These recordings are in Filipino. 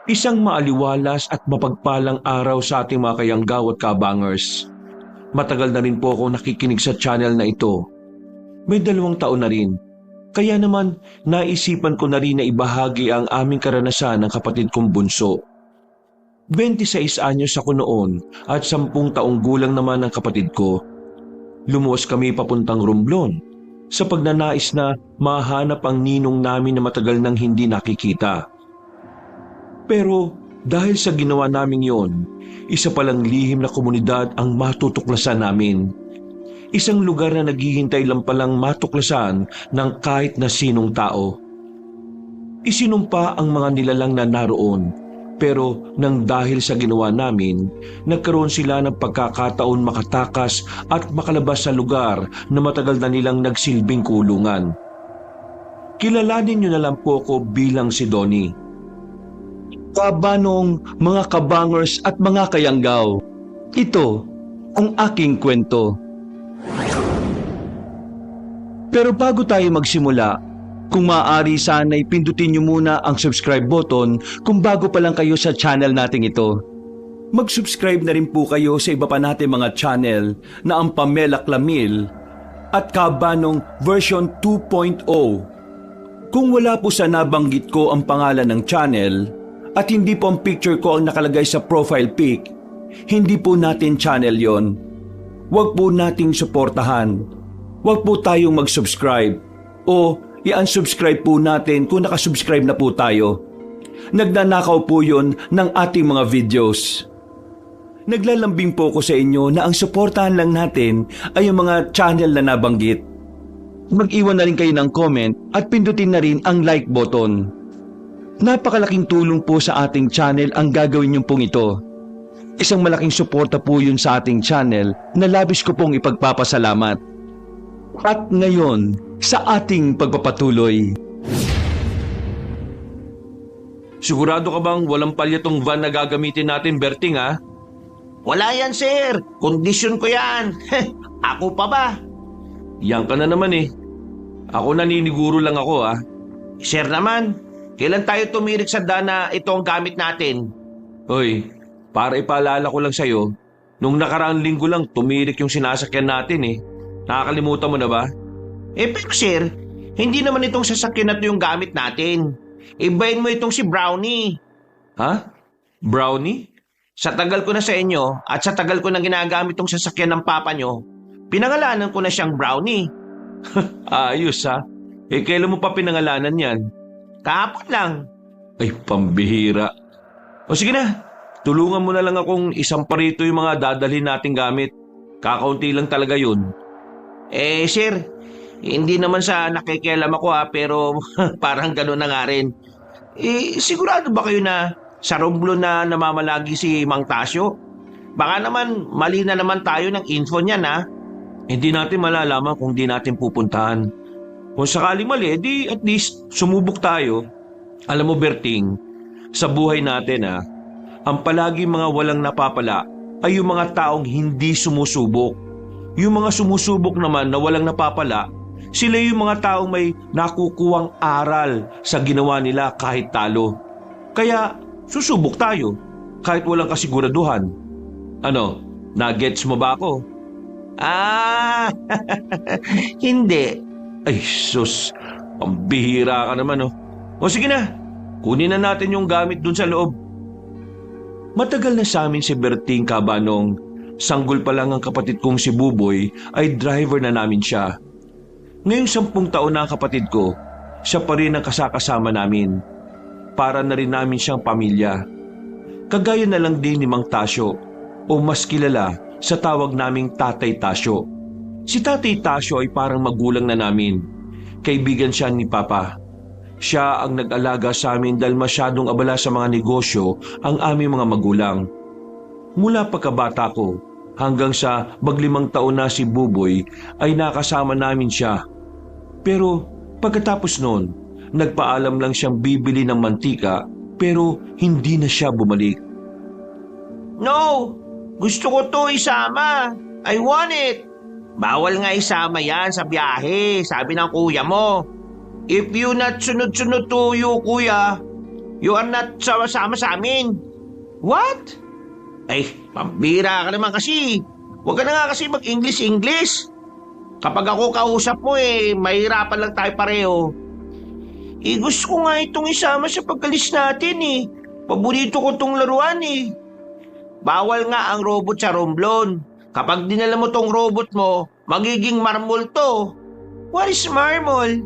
Isang maaliwalas at mapagpalang araw sa ating mga kayanggaw at kabangers. Matagal na rin po ako nakikinig sa channel na ito. May 2 taon na rin. Kaya naman naisipan ko na rin na ibahagi ang aming karanasan ng kapatid kong bunso. 26 anyos ako noon at 10 taong gulang naman ang kapatid ko. Lumuwas kami papuntang Romblon sa pagnanais na mahanap ang ninong namin na matagal nang hindi nakikita. Pero dahil sa ginawa naming yon, isa palang lihim na komunidad ang matutuklasan namin. Isang lugar na naghihintay lang palang matuklasan ng kahit na sinong tao. Isinumpa ang mga nilalang na naroon, pero nang dahil sa ginawa namin, nagkaroon sila ng pagkakataon makatakas at makalabas sa lugar na matagal na nilang nagsilbing kulungan. Kilalanin niyo na lang po ko bilang si Donnie. Kabanong, mga kabangers at mga kayanggaw, ito ang aking kwento. Pero bago tayo magsimula, kung maaari sana'y pindutin niyo muna ang subscribe button kung bago pa lang kayo sa channel nating ito. Mag-subscribe na rin po kayo sa iba pa nating mga channel na ang Pamela Clamil at Kabanong version 2.0. Kung wala po sa nabanggit ko ang pangalan ng channel, at hindi po ang picture ko ang nakalagay sa profile pic, hindi po natin channel yon. Huwag po nating suportahan. Huwag po tayong mag-subscribe o i-unsubscribe po natin kung nakasubscribe na po tayo. Nagnanakaw po yon ng ating mga videos. Naglalambing po ko sa inyo na ang suportahan lang natin ay ang mga channel na nabanggit. Mag-iwan na rin kayo ng comment at pindutin na rin ang like button. Napakalaking tulong po sa ating channel ang gagawin niyong pong ito. Isang malaking suporta po yun sa ating channel na labis ko pong ipagpapasalamat. At ngayon, sa ating pagpapatuloy. Sigurado ka bang walang palya tong van na gagamitin natin, Berting, ha? Wala yan, sir. Kondisyon ko yan. Ako pa ba? Yan ka na naman eh. Ako naniniguro lang ako, ha? Sir naman, kailan tayo tumirik sa dana ito ang gamit natin? Hoy, para ipaalala ko lang sa'yo, nung nakaraang linggo lang tumirik yung sinasakyan natin eh. Nakakalimutan mo na ba? Pero sir, hindi naman itong sasakyan na ito yung gamit natin. Ibahin mo itong si Brownie. Ha? Brownie? Sa tagal ko na sa inyo at sa tagal ko na ginagamit itong sasakyan ng papa nyo, pinangalanan ko na siyang Brownie. Ayos ha? Kailan mo pa pinangalanan yan? Kahapon lang. Ay, pambihira. O sige na, tulungan mo na lang akong isang parito yung mga dadalhin nating gamit. Kakaunti lang talaga yun. Sir, hindi naman sa nakikialam ako pero parang gano'n na nga rin. Sigurado ba kayo na sa Romblon na namamalagi si Mang Tasyo? Baka naman mali na naman tayo ng info niyan ha? Hindi natin malalaman kung di natin pupuntahan. Kung sakali mali, di at least sumubok tayo. Alam mo, Berting, sa buhay natin ang palagi mga walang napapala ay yung mga taong hindi sumusubok. Yung mga sumusubok naman na walang napapala, sila yung mga taong may nakukuwang aral sa ginawa nila kahit talo. Kaya susubok tayo kahit walang kasiguraduhan. Ano, nagets mo ba ako? Hindi. Ay, sus, pambihira ka naman oh. O sige na, kunin na natin yung gamit dun sa loob. Matagal na sa amin si Berting, Kabanong. Sanggol pa lang ang kapatid kong si Buboy ay driver na namin siya. Ngayong 10 taon na ang kapatid ko, siya pa rin ang kasakasama namin. Para na rin namin siyang pamilya. Kagaya na lang din ni Mang Tasyo, o mas kilala sa tawag naming Tatay Tasyo. Si Tatay Tasyo ay parang magulang na namin. Kaibigan siya ni Papa. Siya ang nag-alaga sa amin dahil masyadong abala sa mga negosyo ang aming mga magulang. Mula pagkabata ko hanggang sa 5 taon na si Buboy ay nakasama namin siya. Pero pagkatapos noon, nagpaalam lang siyang bibili ng mantika pero hindi na siya bumalik. No! Gusto ko to isama. I want it. Bawal nga isama yan sa biyahe, sabi ng kuya mo. If you not sunod-sunod to you, kuya, You are not sama-sama sa amin. What? Ay, pambira ka naman kasi. Huwag ka na nga kasi mag-English-English. Kapag ako kausap mo mahirapan lang tayo pareho. Gusto ko nga itong isama sa pagkalis natin Paborito ko itong laruan Bawal nga ang robot sa Romblon. Kapag dinala mo tong robot mo, magiging marmol to. What is marmol?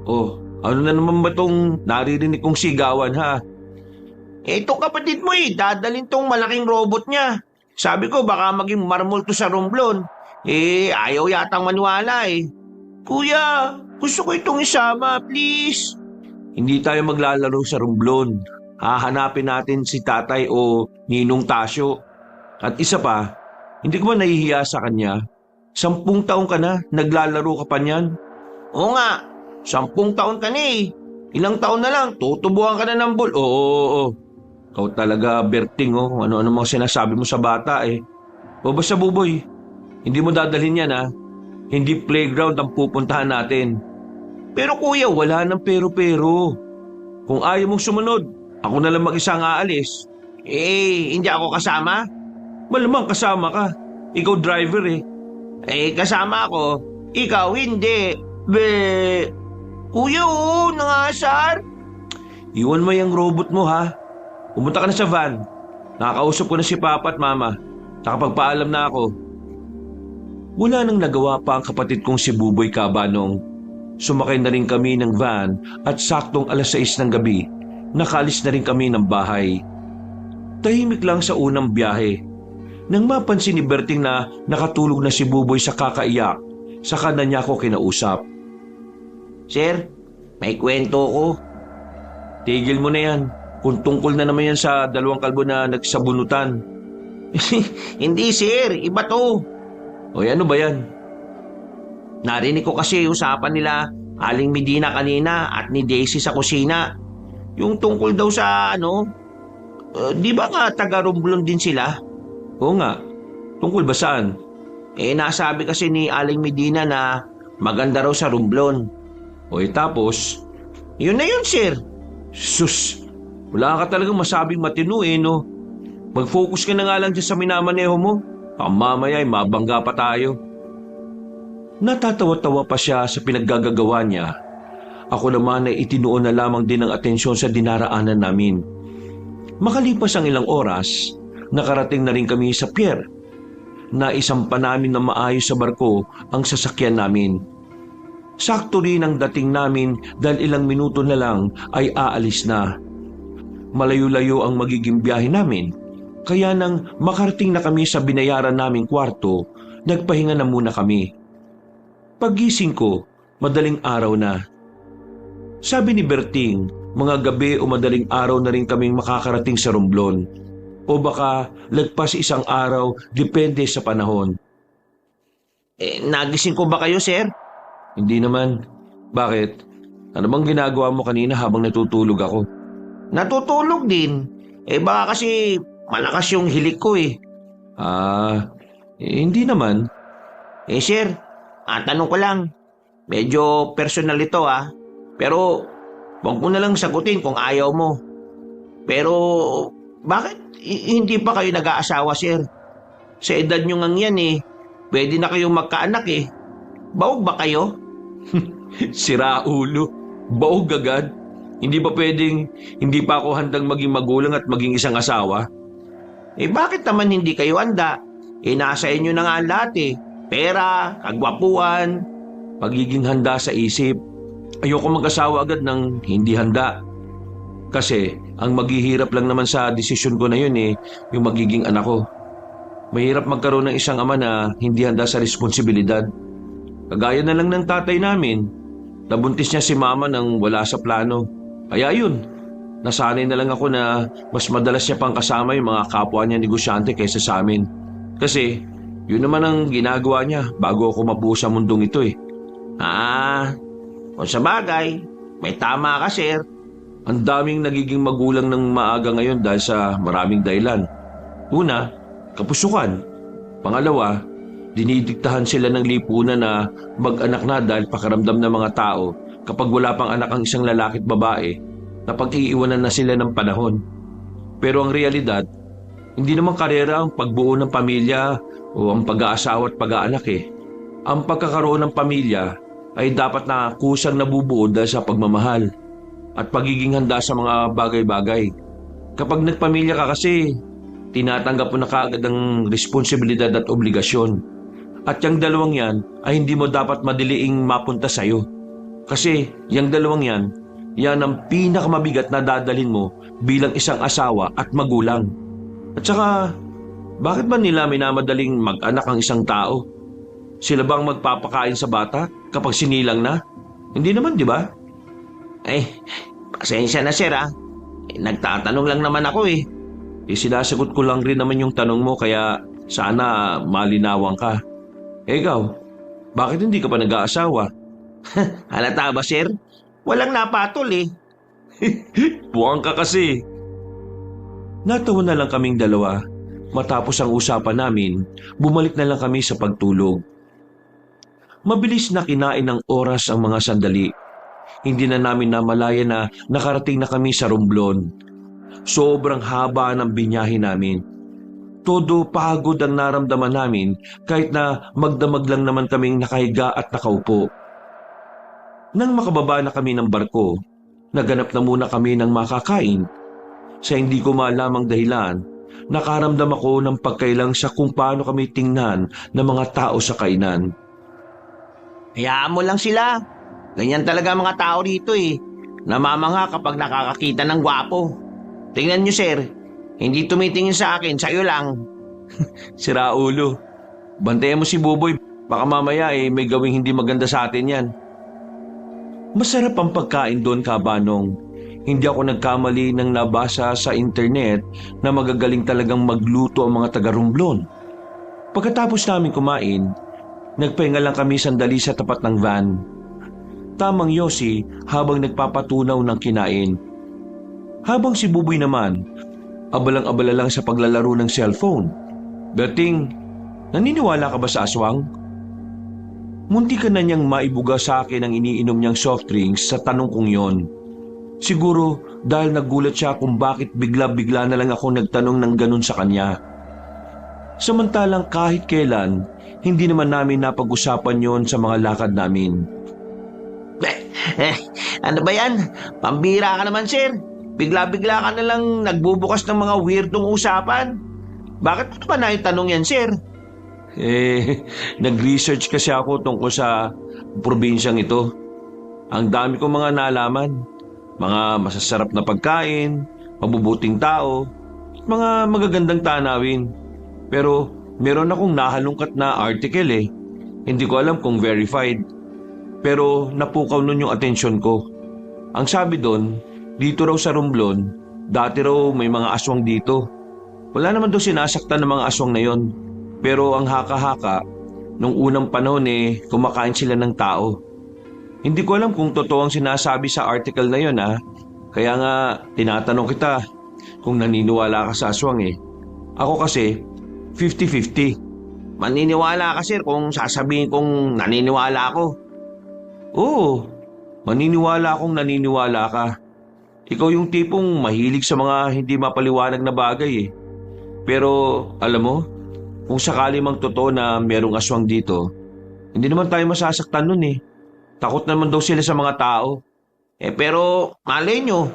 Oh, ano na naman ba tong naririnig kong sigawan ha? Itong kapatid mo dadalhin tong malaking robot niya. Sabi ko baka maging marmol to sa Romblon. Ayaw yatang maniwala Kuya, gusto ko itong isama, please. Hindi tayo maglalaro sa Romblon. Hahanapin natin si tatay o Ninong Tasyo. At isa pa, hindi ko ba nahihiya sa kanya? 10 taong ka na, naglalaro ka pa niyan. Oo nga, 10 taon ka na Ilang taon na lang, tutubuhan ka na ng ball. Oo. Ikaw talaga, Berting Ano-ano mga sinasabi mo sa bata O basta Buboy, hindi mo dadalhin yan Hindi playground ang pupuntahan natin. Pero kuya, wala nang pero-pero. Kung ayaw mong sumunod, ako na lang mag-isa ang aalis. Hindi ako kasama? Malamang kasama ka. Ikaw driver Kasama ako. Ikaw hindi. Kuya, nangasar. Iwan mo yung robot mo ha. Pumunta ka na sa van. Nakakausap ko na si Papa at Mama. Nakapagpaalam na ako. Wala nang nagawa pa ang kapatid kong si Buboy Cabanong. Sumakay na rin kami ng van at saktong 6:00 ng gabi, nakaalis na rin kami ng bahay. Tahimik lang sa unang biyahe. Nang mapansin ni Berting na nakatulog na si Buboy sa kakaiyak, saka na niya ako kinausap. Sir, may kwento ko. Tigil mo na yan. Kung tungkol na naman yan sa 2 kalbo na nagsabunutan. Hindi sir, iba to. O ano ba yan? Narinig ko kasi usapan nila Aling Medina kanina at ni Daisy sa kusina. Yung tungkol daw sa di ba nga taga Romblon din sila? Oo nga. Tungkol ba saan? Nasabi kasi ni Aling Medina na maganda raw sa Romblon. O tapos? Yun na yun sir. Sus, wala ka talagang masabing matino no? Mag-focus ka na nga lang dyan sa minamaneho mo. Mamaya mabangga pa tayo. Natatawa-tawa pa siya sa pinaggagawa niya. Ako naman ay itinuon na lamang din ang atensyon sa dinaraanan namin. Makalipas ang ilang oras, nakarating na rin kami sa pier. Naisampa namin na maayos sa barko ang sasakyan namin. Sakto rin ang dating namin dahil ilang minuto na lang ay aalis na. Malayo-layo ang magiging biyahe namin. Kaya nang makarating na kami sa binayaran naming kwarto, nagpahinga na muna kami. Paggising ko, madaling araw na. Sabi ni Berting, mga gabi o madaling araw na rin kaming makakarating sa Romblon. O baka lagpas 1 araw, depende sa panahon. Nagising ko ba kayo, sir? Hindi naman. Bakit? Ano bang ginagawa mo kanina habang natutulog ako? Natutulog din. Baka kasi malakas yung hilik ko Hindi naman. Sir, tanong ko lang. Medyo personal ito Pero wag mo na lang sagutin kung ayaw mo. Pero bakit hindi pa kayo nag-aasawa, sir? Sa edad nyo ngang yan pwede na kayong magkaanak Baog ba kayo? Sira ulo. Baog agad. Hindi ba pwedeng hindi pa ako handang maging magulang at maging isang asawa? Bakit naman hindi kayo handa? Nasa inyo na nga ang lahat Pera, kagwapuan. Pagiging handa sa isip. Ayoko mag-asawa agad ng hindi handa. Kasi ang maghihirap lang naman sa desisyon ko na yun yung magiging anak ko. Mahirap magkaroon ng isang ama na hindi handa sa responsibilidad. Kagaya na lang ng tatay namin. Nabuntis niya si mama nang wala sa plano. Kaya yun, nasanay na lang ako na mas madalas niya pang kasama yung mga kapwa niya negosyante kaysa sa amin. Kasi yun naman ang ginagawa niya bago ako mabuo sa mundong ito Kung sa bagay, may tama ka, sir. Ang daming nagiging magulang ng maaga ngayon dahil sa maraming dahilan. Una, kapusukan. Pangalawa, dinidiktahan sila ng lipunan na mag-anak na dahil pakaramdam ng mga tao kapag wala pang anak ang isang lalaki at babae, na pag-iiwanan na sila ng panahon. Pero ang realidad, hindi naman karera ang pagbuo ng pamilya o ang pag-aasawa at pag-aanak eh. Ang pagkakaroon ng pamilya ay dapat na kusang nabubuo dahil sa pagmamahal at pagiging handa sa mga bagay-bagay. Kapag nagpamilya ka kasi, tinatanggap mo na kaagad ang responsibilidad at obligasyon. At yung dalawang yan ay hindi mo dapat madiliing mapunta sa'yo. Kasi yung dalawang yan ang pinakamabigat na dadalhin mo bilang isang asawa at magulang. At saka, bakit ba nila minamadaling mag-anak ang isang tao? Sila bang magpapakain sa bata kapag sinilang na? Hindi naman, di ba? Pasensya na sir ah. Nagtatanong lang naman ako eh. Sinasagot ko lang rin naman yung tanong mo kaya sana malinawan ka. Ikaw, bakit hindi ka pa nag-aasawa? Halata ba sir? Walang napatol eh. Buwang ka kasi. Natawa na lang kaming dalawa. Matapos ang usapan namin, bumalik na lang kami sa pagtulog. Mabilis na kinain ng oras ang mga sandali. Hindi na namin namalayan na nakarating na kami sa Romblon. Sobrang haba ng binyahe namin. Todo pagod ang naramdaman namin kahit na magdamag lang naman kaming nakahiga at nakaupo. Nang makababa na kami ng barko, naganap na muna kami ng makakain. Sa hindi ko malamang dahilan, nakaramdam ako ng pagkailang sa kung paano kami tingnan ng mga tao sa kainan. Hayaan mo lang sila. Ganyan talaga mga tao rito eh. Namamangha kapag nakakakita ng gwapo. Tingnan nyo sir, hindi tumitingin sa akin, sa'yo lang. Sira ulo. Bantayan mo si Buboy, baka mamaya may gawing hindi maganda sa atin yan. Masarap ang pagkain doon, Kabanong. Hindi ako nagkamali nang nabasa sa internet na magagaling talagang magluto ang mga taga-Romblon. Pagkatapos namin kumain, nagpahinga lang kami sandali sa tapat ng van. Tamang yosi habang nagpapatunaw ng kinain. Habang si Buboy naman, abalang-abala lang sa paglalaro ng cellphone. Berting, naniniwala ka ba sa aswang? Munti ka na niyang maibuga sa akin ang iniinom niyang soft drinks sa tanong kong yon. Siguro dahil nagulat siya kung bakit bigla-bigla na lang ako nagtanong ng ganun sa kanya. Samantalang kahit kailan, hindi naman namin napag-usapan yon sa mga lakad namin. Ano ba yan? Pambira ka naman sir. Bigla-bigla ka na lang nagbubukas ng mga weirdong usapan. Bakit mo pa na itanong yan sir? Nag-research kasi ako tungkol sa probinsyang ito. Ang dami kong mga nalaman. Mga masasarap na pagkain, mabubuting tao, mga magagandang tanawin. Pero meron akong nahalungkat na article eh. Hindi ko alam kung verified. Pero napukaw nun yung atensyon ko. Ang sabi doon, dito raw sa Romblon, dati raw may mga aswang dito. Wala naman daw sinasaktan ng mga aswang na yon. Pero ang haka-haka, nung unang panahon kumakain sila ng tao. Hindi ko alam kung totoo ang sinasabi sa article na yon ha. Kaya nga tinatanong kita kung naniniwala ka sa aswang eh. Ako kasi 50-50. Maniniwala ka sir kung sasabihin kong naniniwala ako. Oo, maniniwala akong naniniwala ka. Ikaw yung tipong mahilig sa mga hindi mapaliwanag na bagay eh. Pero alam mo, kung sakali mang totoo na merong aswang dito, hindi naman tayo masasaktan nun eh. Takot naman daw sila sa mga tao. Pero malay nyo,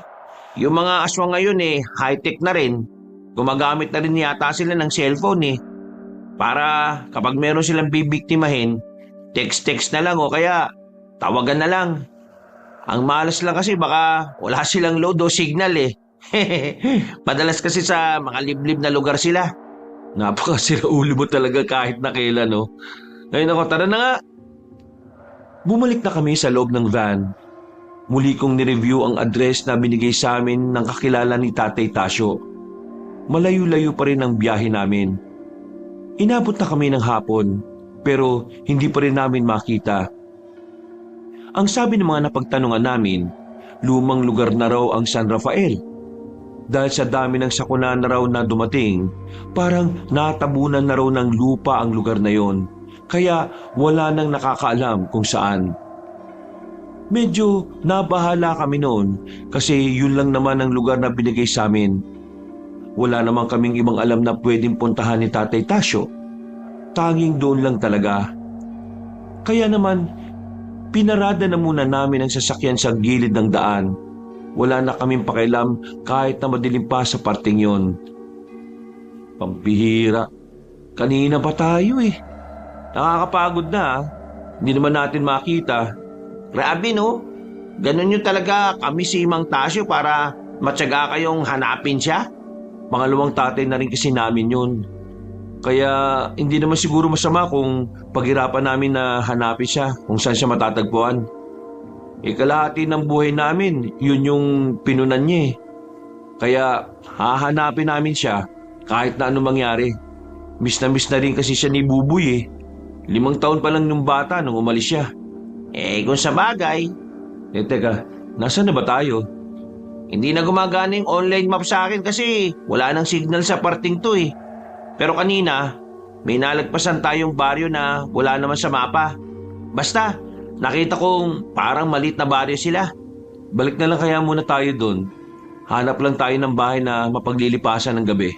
yung mga aswang ngayon high-tech na rin. Gumagamit na rin yata sila ng cellphone eh. Para kapag meron silang bibiktimahin, text-text na lang o kaya tawagan na lang. Ang malas lang kasi baka wala silang load o signal eh. Madalas kasi sa mga liblib na lugar sila. Napakasira ulo mo talaga kahit na kailan no. Ngayon ako, tara na nga. Bumalik na kami sa loob ng van. Muli kong nireview ang address na binigay sa amin ng kakilala ni Tatay Tasyo. Malayo-layo pa rin ang biyahe namin. Inabot na kami ng hapon, pero hindi pa rin namin makita. Ang sabi ng mga napagtanungan namin, lumang lugar na raw ang San Rafael. Dahil sa dami ng sakuna na raw na dumating, parang natabunan na raw ng lupa ang lugar na yon. Kaya wala nang nakakaalam kung saan. Medyo nabahala kami noon kasi yun lang naman ang lugar na binigay sa amin. Wala naman kaming ibang alam na pwedeng puntahan ni Tatay Tasyo. Tanging doon lang talaga. Kaya naman, pinarada na muna namin ang sasakyan sa gilid ng daan. Wala na kaming pakialam kahit na madilim pa sa parting yon. Pampihira. Kanina pa tayo eh. Nakakapagod na ah. Hindi naman natin makita. Grabe no? Ganun yun talaga kami si Mang Tasyo para matyaga kayong hanapin siya? Pangalawang tatay na rin kasi namin yun. Kaya hindi naman siguro masama kung paghirapan namin na hanapin siya kung saan siya matatagpuan. Kalahati ng buhay namin, yun yung pinunan niya eh. Kaya hahanapin namin siya kahit na anong mangyari. Miss na rin kasi siya ni Buboy eh. 5 taon pa lang nung bata nung umalis siya. Kung sa bagay, Teka, nasaan na ba tayo? hindi na gumagana yung online map sa akin kasi wala nang signal sa parting to eh. Pero kanina, may nalagpasan tayong baryo na wala naman sa mapa. Basta, nakita kong parang malit na baryo sila. Balik na lang kaya muna tayo doon. Hanap lang tayo ng bahay na mapaglilipasan ng gabi.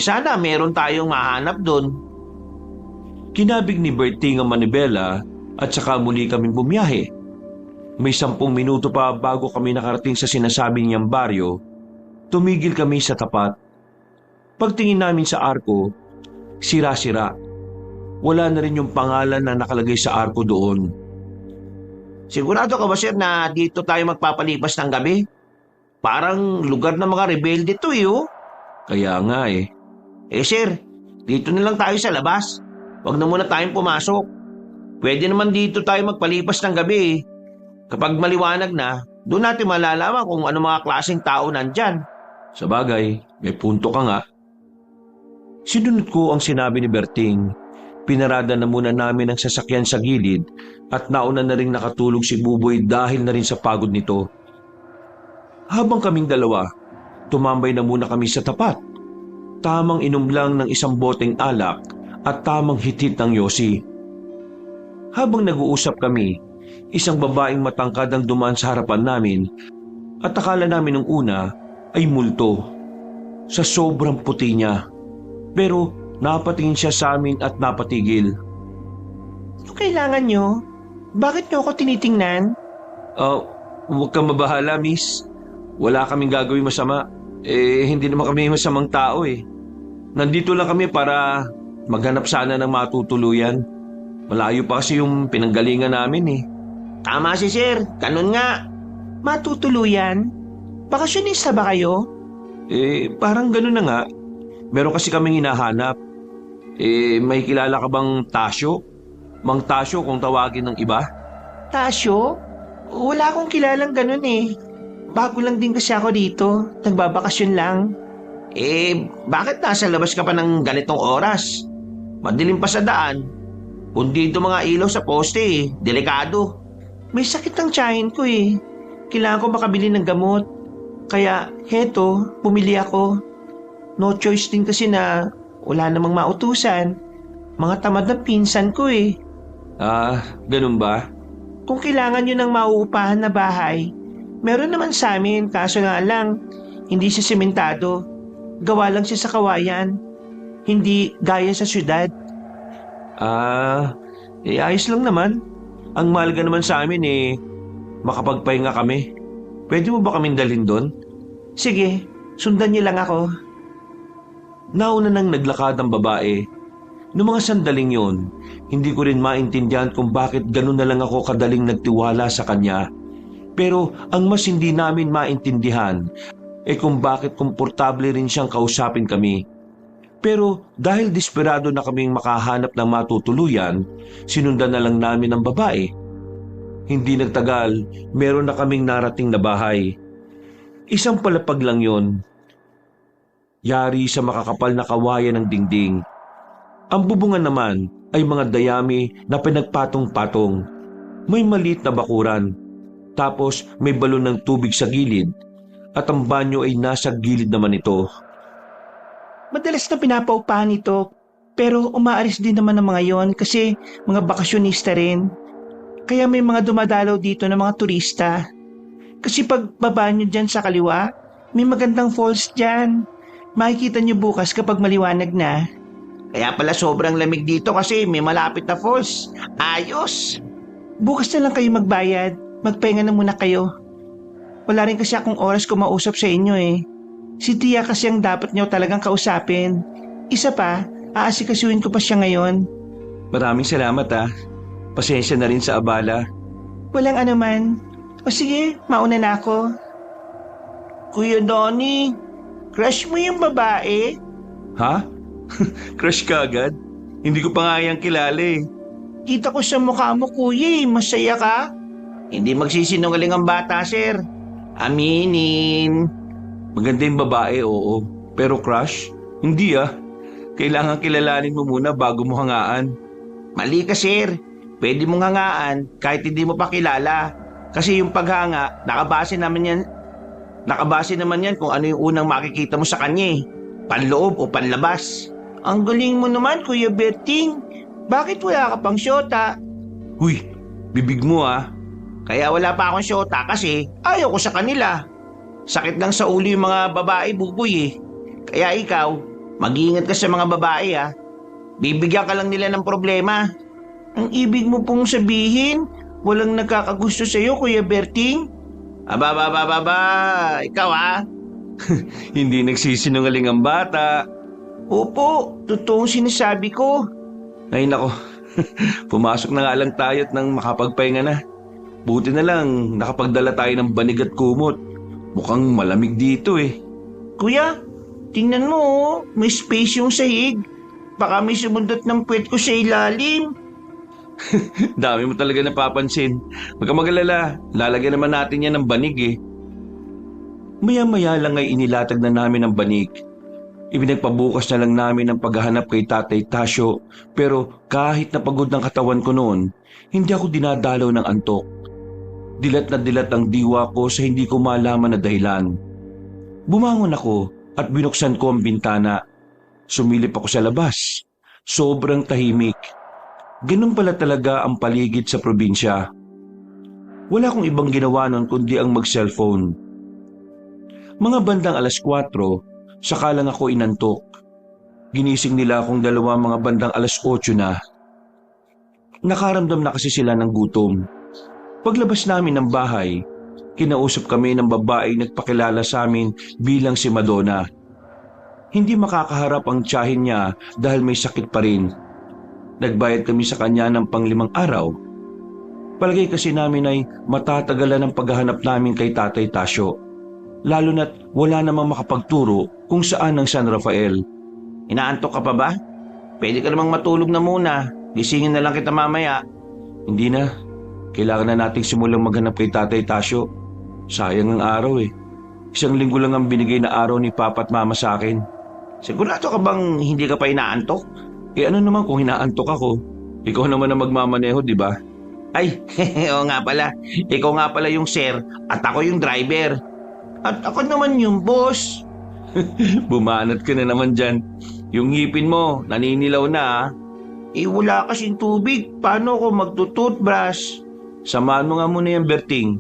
Sana meron tayong mahanap doon. Kinabig ni Berting ang manibela at saka muli kaming bumiyahe. May 10 minuto pa bago kami nakarating sa sinasabi niyang baryo. Tumigil kami sa tapat. Pagtingin namin sa arko, sira-sira. Wala na rin yung pangalan na nakalagay sa arko doon. Sigurado ka ba sir na dito tayo magpapalipas ng gabi? Parang lugar ng mga rebelde to eh oh. Kaya nga eh. Sir, dito na lang tayo sa labas. Huwag na muna tayong pumasok. Pwede naman dito tayo magpalipas ng gabi eh. Kapag maliwanag na, doon natin malalaman kung ano mga klaseng tao nandyan. Sa bagay, may punto ka nga. Sinunod ko ang sinabi ni Berting. Pinarada na muna namin ang sasakyan sa gilid at nauna na rin nakatulog si Buboy dahil na rin sa pagod nito. Habang kaming dalawa, tumambay na muna kami sa tapat. Tamang inom lang ng 1 boteng alak at tamang hitit ng yosi. Habang nag-uusap kami, isang babaeng matangkad ang dumaan sa harapan namin at akala namin nung una ay multo sa sobrang puti niya. Pero napatingin siya sa amin at napatigil. Ano kailangan nyo? Bakit nyo ako tinitingnan? Huwag kang mabahala, miss. Wala kaming gagawin masama. Hindi naman kami masamang tao eh. Nandito lang kami para maghanap sana ng matutuluyan. Malayo pa kasi yung pinanggalingan namin eh. Tama si sir, ganun nga. Matutuluyan? Bakasyonista ba kayo? Parang ganun na nga. Meron kasi kaming hinahanap. May kilala ka bang Tasyo? Mang Tasyo kung tawagin ng iba? Tasyo? Wala akong kilalang ganun eh. Bago lang din kasi ako dito. Nagbabakasyon lang. Bakit nasa labas ka pa ng ganitong oras? Madilim pa sa daan. Kundi ito mga ilaw sa poste eh. Delikado. May sakit ang tiyahin ko eh. Kailangan ko makabili ng gamot. Kaya heto, pumili ako. No choice din kasi na wala namang mautusan. Mga tamad na pinsan ko eh. Ganun ba? Kung kailangan nyo ng mauupahan na bahay, meron naman sa amin, kaso nga lang, hindi siya sementado. Gawa lang siya sa kawayan. Hindi gaya sa syudad. Ayos lang naman. Ang mahalaga naman sa amin makapagpahinga kami. Pwede mo ba kaming dalhin doon? Sige, sundan niyo lang ako. Nauna nang naglakad ang babae. Noong mga sandaling yon, hindi ko rin maintindihan kung bakit ganun na lang ako kadaling nagtiwala sa kanya. Pero ang mas hindi namin maintindihan kung bakit komportable rin siyang kausapin kami. Pero dahil desperado na kaming makahanap ng matutuluyan, sinundan na lang namin ang babae. Hindi nagtagal, meron na kaming narating na bahay. Isang palapag lang yon. Yari sa makakapal na kawayan ng dingding. Ang bubungan naman ay mga dayami na pinagpatong-patong. May maliit na bakuran. Tapos may balon ng tubig sa gilid. At ang banyo ay nasa gilid naman ito. Madalas na pinapaupahan ito, pero umaalis din naman ng mga yon kasi mga bakasyonista rin. Kaya may mga dumadalaw dito na mga turista. Kasi pag baba nyo dyan sa kaliwa, may magandang falls dyan. Makikita nyo bukas kapag maliwanag na. Kaya pala sobrang lamig dito kasi may malapit na falls. Ayos! Bukas na lang kayo magbayad. Magpahinga na muna kayo. Wala rin kasi akong oras kumausap sa inyo eh. Si Tia kasi ang dapat nyo talagang kausapin. Isa pa, aasikasuhin ko pa siya ngayon. Maraming salamat Pasensya na rin sa abala. Walang anuman. O sige, mauna na ako. Kuya Donnie, crush mo yung babae? Ha? Crush ka agad? Hindi ko pa nga yan kilala eh. Kita ko sa mukha mo, kuya, masaya ka? Hindi magsisinungaling ang bata, sir. Aminin. Maganda yung babae, oo. Pero crush? Hindi Kailangan kilalanin mo muna bago mo hangaan. Mali ka, sir. Pwede mong hangaan kahit hindi mo pa kilala. Kasi yung paghanga, nakabase naman yan kung ano yung unang makikita mo sa kanya eh. Panloob o panlabas. Ang galing mo naman, Kuya Berting. Bakit wala ka pang syota? Huy, bibig mo Kaya wala pa akong syota kasi ayaw ko sa kanila. Sakit lang sa ulo yung mga babae, buboy eh. Kaya ikaw, mag-iingat ka sa mga babae Bibigyan ka lang nila ng problema. Ang ibig mo pong sabihin, walang nagkakagusto sa'yo, Kuya Berting? Aba, ikaw Hindi nagsisinungaling ang bata. Opo, totoong sinasabi ko. Ay nako, pumasok na nga lang tayo at nang makapagpahinga na. Buti na lang nakapagdala tayo ng banig at kumot. Mukhang malamig dito eh. Kuya, tingnan mo may space yung sahig. Baka may sumundot ng puwet ko sa ilalim. Dami mo talaga napapansin. Huwag kang mag-alala, lalagyan naman natin yan ng banig eh. Maya-maya lang ay inilatag na namin ang banig. Ibinagpabukas na lang namin ang paghahanap kay Tatay Tasyo, pero kahit napagod ng katawan ko noon, hindi ako dinadalaw ng antok. Dilat na dilat ang diwa ko sa hindi ko malaman na dahilan. Bumangon ako at binuksan ko ang bintana. Sumilip ako sa labas. Sobrang tahimik. Ganun pala talaga ang paligid sa probinsya. Wala akong ibang ginawa noon kundi ang mag-cellphone. Mga bandang 4:00, saka lang ako inantok. Ginising nila akong mga bandang 8:00 na. Nakaramdam na kasi sila ng gutom. Paglabas namin ng bahay, kinausap kami ng babaeng nagpakilala sa amin bilang si Madonna. Hindi makakaharap ang tiyahin niya dahil may sakit pa rin. Nagbayad kami sa kanya ng 5 araw. Palagay kasi namin ay matatagalan ang paghahanap namin kay Tatay Tasyo. Lalo na't wala namang makapagturo kung saan ang San Rafael. Inaantok ka pa ba? Pwede ka namang matulog na muna. Gisingin na lang kita mamaya. Hindi na. Kailangan na nating simulang maghanap kay Tatay Tasyo. Sayang ang araw eh. 1 linggo lang ang binigay na araw ni Papa at Mama sa akin. Sigurado ka bang hindi ka pa inaantok? Ano naman kung hinaantok ako? Ikaw naman ang magmamaneho, di ba? Ay, oo nga pala. Ikaw nga pala yung sir at ako yung driver. At ako naman yung boss. Bumanat ka na naman dyan. Yung ngipin mo, naninilaw na Wala kasing tubig. Paano ako magtutoothbrush? Samahan mo nga muna yung Berting.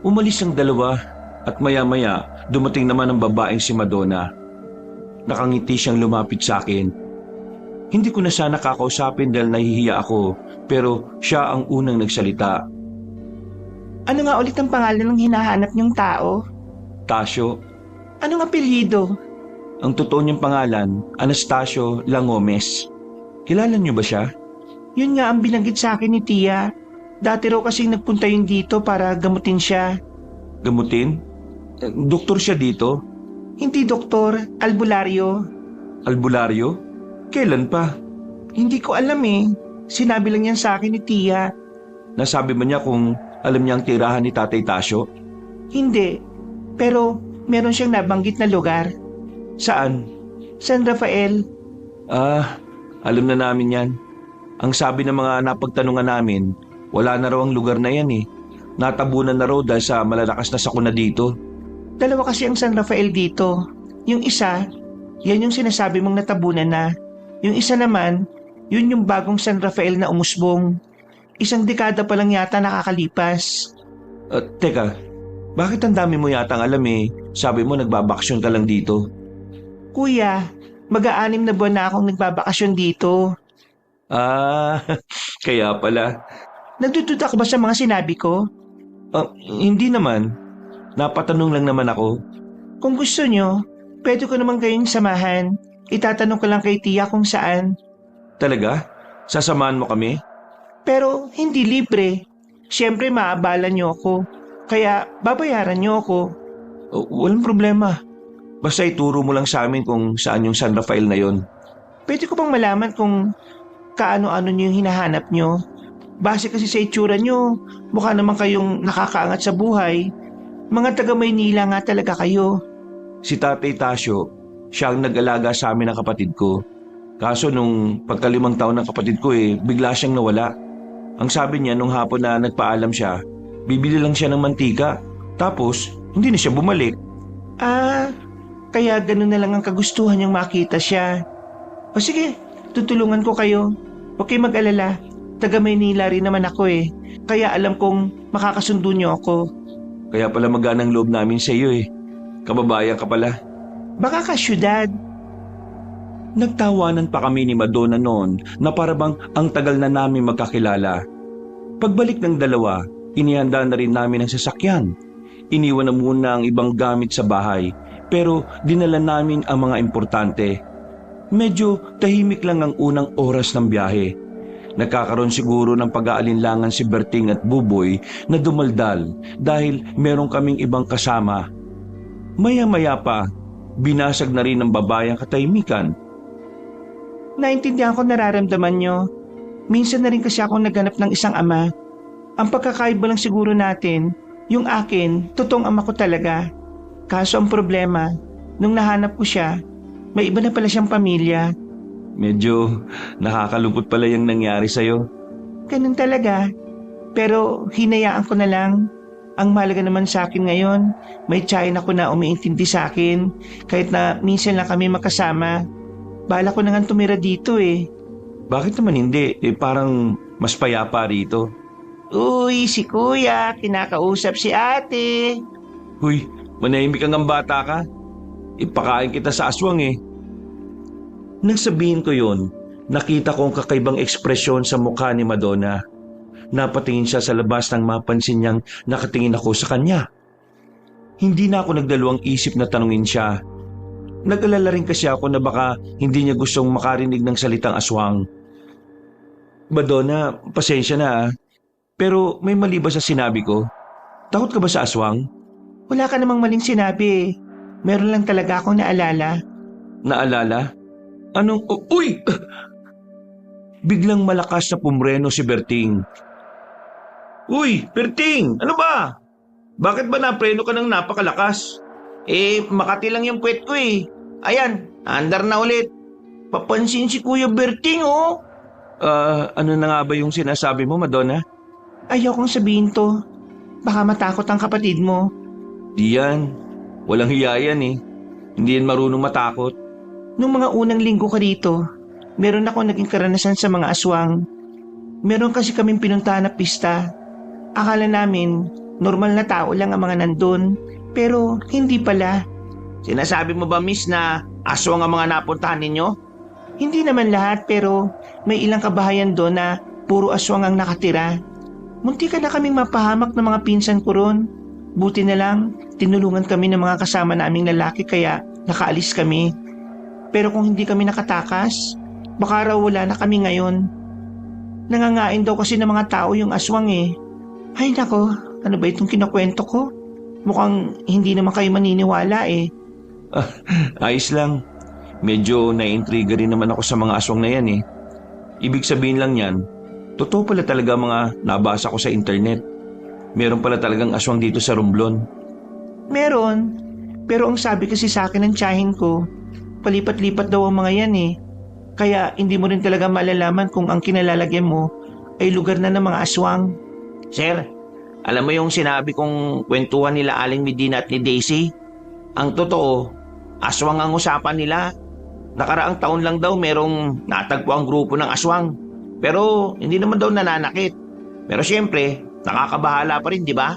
Umalis ang dalawa at maya-maya dumating naman ang babaeng si Madonna. Nakangiti siyang lumapit sa akin. Hindi ko na sana kakausapin dahil nahihiya ako, pero siya ang unang nagsalita. Ano nga ulit ang pangalan ng hinahanap niyong tao? Tasyo. Anong apelyido? Ang totoo niyang pangalan, Anastasio Langomez. Kilala niyo ba siya? Yun nga ang binanggit sa akin ni Tia. Dati raw kasing nagpunta yun dito para gamutin siya. Gamutin? Doktor siya dito? Hindi doktor, albularyo. Albularyo? Kailan pa? Hindi ko alam eh. Sinabi lang yan sa akin ni Tia. Nasabi ba niya kung alam niya ang tirahan ni Tatay Tasyo? Hindi. Pero meron siyang nabanggit na lugar. Saan? San Rafael. Alam na namin yan. Ang sabi ng mga napagtanungan namin, wala na raw ang lugar na yan eh. Natabunan na raw dahil sa malalakas na sakuna dito. Dalawa kasi ang San Rafael dito. Yung isa, yan yung sinasabi mong natabunan na. Yung isa naman, yun yung bagong San Rafael na umusbong. 1 dekada pa lang yata nakakalipas. Teka, bakit ang dami mo yatang alam eh? Sabi mo nagbabakasyon ka lang dito. Kuya, mag-aanim na buwan na akong nagbabakasyon dito. Ah, kaya pala. Nagdududa ka ba sa mga sinabi ko? Hindi naman. Napatanong lang naman ako. Kung gusto nyo, pwede ko naman kayong samahan. Itatanong ko lang kay Tia kung saan. Talaga? Sasamahan mo kami? Pero hindi libre. Siyempre maabala nyo ako. Kaya babayaran nyo ako. Walang problema. Basta ituro mo lang sa amin kung saan yung San Rafael na yon. Pwede ko bang malaman kung kaano-ano nyo yung hinahanap nyo? Base kasi sa itsura nyo, mukha naman kayong nakakaangat sa buhay. Mga taga Maynila nga talaga kayo. Si Tatay Tasyo, siya ang nag-alaga sa amin ng kapatid ko. Kaso nung pagka-5 taon ng kapatid ko bigla siyang nawala. Ang sabi niya nung hapon na nagpaalam siya, bibili lang siya ng mantika. Tapos, hindi na siya bumalik. Kaya ganun na lang ang kagustuhan niyang makita siya. O sige, tutulungan ko kayo. Huwag kayong mag-alala. Taga Maynila rin naman ako Kaya alam kong makakasundo niyo ako. Kaya pala magaan ang loob namin sa iyo Kababayan ka pala. Baka ka syudad. Nagtawanan pa kami ni Madonna noon na parabang ang tagal na namin magkakilala. Pagbalik ng dalawa, inihanda na rin namin ang sasakyan. Iniwan na muna ang ibang gamit sa bahay, pero dinala namin ang mga importante. Medyo tahimik lang ang unang oras ng biyahe. Nagkakaroon siguro ng pag-aalinlangan si Berting at Buboy na dumaldal dahil meron kaming ibang kasama. Maya-maya pa, binasag na rin ng babae ang katahimikan. Naintindihan ko nararamdaman nyo. Minsan na rin kasi ako naghanap ng isang ama. Ang pagkakaiba lang siguro natin, yung akin, totoong ama ko talaga. Kaso ang problema, nung nahanap ko siya, may iba na pala siyang pamilya. Medyo nakakalungkot pala yung nangyari sa'yo. Ganun talaga. Pero hinayaan ko na lang. Ang mahalaga naman sa akin ngayon, may tiyahin ako na umiintindi sa akin. Kahit na minsan lang kami makasama. Bala ko na nga tumira dito Bakit naman hindi? Parang mas payapa rito. Uy, si kuya, kinakausap si ate. Huy, manahimik kang bata ka. Ipakain kita sa aswang Nang sabihin ko yun, nakita ko ang kakaibang ekspresyon sa mukha ni Madonna. Napatingin siya sa labas nang mapansin niyang nakatingin ako sa kanya. Hindi na ako nagdalawang isip na tanungin siya. Nag-alala rin kasi ako na baka hindi niya gustong makarinig ng salitang aswang. Madonna, pasensya na pero may mali ba sa sinabi ko? Takot ka ba sa aswang? Wala ka namang maling sinabi. Meron lang talaga akong naalala. Naalala? Anong... Uy! Biglang malakas na pumreno si Berting. Uy, Berting! Ano ba? Bakit ba napreno ka ng napakalakas? Makati lang yung puwet ko Ayan, andar na ulit. Papansin si Kuya Berting Ano na nga ba yung sinasabi mo, Madonna? Ayaw kong sabihin to. Baka matakot ang kapatid mo. Di yan. Walang hiya yan Hindi yan marunong matakot. Nung mga unang linggo ka dito, meron ako naging karanasan sa mga aswang. Meron kasi kaming pinuntahan na pista. Akala namin, normal na tao lang ang mga nandun. Pero hindi pala. Sinasabi mo ba, miss, na aswang ang mga napuntahan ninyo? Hindi naman lahat pero may ilang kabahayan doon na puro aswang ang nakatira. Munti ka na kaming mapahamak ng mga pinsan ko ron. Buti na lang, tinulungan kami ng mga kasama naming lalaki kaya nakaalis kami. Pero kung hindi kami nakatakas, baka raw wala na kami ngayon. Nangangain daw kasi ng mga tao yung aswang Ay nako, ano ba itong kinukwento ko? Mukhang hindi naman kayo maniniwala Ayos lang. Medyo naiintriga rin naman ako sa mga aswang na yan Ibig sabihin lang yan, totoo pala talaga mga nabasa ko sa internet. Meron pala talagang aswang dito sa Romblon. Meron, pero ang sabi kasi sa akin ng tiyahin ko, palipat-lipat daw ang mga yan Kaya hindi mo rin talaga malalaman kung ang kinalalagyan mo ay lugar na ng mga aswang. Sir, alam mo yung sinabi kong kwentuhan nila Aling Medina at ni Daisy? Ang totoo, aswang ang usapan nila. Nakaraang taon lang daw merong natagpo ang grupo ng aswang. Pero hindi naman daw nananakit. Pero siyempre, nakakabahala pa rin, di ba?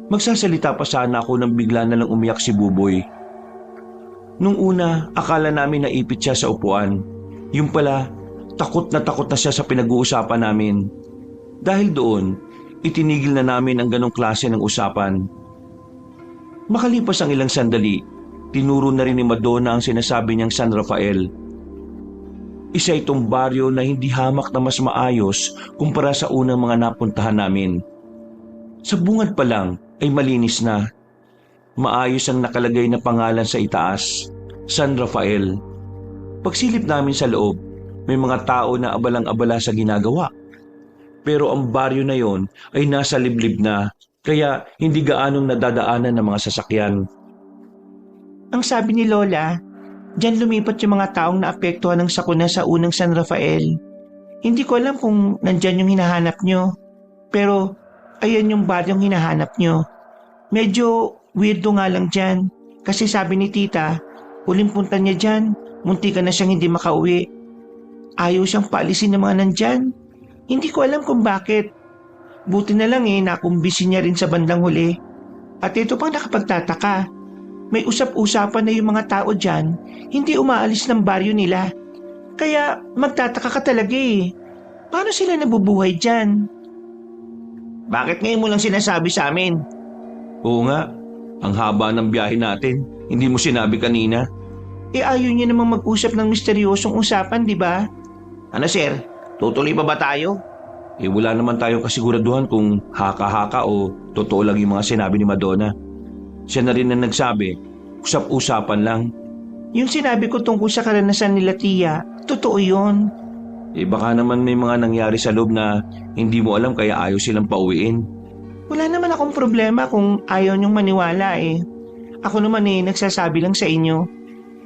Magsasalita pa sana ako nang bigla na lang umiyak si Buboy. Nung una, akala namin naipit siya sa upuan. Yung pala, takot na siya sa pinag-uusapan namin. Dahil doon, itinigil na namin ang ganong klase ng usapan. Makalipas ang ilang sandali, tinuro na rin ni Madonna ang sinasabi niyang San Rafael. Isa itong baryo na hindi hamak na mas maayos kumpara sa unang mga napuntahan namin. Sa bungad pa lang ay malinis na. Maayos ang nakalagay na pangalan sa itaas, San Rafael. Pagsilip namin sa loob, may mga tao na abalang-abala sa ginagawa. Pero ang baryo na yon ay nasa liblib na, kaya hindi gaanong nadadaanan ng mga sasakyan. Ang sabi ni Lola, diyan lumipat yung mga taong naapektuhan ng sakuna sa unang San Rafael. Hindi ko alam kung nandyan yung hinahanap nyo. Pero ayan yung baryong hinahanap nyo. Medyo weirdo nga lang dyan. Kasi sabi ni tita, huling punta niya dyan, munti ka na siyang hindi makauwi. Ayaw siyang paalisin ng mga nandyan. Hindi ko alam kung bakit. Buti na lang nakumbisi niya rin sa bandang huli. At ito pang nakapagtataka. May usap-usapan na yung mga tao dyan, hindi umaalis ng baryo nila. Kaya magtataka ka talaga Paano sila nabubuhay dyan? Bakit ngayon mo lang sinasabi sa amin? Oo nga, ang haba ng biyahe natin. Hindi mo sinabi kanina. Ayaw niya namang mag-usap ng misteryosong usapan, di ba? Ano sir, tutuloy pa ba tayo? Wala naman tayong kasiguraduhan kung haka-haka o totoo lang yung mga sinabi ni Madonna. Siya na rin ang nagsabi, usap-usapan lang. Yung sinabi ko tungkol sa karanasan nila Tia, totoo yun. Baka naman may mga nangyari sa loob na hindi mo alam kaya ayaw silang pauwiin. Wala naman akong problema kung ayaw niyong maniwala Ako naman nagsasabi lang sa inyo.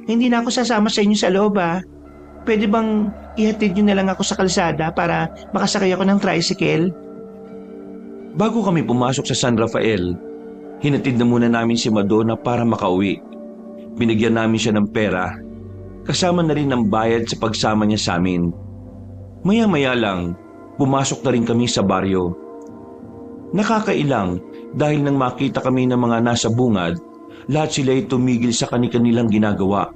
Hindi na ako sasama sa inyo sa loob Pwede bang ihatid niyo na lang ako sa kalsada para makasakay ako ng tricycle? Bago kami pumasok sa San Rafael, hinatid na muna namin si Madonna para makauwi. Binigyan namin siya ng pera, kasama na rin ng bayad sa pagsama niya sa amin. Maya-maya lang, pumasok na rin kami sa baryo. Nakakailang dahil nang makita kami ng mga nasa bungad, lahat sila ay tumigil sa kani-kanilang ginagawa.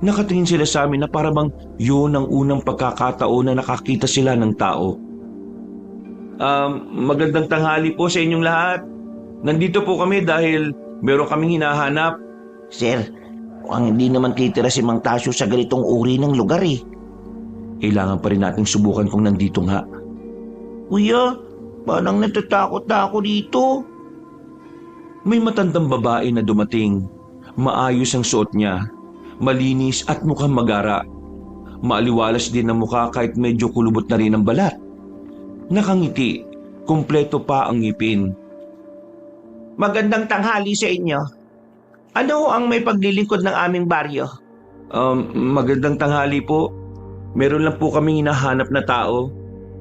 Nakatingin sila sa amin na parang yun ang unang pagkakataon na nakakita sila ng tao. Magandang tanghali po sa inyong lahat. Nandito po kami dahil meron kaming hinahanap. Sir, mukhang hindi naman titira si Mang Tasyo sa ganitong uri ng lugar Kailangan pa rin nating subukan kung nandito nga. Kuya, parang natatakot na ako dito. May matandang babae na dumating. Maayos ang suot niya. Malinis at mukhang magara. Maaliwalas din ang mukha kahit medyo kulubot na rin ang balat. Nakangiti, kumpleto pa ang ngipin. Magandang tanghali sa inyo. Ano ang may paglilingkod ng aming baryo? Magandang tanghali po. Meron lang po kaming hinahanap na tao.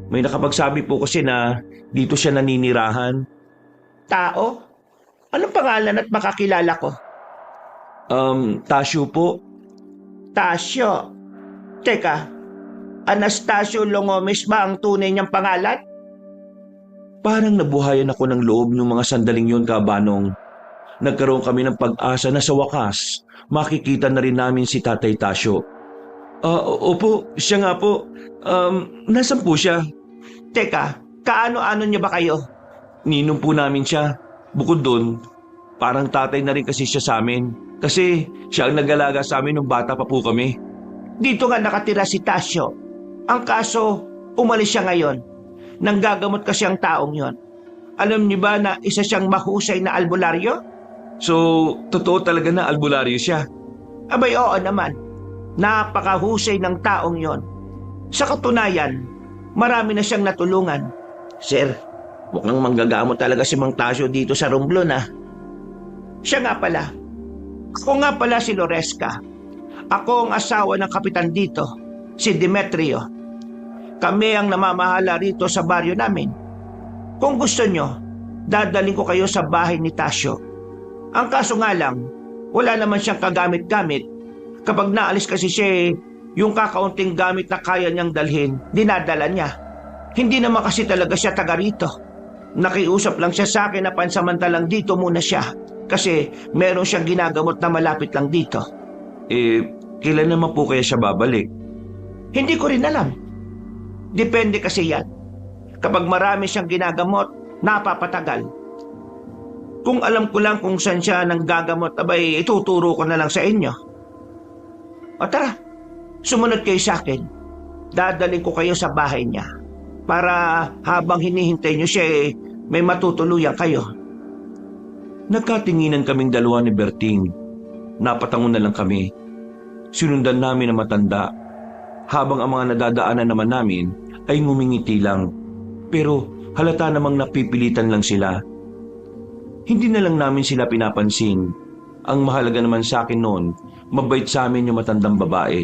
May nakapagsabi po kasi na dito siya naninirahan. Tao? Anong pangalan at makakilala ko? Tasyo po. Tasyo? Teka, Anastasio Longomes ba ang tunay niyang pangalan? Parang nabuhayan ako ng loob ng mga sandaling yun, Kabanong. Nagkaroon kami ng pag-asa na sa wakas, makikita na rin namin si Tatay Tasyo. Opo, siya nga po. Nasaan po siya? Teka, kaano-ano niya ba kayo? Ninong po namin siya. Bukod doon, parang tatay na rin kasi siya sa amin. Kasi siya ang nag-alaga sa amin nung bata pa po kami. Dito nga nakatira si Tasyo. Ang kaso, umalis siya ngayon. Nanggagamot kasi ang taong yon. Alam niyo ba na isa siyang mahusay na albularyo? So, totoo talaga na albularyo siya? Abay, oo naman. Napakahusay ng taong yon. Sa katunayan, marami na siyang natulungan. Sir, mukhang manggagamot talaga si Mang Tasyo dito sa Romblon Siya nga pala. Ako nga pala si Loresca. Ako ang asawa ng kapitan dito, si Demetrio. Kami ang namamahala rito sa baryo namin. Kung gusto nyo, dadaling ko kayo sa bahay ni Tasyo. Ang kaso nga lang, wala naman siyang kagamit-gamit. Kapag naalis kasi siya, yung kakaunting gamit na kaya niyang dalhin, dinadala niya. Hindi naman kasi talaga siya taga rito. Nakiusap lang siya sa akin na pansamantalang dito muna siya kasi meron siyang ginagamot na malapit lang dito. Kailan naman po kaya siya babalik? Hindi ko rin alam. Depende kasi yan. Kapag marami siyang ginagamot, napapatagal. Kung alam ko lang kung saan siya nang gagamot, abay ituturo ko na lang sa inyo. O tara, sumunod kayo sa akin. Dadaling ko kayo sa bahay niya para habang hinihintay niyo siya may matutuluyan kayo. Nagkatinginan kaming dalawa ni Berting. Napatangon na lang kami. Sinundan namin ang matanda. Habang ang mga nadadaanan naman namin ay ngumingiti lang. Pero halata namang napipilitan lang sila. Hindi na lang namin sila pinapansin. Ang mahalaga naman sa akin noon, mabait sa amin yung matandang babae.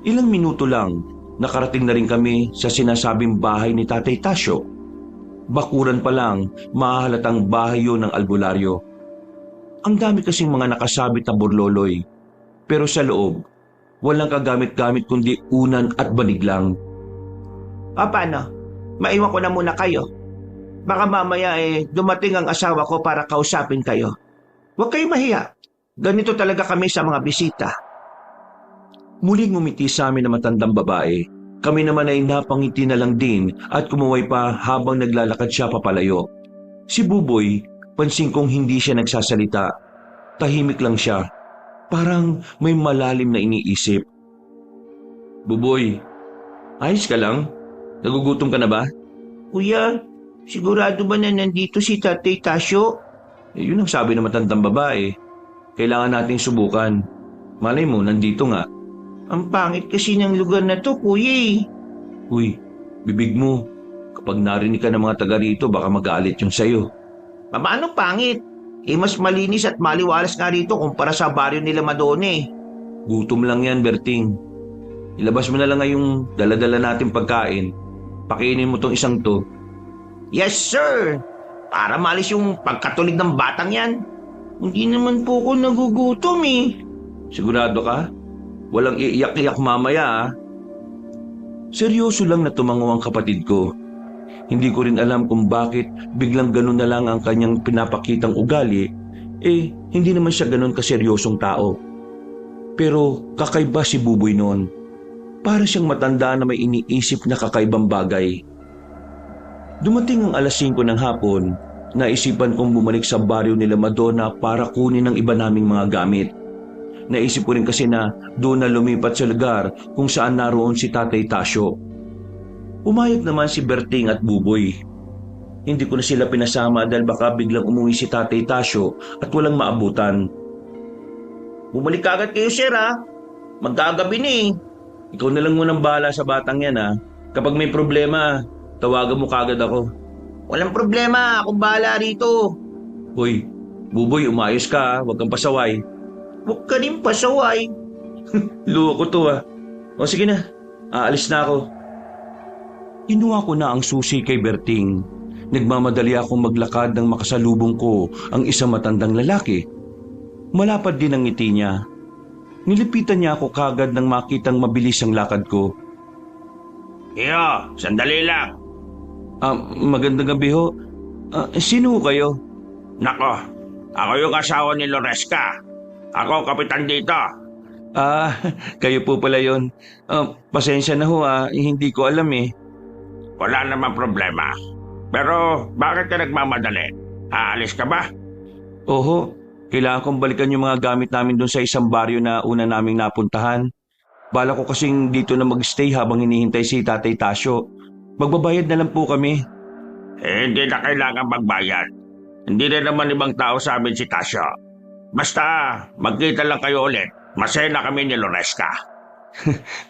Ilang minuto lang, nakarating na rin kami sa sinasabing bahay ni Tatay Tasyo. Bakuran pa lang, mahahalatang bahay yun ng albularyo. Ang dami kasing mga nakasabit na burloloy. Pero sa loob, walang kagamit-gamit kundi unan at banig lang. Paano? Maiwan ko na muna kayo. Baka mamaya dumating ang asawa ko para kausapin kayo. Huwag kayong mahiya. Ganito talaga kami sa mga bisita. Muling ngumiti sa amin na matandang babae. Kami naman ay napangiti na lang din at kumuway pa habang naglalakad siya papalayo. Si Buboy, pansin kong hindi siya nagsasalita. Tahimik lang siya. Parang may malalim na iniisip. Buboy, ayos ka lang? Nagugutom ka na ba? Kuya, sigurado ba na nandito si Tatay Tasyo? Yun ang sabi ng matandang babae. Kailangan nating subukan. Malay mo, nandito nga. Ang pangit kasi ng lugar na to, kuya. Uy, bibig mo. Kapag narinig ka ng mga taga rito, baka mag-aalit yung sayo. Paano pangit? Mas malinis at maliwalas nga rito kumpara sa baryo nila Madone. Gutom lang yan, Berting. Ilabas mo na lang ngayong dala-dala natin pagkain. Pakainin mo tong isang to. Yes, sir. Para malis yung pagkatulig ng batang yan. Hindi naman po ako nagugutom Sigurado ka? Walang iiyak-iyak mamaya Seryoso lang na tumango ang kapatid ko. Hindi ko rin alam kung bakit biglang ganun na lang ang kanyang pinapakitang ugali. Hindi naman siya ganun kaseryosong tao. Pero kakaiba si Buboy noon. Para siyang matanda na may iniisip na kakaibang bagay. Dumating ang alas 5 ng hapon, naisipan kong bumalik sa baryo nila Madonna para kunin ang iba naming mga gamit. Naisip ko rin kasi na doon na lumipat sa lugar kung saan naroon si Tatay Tasyo. Umayag naman si Berting at Buboy. Hindi ko na sila pinasama dahil baka biglang umuwi si Tatay Tasyo at walang maabutan. Bumalik agad kayo, sir, Magkagabi na Ikaw na lang munang bahala sa batang yan, Kapag may problema, tawagan mo kagad ako. Walang problema, akong bahala rito. Hoy, Buboy, umayos ka, huwag kang pasaway. Huwag ka rin pasaway. Loko to O sige na, aalis na ako. Inuha ko na ang susi kay Berting. Nagmamadali akong maglakad nang makasalubong ko ang isang matandang lalaki. Malapad din ang ngiti niya. Nilipitan niya ako kagad nang makitang mabilis ang lakad ko. Iyo, sandali lang. Magandang gabi ho. Sino ho kayo? Nako, ako yung asawa ni Loresca. Ako kapitan dito. Kayo po pala yun. Pasensya na ho hindi ko alam Wala naman problema. Pero bakit ka nagmamadali? Aalis ka ba? Oho, kailangan kong balikan yung mga gamit namin doon sa isang baryo na una naming napuntahan. Bala ko kasing dito na mag-stay habang hinihintay si Tatay Tasyo. Magbabayad na lang po kami. Hindi na kailangan magbayad. Hindi rin naman ibang tao sa amin si Tasyo. Basta magkita lang kayo ulit. Masaya na kami ni Loresca.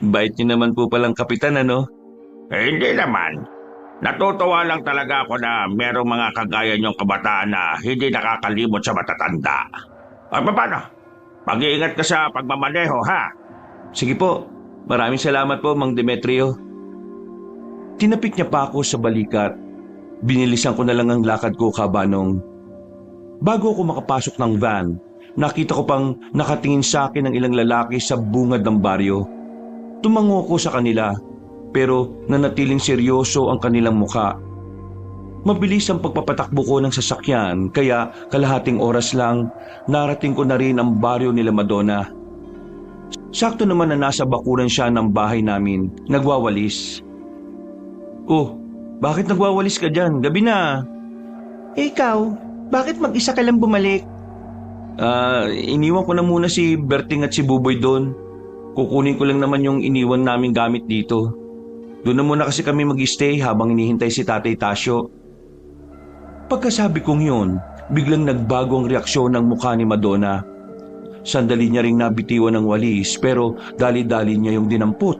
Bait niyo naman po palang kapitan, ano? Hindi naman. Natutuwa lang talaga ako na merong mga kagaya niyong kabataan na hindi nakakalimot sa matatanda. Paano? Mag-iingat ka sa pagmamaneho, ha? Sige po. Maraming salamat po, Mang Demetrio. Tinapik niya pa ako sa balikat. Binilisan ko na lang ang lakad ko, kabanong. Bago ako makapasok ng van, nakita ko pang nakatingin sa akin ang ilang lalaki sa bungad ng baryo. Tumango ako sa kanila. pero nanatiling seryoso ang kanilang muka. Mabilis ang pagpapatakbo ko ng sasakyan kaya kalahating oras lang narating ko na rin ang baryo nila Madonna. Sakto naman na nasa bakuran siya ng bahay namin, nagwawalis. Oh, bakit nagwawalis ka dyan? Gabi na. Eh ikaw, bakit mag-isa ka lang bumalik? Iniwan ko na muna si Berting at si Buboy doon. Kukunin ko lang naman yung iniwan naming gamit dito. Doon na muna kasi kami mag-stay habang hinihintay si Tatay Tasyo. Pagkasabi kong yun, biglang nagbago ang reaksyon ng mukha ni Madonna. Sandali niya ring nabitiwan ng walis pero dali-dali niya yung dinampot.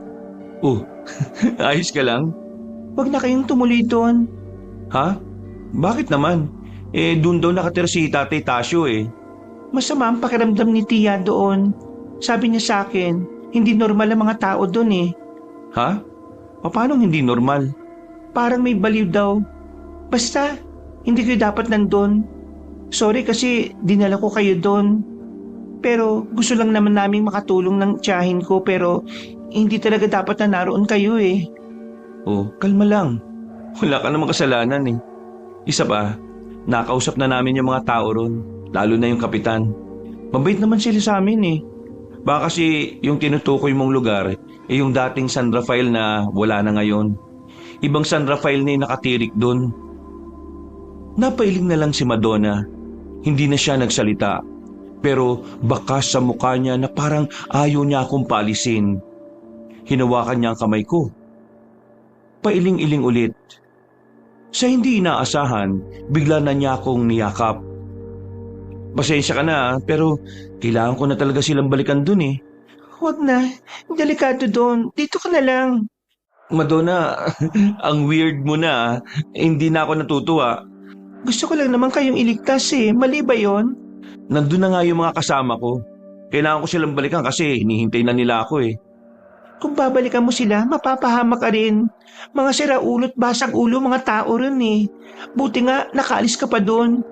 Oh, ayos ka lang? Huwag na kayong tumuloy doon. Ha? Bakit naman? Doon daw nakatira si Tatay Tasyo eh. Masama ang pakiramdam ni Tia doon. Sabi niya sa akin, hindi normal ang mga tao doon eh. Ha? Paano hindi normal? Parang may baliw daw. Basta, hindi kayo dapat nandun. Sorry kasi dinala ko kayo doon. Pero gusto lang naman naming makatulong ng tiyahin ko pero hindi talaga dapat na naroon kayo eh. Oh, kalma lang. Wala ka namang kasalanan eh. Isa pa, nakausap na namin yung mga tao ron, lalo na yung kapitan. Mabait naman sila sa amin eh. Baka kasi yung tinutukoy mong lugar yung dating San Rafael na wala na ngayon. Ibang San Rafael na yung nakatirik doon. Napailing na lang si Madonna. Hindi na siya nagsalita. Pero bakas sa mukha niya na parang ayaw niya akong paalisin. Hinawakan niya ang kamay ko. Pailing-iling ulit. Sa hindi inaasahan, bigla na niya akong niyakap. Pasensya ka na pero kailangan ko na talaga silang balikan dun eh. Huwag na, delikado doon. Dito ka na lang. Madonna, ang weird mo na. Hindi na ako natutuwa. Gusto ko lang naman kayong iligtas eh. Mali ba yon? Nandun na nga yung mga kasama ko. Kailangan ko silang balikan kasi hinihintay na nila ako eh. Kung babalikan mo sila, mapapahama ka rin. Mga siraulo't basag ulo mga tao rin eh. Buti nga, nakaalis ka pa doon.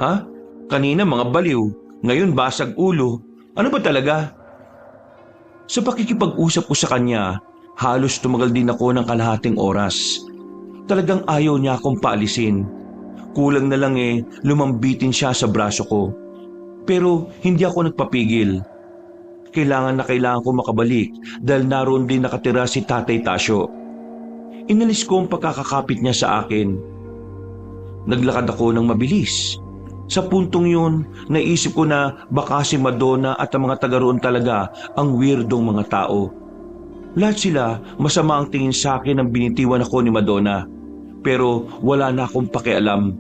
Ha? Kanina mga baliw. Ngayon basag ulo. Ano ba talaga? Sa pakikipag-usap ko sa kanya, halos tumagal din ako ng kalahating oras. Talagang ayaw niya akong paalisin. Kulang na lang lumambitin siya sa braso ko. Pero hindi ako nagpapigil. Kailangan ko makabalik dahil naroon din nakatira si Tatay Tasyo. Inalis ko ang pagkakakapit niya sa akin. Naglakad ako ng mabilis. Sa puntong yun, naisip ko na baka si Madonna at ang mga taga roon talaga ang weirdong mga tao. Lahat sila masama ang tingin sa akin nang binitiwan ako ni Madonna. Pero wala na akong pakialam.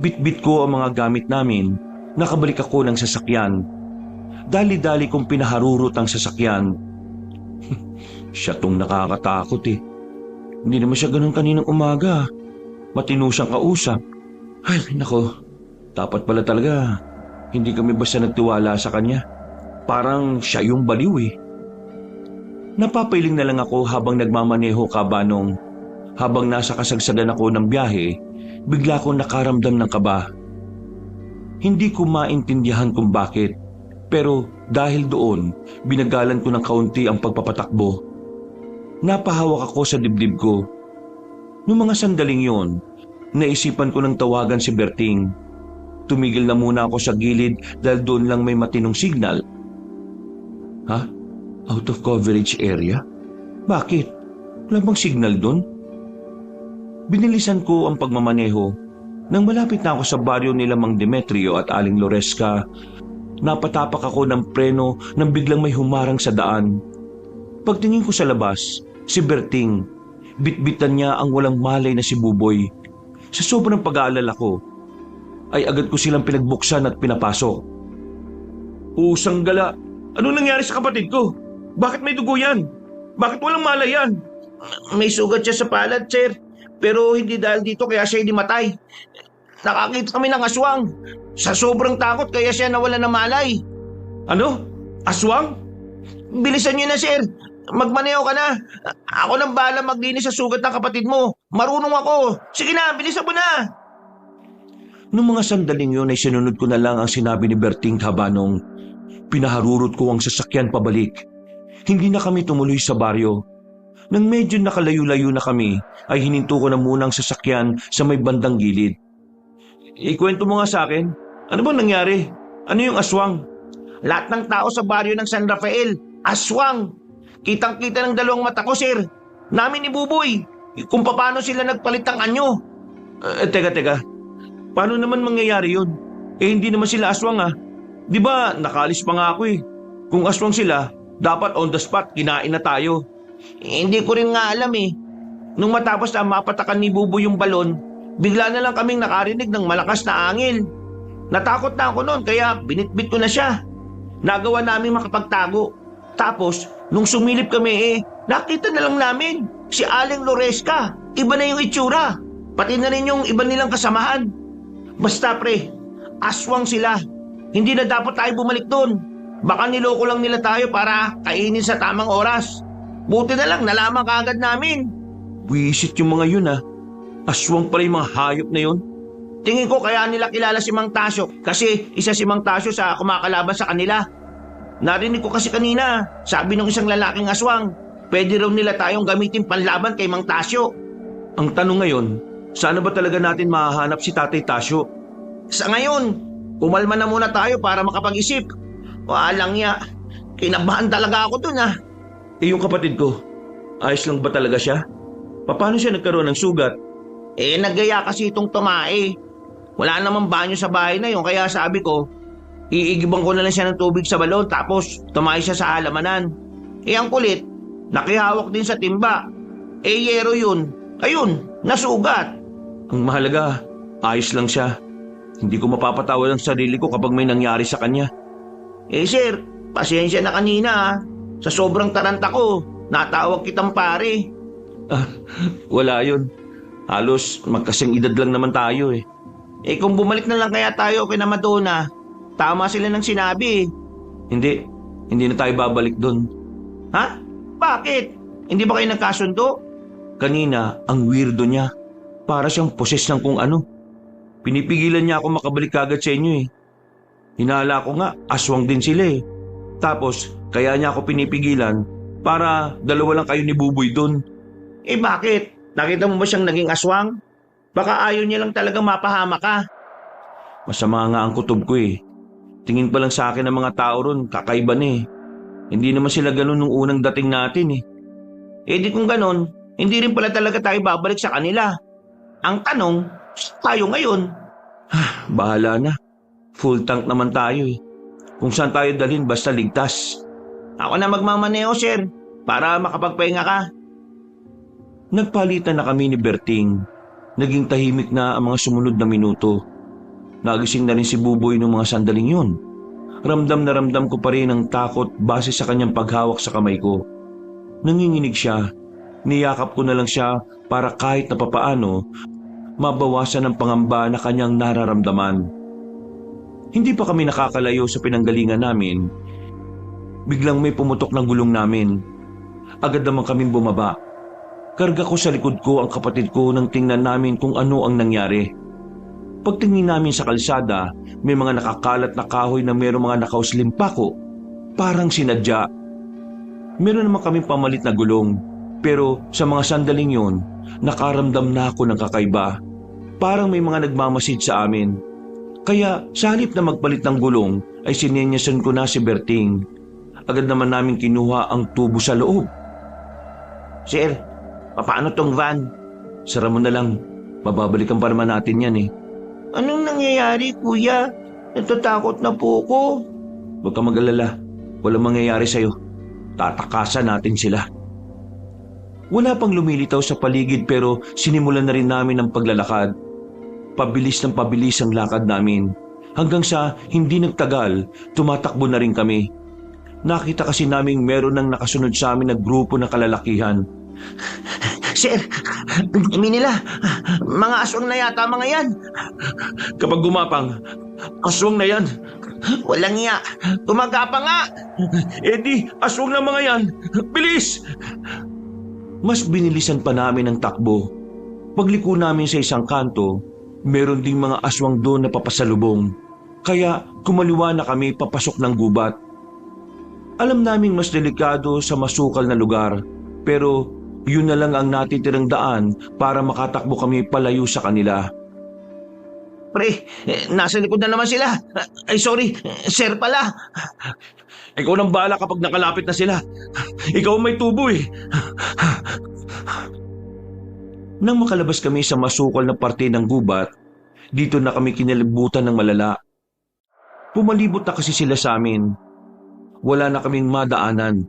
Bit-bit ko ang mga gamit namin. Nakabalik ako ng sasakyan. Dali-dali kong pinaharurot ang sasakyan. Siya tong nakakatakot eh. Hindi naman siya ganun kaninang umaga. Matino siyang kausap. Ay, nako. Dapat pala talaga. Hindi kami basta nagtiwala sa kanya. Parang siya yung baliw eh. Napapailing na lang ako habang nagmamaneho kabanong. Habang nasa kasagsagan ako ng biyahe, bigla akong nakaramdam ng kaba. Hindi ko maintindihan kung bakit. Pero dahil doon, binagalan ko ng kaunti ang pagpapatakbo. Napahawak ako sa dibdib ko. Noong mga sandaling yon, naisipan ko ng tawagan si Berting. Tumigil na muna ako sa gilid dahil doon lang may matinong signal. Ha? Out of coverage area? Bakit? Wala bang signal doon? Binilisan ko ang pagmamaneho. Nang malapit na ako sa baryo nila Mang Demetrio at Aling Loresca, napatapak ako ng preno nang biglang may humarang sa daan. Pagtingin ko sa labas, si Berting. Bitbitan niya ang walang malay na si Buboy. Sa sobrang pag-aalala ko, ay agad ko silang pinagbuksan at pinapasok. Usang gala, ano nangyari sa kapatid ko? Bakit may dugo yan? Bakit walang malay yan? May sugat siya sa palad, sir. Pero hindi dahil dito kaya siya hindi matay. Nakakita kami ng aswang. Sa sobrang takot kaya siya nawala ng malay. Ano? Aswang? Bilisan niyo na, sir. Magmaneho ka na. Ako nang bahala maglinis sa sugat ng kapatid mo. Marunong ako. Sige na, bilisan mo na. Noong mga sandaling yun ay sinunod ko na lang ang sinabi ni Berting Habanong. Pinaharurot ko ang sasakyan pabalik. Hindi na kami tumuloy sa baryo. Nang medyo nakalayo-layo na kami, ay hininto ko na muna ang sasakyan sa may bandang gilid. Ikwento mo nga sa akin, ano bang nangyari? Ano yung aswang? Lahat ng tao sa baryo ng San Rafael, aswang. Kitang-kita ng dalawang mata ko, sir. Namin ni Buboy, kung paano sila nagpalit ng anyo. Teka. Paano naman mangyayari yun? Hindi naman sila aswang ah. Di ba nakaalis pa nga ako eh. Kung aswang sila, dapat on the spot kinain na tayo. Hindi ko rin nga alam eh. Nung matapos na mapatakan ni Buboy yung balon, bigla na lang kaming nakarinig ng malakas na angin. Natakot na ako noon kaya binitbit ko na siya. Nagawa namin makapagtago. Tapos, nung sumilip kami nakita na lang namin si Aling Loresca. Iba na yung itsura. Pati na rin yung iba nilang kasamahan. Basta pre, aswang sila. Hindi na dapat tayo bumalik doon. Baka niloko lang nila tayo para kainin sa tamang oras. Buti na lang nalaman kaagad namin. Wisit yung mga yun ah. Aswang pala yung mga hayop na yun. Tingin ko kaya nila kilala si Mang Tasyo kasi isa si Mang Tasyo sa kumakalaban sa kanila. Narinig ko kasi kanina, sabi ng isang lalaking aswang, pwede raw nila tayong gamitin panlaban kay Mang Tasyo. Ang tanong ngayon, sana ba talaga natin mahahanap si Tatay Tasyo? Sa ngayon, kumalma na muna tayo para makapag-isip. Walang ya, kinabahan talaga ako dun ah. Yung kapatid ko, ayos lang ba talaga siya? Paano siya nagkaroon ng sugat? Nagaya kasi itong tumae. Wala namang banyo sa bahay na yun kaya sabi ko, iigibang ko na lang siya ng tubig sa balon tapos tumae siya sa halamanan. Ang kulit, nakihawak din sa timba. Yero yun. Ayun, nasugat. Ang mahalaga, ayos lang siya. Hindi ko mapapatawad ang sarili ko kapag may nangyari sa kanya. Sir, pasensya na kanina ah. Sa sobrang taranta ko, natawag kitang pare. Wala yun. Halos magkasing edad lang naman tayo eh. Kung bumalik na lang kaya tayo kina Madonna, tama sila ng sinabi. Hindi na tayo babalik doon. Ha? Bakit? Hindi ba kayo nagkasundo? Kanina, ang weirdo niya. Para siyang poses ng kung ano. Pinipigilan niya ako makabalik kagad sa inyo eh. Hinala ko nga, aswang din sila eh. Tapos, kaya niya ako pinipigilan para dalawa lang kayo ni Buboy doon. Bakit? Nakita mo ba siyang naging aswang? Baka ayaw niya lang talagang mapahama ka. Masama nga ang kutob ko eh. Tingin pa lang sa akin ng mga tao ron, kakaiba na eh. Hindi naman sila ganun nung unang dating natin eh. Di kung ganun, hindi rin pala talaga tayo babalik sa kanila. Ang tanong, tayo ngayon. Bahala na. Full tank naman tayo eh. Kung saan tayo dalhin basta ligtas. Ako na magmamaneo, sir, para makapagpahinga ka. Nagpalitan na kami ni Berting. Naging tahimik na ang mga sumunod na minuto. Nagising na rin si Buboy noong mga sandaling yun. Ramdam na ramdam ko pa rin ang takot base sa kanyang paghawak sa kamay ko. Nanginginig siya. Niyakap ko na lang siya para kahit na papaano, mabawasan ang pangamba na kanyang nararamdaman. Hindi pa kami nakakalayo sa pinanggalingan namin. Biglang may pumutok ng gulong namin. Agad naman kaming bumaba. Karga ko sa likod ko ang kapatid ko nang tingnan namin kung ano ang nangyari. Pagtingin namin sa kalsada, may mga nakakalat na kahoy na mayroong mga nakauslim pako. Parang sinadya. Meron naman kaming pamalit na gulong. Pero sa mga sandaling yon, nakaramdam na ako ng kakaiba. Parang may mga nagmamasid sa amin. Kaya sa halip na magpalit ng gulong, ay sinenyasan ko na si Berting. Agad naman namin kinuha ang tubo sa loob. Sir, paano tong van? Sara mo na lang. Mababalikan pa naman natin yan eh. Anong nangyayari, kuya? Natatakot na po ko. Huwag ka mag-alala. Walang mangyayari sa'yo. Tatakasan natin sila. Wala pang lumilitaw sa paligid pero sinimulan na rin namin ang paglalakad. Pabilis ng pabilis ang lakad namin. Hanggang sa hindi nagtagal, tumatakbo na rin kami. Nakita kasi naming meron ng nakasunod sa amin na grupo ng kalalakihan. Sir, nila, mga aswang na yata mga yan. Kapag gumapang, aswang na yan. Walang iya, gumagapa nga. Eddie, aswang na mga yan. Bilis! Mas binilisan pa namin ang takbo. Pagliko namin sa isang kanto, meron ding mga aswang doon na papasalubong. Kaya kumaliwa na kami papasok ng gubat. Alam naming mas delikado sa masukal na lugar, pero Yun na lang ang natitirang daan para makatakbo kami palayo sa kanila. Pre, nasa likod na naman sila. Ay sorry, sir pala. Ikaw nang bahala kapag nakalapit na sila. Ikaw ang may tubo eh. Nang makalabas kami sa masukal na parte ng gubat, dito na kami kinalibutan ng malala. Pumalibot na kasi sila sa amin. Wala na kaming madaanan.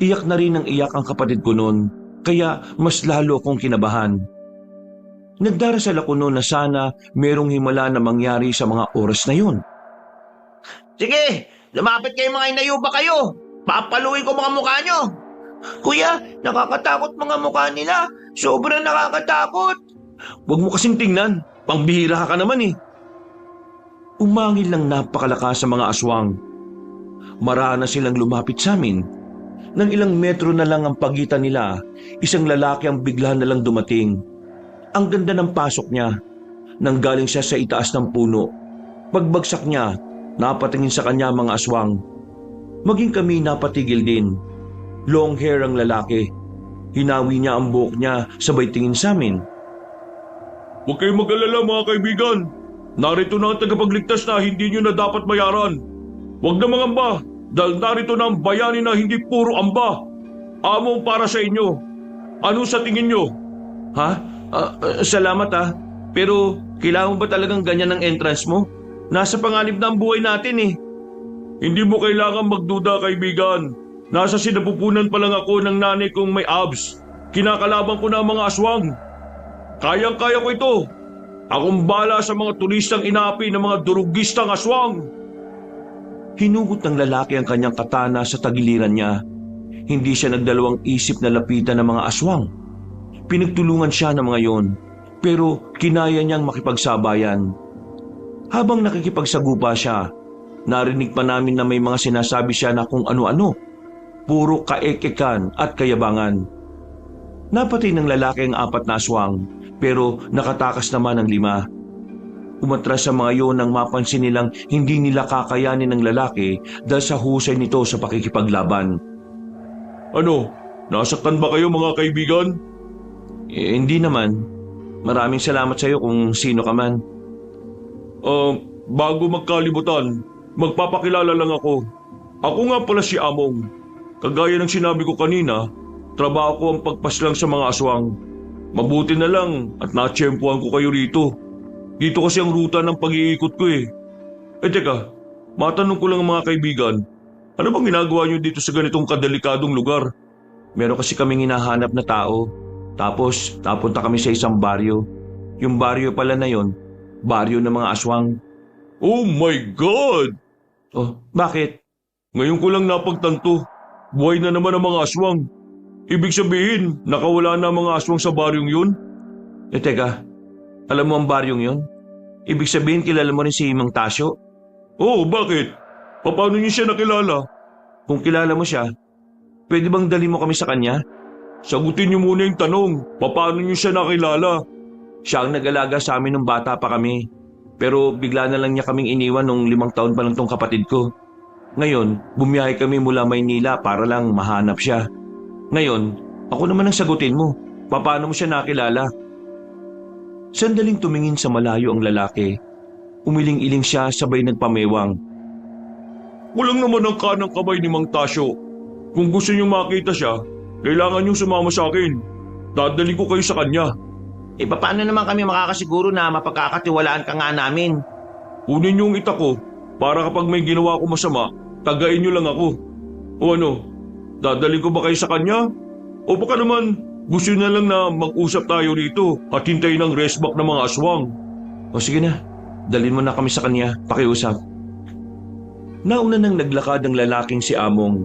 Iyak na rin ang iyak ang kapatid ko noon, kaya mas lalo akong kinabahan. Nagdarasal ako noon na sana merong himala na mangyari sa mga oras na yun. Sige, lumapit kayo mga inayuba kayo. Papaluin ko mga mukha nyo. Kuya, nakakatakot mga mukha nila. Sobrang nakakatakot. Huwag mo kasing tingnan, pangbihira ka naman eh. Umangil ng napakalakas sa mga aswang. Marana silang lumapit sa amin. Nang ilang metro na lang ang pagitan nila, isang lalaki ang bigla na lang dumating. Ang ganda ng pasok niya. Nanggaling siya sa itaas ng puno. Pagbagsak niya, napatingin sa kanya mga aswang. Maging kami napatigil din. Long hair ang lalaki. Hinawi niya ang buhok niya sabay tingin sa amin. Huwag kayong mag-alala mga kaibigan. Narito na ang tagapagligtas na hindi nyo na dapat bayaran. Huwag na mangamba dahil narito na ang bayani na hindi puro amba. Among para sa inyo. Ano sa tingin nyo? Ha? Salamat ah. Pero kailangan ba talagang ganyan ang entrance mo? Nasa panganib na ang buhay natin eh. Hindi mo kailangan magduda kaibigan. Nasa sinapupunan pa lang ako ng nanay kong may abs. Kinakalaban ko na ang mga aswang. Kayang-kaya ko ito. Akong bala sa mga turistang inapi ng mga durugistang aswang. Hinugot ng lalaki ang kanyang katana sa tagiliran niya. Hindi siya nagdalawang isip na lapitan ng mga aswang. Pinagtulungan siya ng mga yon, pero kinaya niyang makipagsabayan. Habang nakikipagsagupa siya, narinig pa namin na may mga sinasabi siya na kung ano-ano. Puro kaekekan at kayabangan. Napatay ng lalaki ang 4 na aswang, pero nakatakas naman ang 5. Umatras sa mga yon nang mapansin nilang hindi nila kakayanin ng lalaki dahil sa husay nito sa pakikipaglaban. Ano? Nasaktan ba kayo mga kaibigan? Hindi naman. Maraming salamat sa iyo kung sino ka man. Bago magkalimutan, magpapakilala lang ako. Ako nga pala si Among. Kagaya ng sinabi ko kanina, trabaho ko ang pagpaslang sa mga aswang. Mabuti na lang at natsyempuhan ko kayo rito. Dito kasi ang ruta ng pag-iikot ko eh. Teka, matanong ko lang mga kaibigan, ano bang ginagawa nyo dito sa ganitong kadelikadong lugar? Meron kasi kaming hinahanap na tao. Tapos napunta kami sa isang baryo. Yung baryo pala na yon, baryo ng mga aswang. Oh my God! Oh, bakit? Ngayon ko lang napagtanto. Buhay na naman ang mga aswang. Ibig sabihin, nakawala na ang mga aswang sa baryong yun? Teka, alam mo ang baryong yon? Ibig sabihin kilala mo rin si Mang Tasyo? Oo, bakit? Paano niyo siya nakilala? Kung kilala mo siya, pwede bang dali mo kami sa kanya? Sagutin niyo muna yung tanong, paano niyo siya nakilala? Siya ang nag-alaga sa amin nung bata pa kami. Pero bigla na lang niya kaming iniwan nung 5 taon pa lang tong kapatid ko. Ngayon, bumiyahe kami mula Maynila para lang mahanap siya. Ngayon, ako naman ang sagutin mo. Paano mo siya nakilala? Sandaling tumingin sa malayo ang lalaki. Umiling-iling siya sabay nagpamewang. Walang naman ang kanang kamay ni Mang Tasyo. Kung gusto niyo makita siya, kailangan niyong sumama sa akin. Dadali ko kayo sa kanya. Paano naman kami makakasiguro na mapagkakatiwalaan ka nga namin? Kunin niyo ang itak ko para kapag may ginawa ko masama, tagain niyo lang ako. O ano, dadali ko ba kayo sa kanya? O baka naman, gusto na lang na mag-usap tayo rito at hintayin ang restback ng mga aswang. O sige na, dalhin mo na kami sa kanya, pakiusap. Nauna nang naglakad ang lalaking si Among.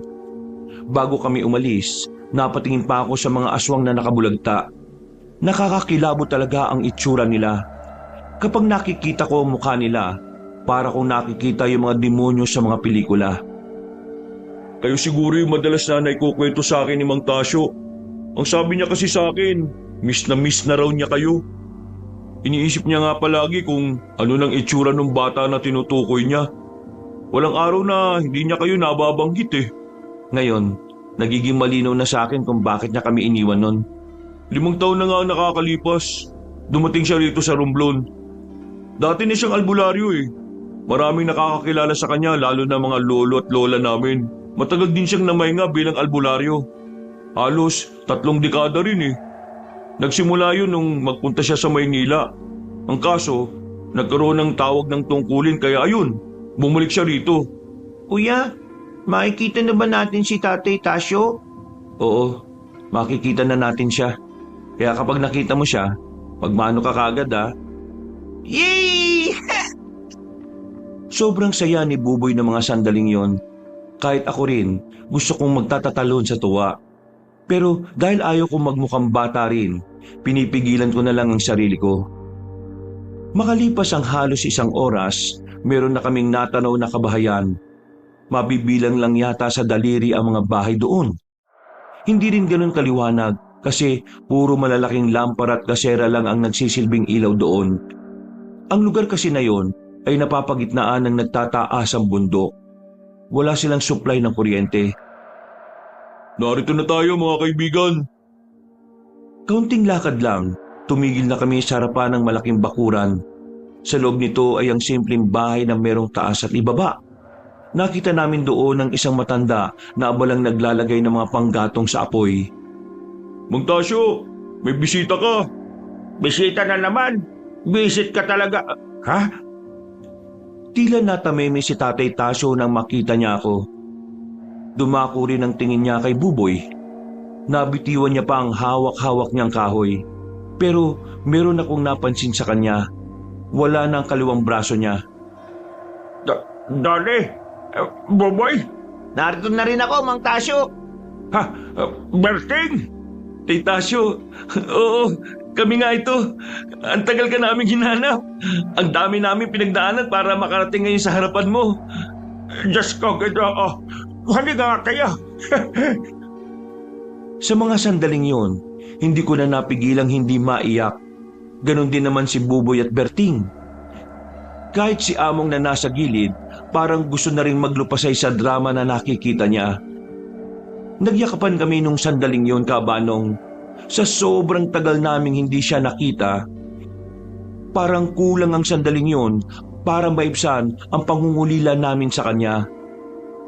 Bago kami umalis, napatingin pa ako sa mga aswang na nakabulagta. Nakakakilabo talaga ang itsura nila. Kapag nakikita ko ang mukha nila, para kung nakikita yung mga demonyo sa mga pelikula. Kayo siguro yung madalas na naikukwento sa akin ni Mang Tasyo. Ang sabi niya kasi sa akin, miss na raw niya kayo. Iniisip niya nga palagi kung ano nang itsura ng bata na tinutukoy niya. Walang araw na hindi niya kayo nababanggit eh. Ngayon, nagiging malinaw na sa akin kung bakit niya kami iniwan nun. 5 taon na nga ang nakakalipas. Dumating siya rito sa Romblon. Dati na siyang albularyo eh. Maraming nakakakilala sa kanya lalo na mga lolo at lola namin. Matagal din siyang namahinga bilang albularyo. Halos 3 dekada rin eh. Nagsimula yun nung magpunta siya sa Maynila. Ang kaso, nagkaroon ng tawag ng tungkulin kaya ayun, bumalik siya rito. Kuya, makikita na ba natin si Tatay Tasyo? Oo, makikita na natin siya. Kaya kapag nakita mo siya, magmano ka kagad ha. Yay! Sobrang saya ni Buboy ng mga sandaling yon. Kahit ako rin, gusto kong magtatatalon sa tuwa. Pero dahil ayaw kong magmukhang bata rin, pinipigilan ko na lang ang sarili ko. Makalipas ang halos 1 oras, meron na kaming natanaw na kabahayan. Mabibilang lang yata sa daliri ang mga bahay doon. Hindi rin ganun kaliwanag kasi puro malalaking lampara at gasera lang ang nagsisilbing ilaw doon. Ang lugar kasi na yon ay napapagitnaan ng nagtataasang bundok. Wala silang supply ng kuryente. Narito na tayo mga kaibigan. Kaunting lakad lang, tumigil na kami sa harapan ng malaking bakuran. Sa loob nito ay ang simpleng bahay na merong taas at ibaba. Nakita namin doon ang isang matanda na abalang naglalagay ng mga panggatong sa apoy. Mang Tasyo, may bisita ka. Bisita na naman. Visit ka talaga. Ha? Tila natameme si Tatay Tasyo nang makita niya ako. Dumako rin ang tingin niya kay Buboy. Nabitiwan niya pa ang hawak-hawak niyang kahoy. Pero meron akong napansin sa kanya. Wala na ang kaliwang braso niya. Dali, Boboy. Narito na rin ako, Mang Tasyo. Ha, Berting. Tay Tasyo, oo, kami nga ito. Ang tagal ka namin hinanap. Ang dami namin pinagdaanan para makarating ngayon sa harapan mo. Diyos ko, ganda. Halika nga kaya. Sa mga sandaling yon, hindi ko na napigilang hindi maiyak. Ganon din naman si Buboy at Berting. Kahit si Among na nasa gilid, parang gusto na rin maglupasay sa drama na nakikita niya. Nagyakapan kami nung sandaling yon, Kabanong. Sa sobrang tagal naming hindi siya nakita, parang kulang ang sandaling yon para maibsan ang pangungulila namin sa kanya.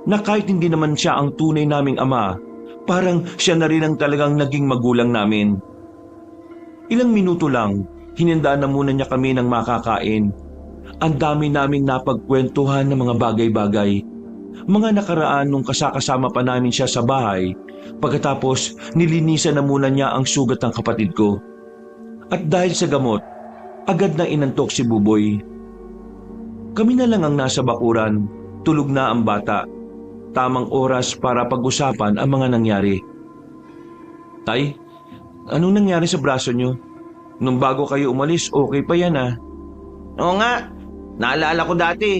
Na kahit hindi naman siya ang tunay naming ama, parang siya na rin ang talagang naging magulang namin. Ilang minuto lang, hinandaan na muna niya kami ng makakain. Ang dami naming napagkwentuhan ng mga bagay-bagay. Mga nakaraan nung kasakasama pa namin siya sa bahay. Pagkatapos, nilinisan na muna niya ang sugat ng kapatid ko. At dahil sa gamot, agad na inantok si Buboy. Kami na lang ang nasa bakuran, tulog na ang bata. Tamang oras para pag-usapan ang mga nangyari. Tay, anong nangyari sa braso niyo? Nung bago kayo umalis, okay pa yan ah. Oo nga, naalala ko dati.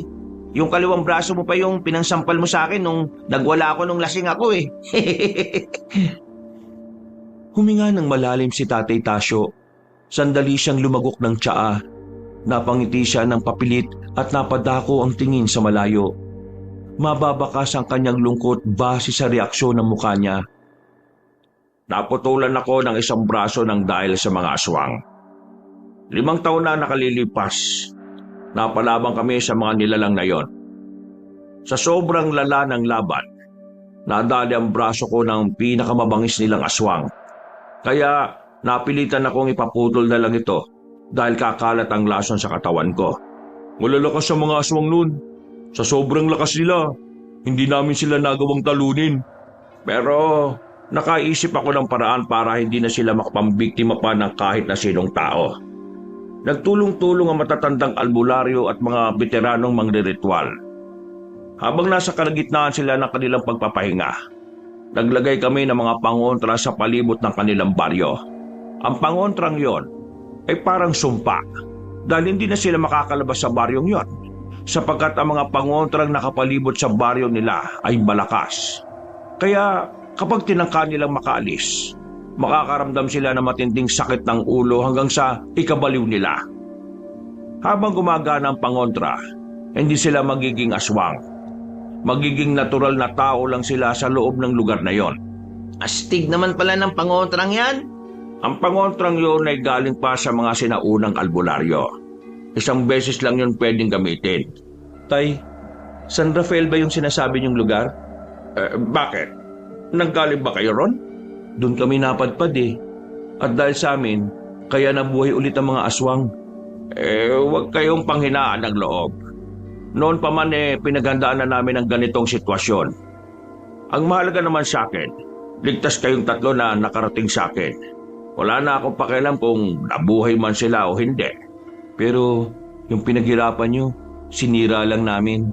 Yung kaliwang braso mo pa yung pinangsampal mo sa akin nung nagwala ako nung lasing ako eh. Huminga ng malalim si Tatay Tasyo. Sandali siyang lumagok ng tsaa. Napangiti siya ng papilit at napadako ang tingin sa malayo. Mababakas ang kanyang lungkot base sa reaksyon ng mukha niya. Naputulan ako ng isang braso ng dahil sa mga aswang. 5 taon na nakalilipas. Napalabang kami sa mga nilalang na yon. Sa sobrang lala ng laban, nadali ang braso ko ng pinakamabangis nilang aswang. Kaya napilitan akong ipaputol na lang ito dahil kakalat ang lason sa katawan ko. Malalakas ang mga aswang nun. Sa sobrang lakas nila, hindi namin sila nagawang talunin. Pero nakaisip ako ng paraan para hindi na sila makapambiktima pa ng kahit na sinong tao. Nagtulong-tulong ang matatandang albularyo at mga veteranong mangriritual. Habang nasa kalagitnaan sila ng kanilang pagpapahinga, naglagay kami ng mga pangontra sa palibot ng kanilang baryo. Ang pangontrang yon ay parang sumpa dahil hindi na sila makakalabas sa baryong yon sapagkat ang mga pangontrang nakapalibot sa baryo nila ay malakas. Kaya kapag tinangka nilang makaalis, makakaramdam sila ng matinding sakit ng ulo hanggang sa ikabaliw nila. Habang gumagana ang pangontra, hindi sila magiging aswang. Magiging natural na tao lang sila sa loob ng lugar na yon. Astig naman pala ng pangontrang yan. Ang pangontrang yun ay galing pa sa mga sinaunang albularyo. Isang beses lang yun pwedeng gamitin. Tay, San Rafael ba yung sinasabi niyong lugar? Bakit? Nanggaling ba kayo ron? Doon kami napadpad eh. At dahil sa amin, kaya nabuhay ulit ang mga aswang. Huwag kayong panghinaan ng loob. Noon pa man pinaghandaan na namin ang ganitong sitwasyon. Ang mahalaga naman sa akin, ligtas kayong tatlo na nakarating sa akin. Wala na akong pakialam kung nabuhay man sila o hindi. Pero yung pinaghirapan niyo, sinira lang namin.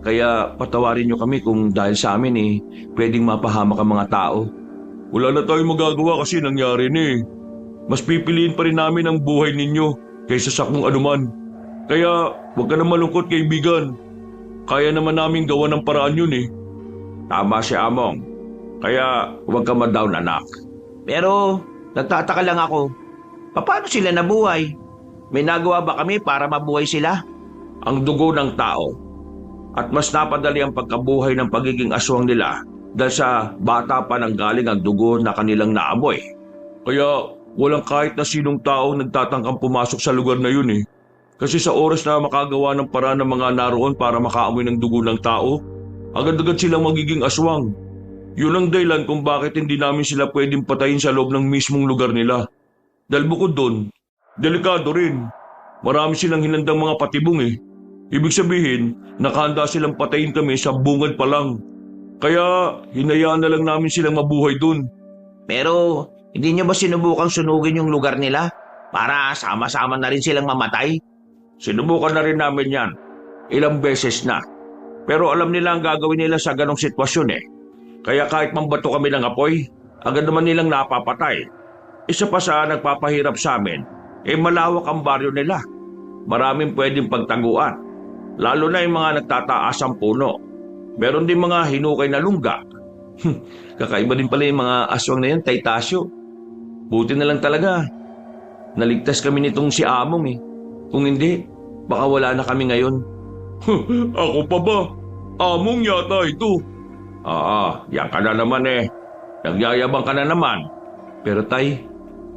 Kaya patawarin niyo kami kung dahil sa amin pwedeng mapahamak ang mga tao. Wala na tayong magagawa kasi nangyari na eh. Mas pipiliin pa rin namin ang buhay ninyo kaysa sa kung anuman. Kaya huwag ka na malungkot kaibigan. Kaya naman namin gawa ng paraan yun eh. Tama si Among. Kaya huwag ka ma-down, anak. Pero nagtataka lang ako, paano sila nabuhay? May nagawa ba kami para mabuhay sila? Ang dugo ng tao. At mas napadali ang pagkabuhay ng pagiging aswang nila dahil sa bata pa nang galing ang dugo na kanilang naamoy. Kaya walang kahit na sinong tao nagtatangkang pumasok sa lugar na yun eh. Kasi sa oras na makagawa ng paraan ng mga naroon para makaamoy ng dugo ng tao, agad-agad silang magiging aswang. Yun ang dahilan kung bakit hindi namin sila pwedeng patayin sa loob ng mismong lugar nila. Dahil bukod doon, delikado rin. Marami silang hinandang mga patibong eh. Ibig sabihin, nakahanda silang patayin kami sa bungad pa lang. Kaya hinayaan na lang namin silang mabuhay doon. Pero hindi niyo ba sinubukang sunugin yung lugar nila para sama-sama na rin silang mamatay? Sinubukan na rin namin yan. Ilang beses na. Pero alam nila ang gagawin nila sa ganong sitwasyon eh. Kaya kahit mambato kami ng apoy, agad naman nilang napapatay. Isa pa sa nagpapahirap sa amin, malawak ang baryo nila. Maraming pwedeng pagtaguan. Lalo na yung mga nagtataasang puno. Meron din mga hinukay na lungga. Kakaiba din pala yung mga aswang na yan, Tay Tasyo. Buti na lang talaga. Naligtas kami nitong si Among eh. Kung hindi, baka wala na kami ngayon. Ako pa ba? Among yata ito. Yan ka na naman eh. Nagyayabang ka na naman. Pero Tay,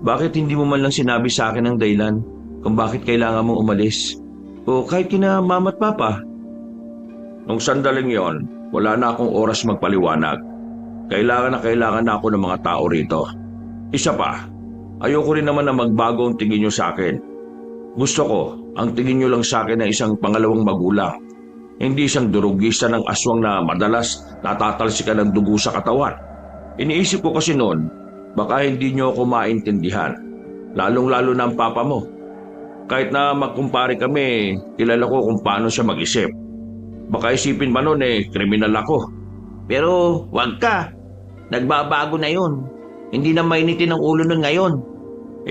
bakit hindi mo man lang sinabi sa akin ang dahilan kung bakit kailangan mong umalis? O kahit kina mama at papa? Nung sandaling yon, wala na akong oras magpaliwanag. Kailangan na ako ng mga tao rito. Isa pa, ayoko rin naman na magbago ang tingin nyo sa akin. Gusto ko, ang tingin nyo lang sa akin na isang pangalawang magulang. Hindi isang durugista ng aswang na madalas natatalsikan ng dugo sa katawan. Iniisip ko kasi noon, baka hindi nyo ako maintindihan. Lalong-lalo na ang papa mo. Kahit na magkumpare kami, kilala ko kung paano siya mag-isip. Baka isipin pa noon kriminal ako. Pero wag ka. Nagbabago na yun. Hindi na mainitin ang ulo nun ngayon.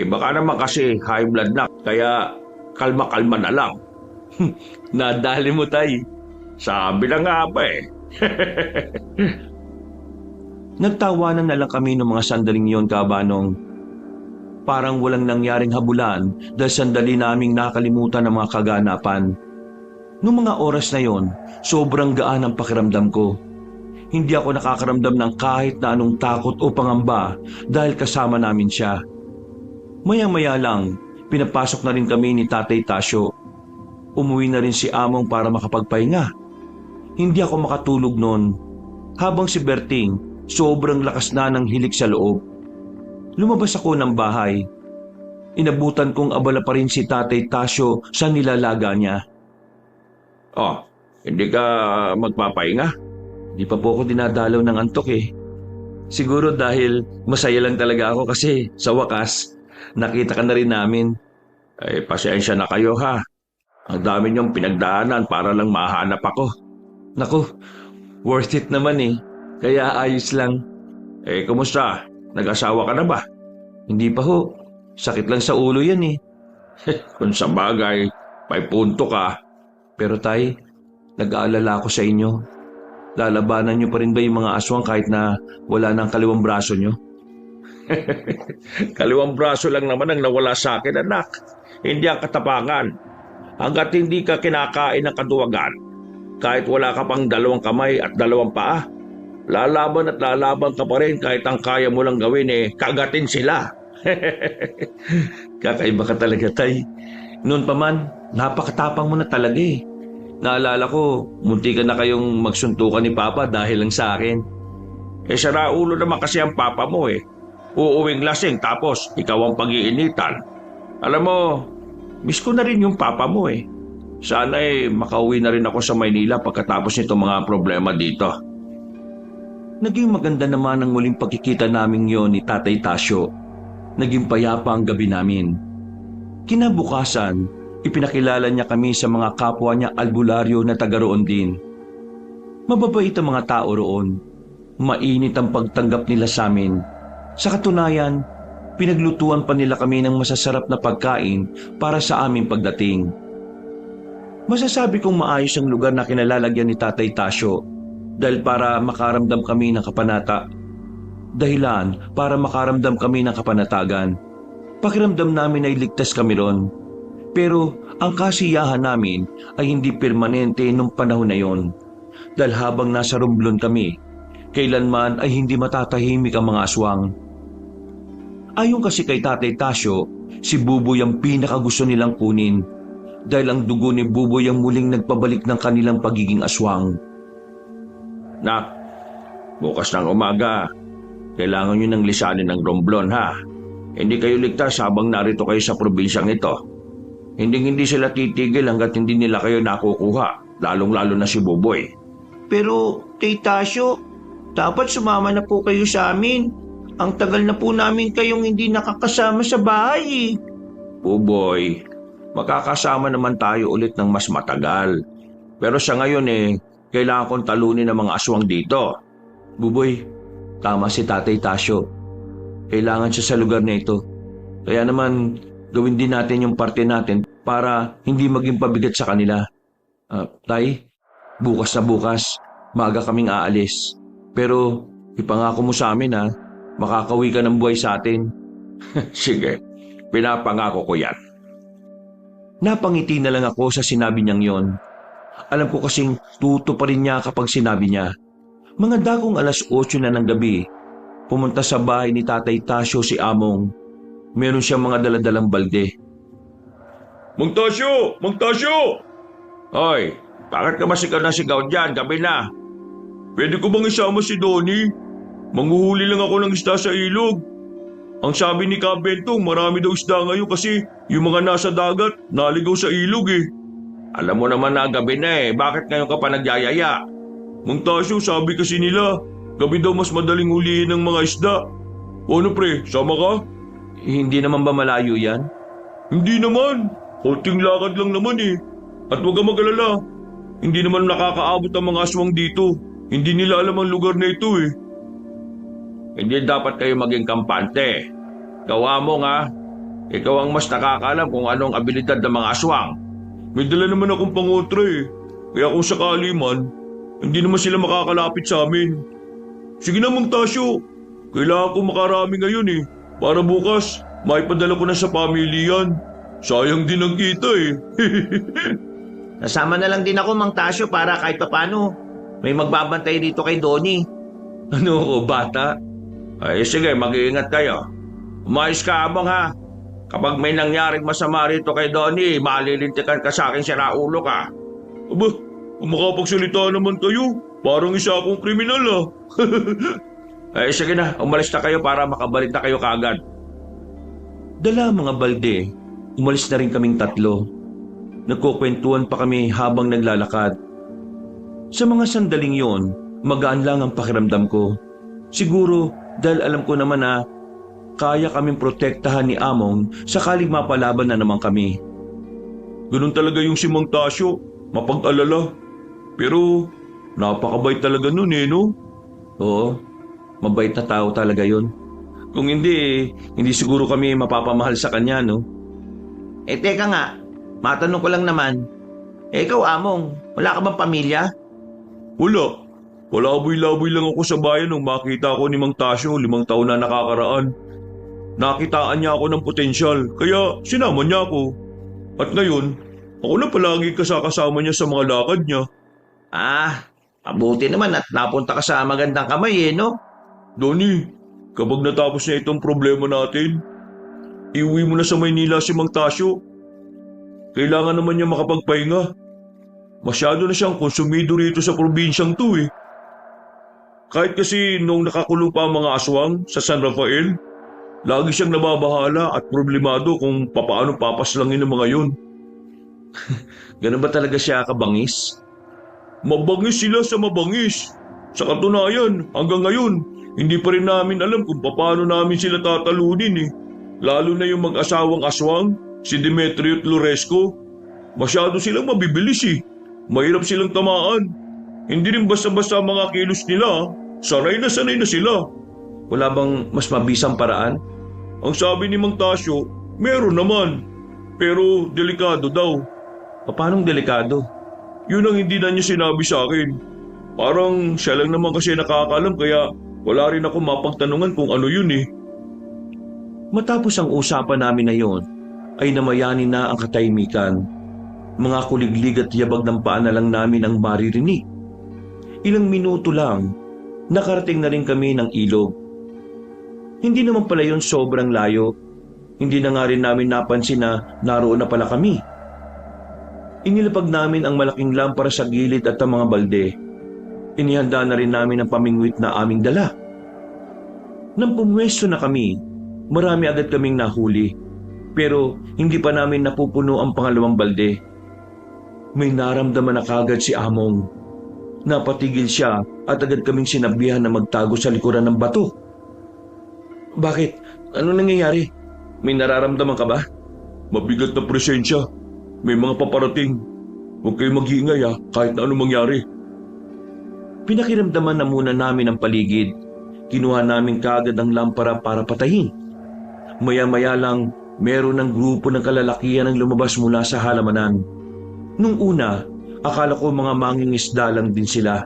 Baka naman kasi high blood na, kaya kalma-kalma na lang. Nadali mo, Tay. Sabi na nga ba eh. Nagtawanan na lang kami ng mga sandaling yon, Kabanong. Parang walang nangyaring habulan dahil sandali naming nakalimutan ng mga kaganapan. Noong mga oras na yon, sobrang gaan ang pakiramdam ko. Hindi ako nakakaramdam ng kahit na anong takot o pangamba dahil kasama namin siya. Maya-maya lang, pinapasok na rin kami ni Tatay Tasyo. Umuwi na rin si Among para makapagpahinga. Hindi ako makatulog noon. Habang si Berting, sobrang lakas na ng hilik sa loob. Lumabas ako ng bahay. Inabutan kong abala pa rin si Tatay Tasyo sa nilalaga niya. Hindi ka magpapahinga? Di pa po ako dinadalaw ng antok eh. Siguro dahil masaya lang talaga ako kasi sa wakas, nakita ka na rin namin. Pasensya na kayo ha. Ang dami niyong pinagdaanan para lang mahanap ako. Naku, worth it naman eh. Kaya ayos lang. Kumusta? Nag-asawa ka na ba? Hindi pa ho. Sakit lang sa ulo yan eh. Kung sa bagay, may punto ka. Pero Tay, nag-aalala ako sa inyo. Lalabanan niyo pa rin ba yung mga aswang kahit na wala nang kaliwang braso niyo? Kaliwang braso lang naman ang nawala sa akin, anak. Hindi ang katapangan. Hanggat hindi ka kinakain ng kaduwagan, kahit wala ka pang 2 kamay at 2 paa, lalaban at lalaban ka pa rin kahit ang kaya mo lang gawin kagatin sila. Kakaiba ka talaga, Tay. Noon pa man, napakatapang mo na talaga eh. Naalala ko, munti ka na kayong magsuntukan ni Papa dahil lang sa akin. Sira ulo naman kasi ang papa mo eh. Uuwing lasing tapos ikaw ang pag-iinitan. Alam mo, miss ko na rin yung papa mo eh. Sana makauwi na rin ako sa Maynila pagkatapos nitong mga problema dito. Naging maganda naman ang muling pagkikita naming yon ni Tatay Tasyo. Naging payapa ang gabi namin. Kinabukasan, ipinakilala niya kami sa mga kapwa niya albularyo na taga roon din. Mababait ang mga tao roon. Mainit ang pagtanggap nila sa amin. Sa katunayan, pinaglutuan pa nila kami ng masasarap na pagkain para sa aming pagdating. Masasabi kong maayos ang lugar na kinalalagyan ni Tatay Tasyo dahil para makaramdam kami ng kapanata. Dahilan para makaramdam kami ng kapanatagan. Pakiramdam namin ay ligtas kami ron. Pero ang kasiyahan namin ay hindi permanente nung panahon na yon. Dahil habang nasa Romblon kami, kailanman ay hindi matatahimik ang mga aswang. Ayon kasi kay Tatay Tasyo, si Buboy ang pinakagusto nilang kunin dahil ang dugo ni Buboy ang muling nagpabalik ng kanilang pagiging aswang. Nak, bukas ng umaga, kailangan nyo ng lisanin ng Romblon ha. Hindi kayo ligtas habang narito kayo sa probinsyang ito. Hindi sila titigil hanggat hindi nila kayo nakukuha, lalong-lalo na si Buboy. Pero, Tasyo, dapat sumama na po kayo sa amin. Ang tagal na po namin kayong hindi nakakasama sa bahay. Buboy, makakasama naman tayo ulit ng mas matagal. Pero sa ngayon kailangan kong talunin ang mga aswang dito. Buboy, tama si Tatay Tasyo. Kailangan siya sa lugar na ito. Kaya naman, gawin din natin yung parte natin para hindi maging pabigat sa kanila. Tay, bukas na bukas, maaga kaming aalis. Pero ipangako mo sa amin makakauwi ka ng buhay sa atin. Sige, pinapangako ko yan. Napangiti na lang ako sa sinabi niyang yon. Alam ko kasing tuto pa rin niya kapag sinabi niya. Mga dakong 8:00 na ng gabi, pumunta sa bahay ni Tatay Tasyo si Among. Meron siyang mga daladalang balde. Mang Tasyo! Mang Tasyo! Hoy, bakit ka ba sigaw na sigaw dyan? Gabi na. Pwede ko bang isama si Donnie? Manghuhuli lang ako ng isda sa ilog. Ang sabi ni Kabentong, marami daw isda ngayon kasi yung mga nasa dagat, naligaw sa ilog eh. Alam mo naman na gabi na bakit ngayon ka pa nagyayaya? Mang Tasyo, sabi kasi nila, gabi daw mas madaling hulihin ng mga isda. O ano pre, sama ka? Hindi naman ba malayo yan? Hindi naman. Konting lakad lang naman eh. At huwag kang mag-alala. Hindi naman nakakaabot ang mga aswang dito. Hindi nila alam ang lugar na ito eh. Hindi dapat kayo maging kampante. Gawa mo nga. Ikaw ang mas nakakaalam kung anong abilidad ng mga aswang. May dala naman akong pangotra eh. Kaya kung sakali man, hindi naman sila makakalapit sa amin. Sige na Mang Tasyo. Kailangan ko makarami ngayon eh. Para bukas, maipadala ko na sa pamilya yan. Sayang din ang kita eh. Nasama na lang din ako, Mang Tasyo, para kahit papano may magbabantay dito kay Donnie. Ano ko, bata? Ay sige, mag-iingat kayo. Umayos ka Among ha. Kapag may nangyaring masama rito kay Donnie, malilintikan ka sa akin, siraulo ka. Aba, kung makapagsalita naman kayo, parang isa akong kriminal ah. Ay sige na, umalis na kayo para makabalik na kayo kaagad. Dala mga balde, umalis na rin kaming 3. Nagkukwentuhan pa kami habang naglalakad. Sa mga sandaling yon, magaan lang ang pakiramdam ko. Siguro dahil alam ko naman na kaya kaming protektahan ni Among sakaling mapalaban na naman kami. Ganun talaga yung si Mang Tasyo, mapag-alala. Pero napakabait talaga nun eh, no? Oo, mabait na tao talaga yon. Kung hindi, hindi siguro kami mapapamahal sa kanya, no? Teka nga, matanong ko lang naman. Ikaw, Among, wala ka bang pamilya? Wala. Palaboy-laboy lang ako sa bayan nung makita ko ni Mang Tasyo 5 taon na nakakaraan. Nakitaan niya ako ng potensyal, kaya sinama niya ako. At ngayon, ako na palagi kasama niya sa mga lakad niya. Mabuti naman at napunta ka sa magandang kamay no? Donnie, kapag natapos na itong problema natin, iuwi mo na sa Maynila si Mang Tasyo. Kailangan naman niya makapagpahinga. Masyado na siyang konsumido rito sa probinsyang to eh. Kahit kasi nung nakakulong pa ang mga aswang sa San Rafael, lagi siyang nababahala at problemado kung papaano papaslangin ng mga yun. Ganun ba talaga siya kabangis? Mabangis sila sa mabangis. Sa katunayan, hanggang ngayon, hindi pa rin namin alam kung paano namin sila tatalunin eh. Lalo na yung mag-asawang aswang, si Demetrio at Loresco. Masyado silang mabibilis eh. Mahirap silang tamaan. Hindi rin basta-basta mga kilos nila. Sanay na sila. Wala bang mas mabisang paraan? Ang sabi ni Mang Tasyo, meron naman. Pero delikado daw. Paanong delikado? Yun ang hindi na niya sinabi sa akin. Parang siya lang naman kasi nakakaalam kaya wala rin ako mapagtanungan kung ano yun eh. Matapos ang usapan namin na yon, ay namayani na ang katahimikan. Mga kuliglig at yabag ng paa na lang namin ang maririnig. Ilang minuto lang, nakarating na rin kami ng ilog. Hindi naman pala yon sobrang layo. Hindi na nga rin namin napansin na naroon na pala kami. Inilapag namin ang malaking lampara sa gilid at ang mga balde. Inihanda na rin namin ang pamingwit na aming dala. Nang pumwesto na kami, marami agad kaming nahuli. Pero hindi pa namin napupuno ang pangalawang balde. May naramdaman na kagad si Among. Napatigil siya at agad kaming sinabihan na magtago sa likuran ng bato. Bakit? Ano nangyayari? May nararamdaman ka ba? Mabigat na presensya. May mga paparating. Huwag kayong mag-iingay kahit na anong mangyari. Pinakiramdaman na muna namin ang paligid. Kinuha namin kaagad ang lampara para patayin. Maya-maya lang, meron ng grupo ng kalalakihan ang lumabas mula sa halamanan. Nung una, akala ko mga mangingisda lang din sila.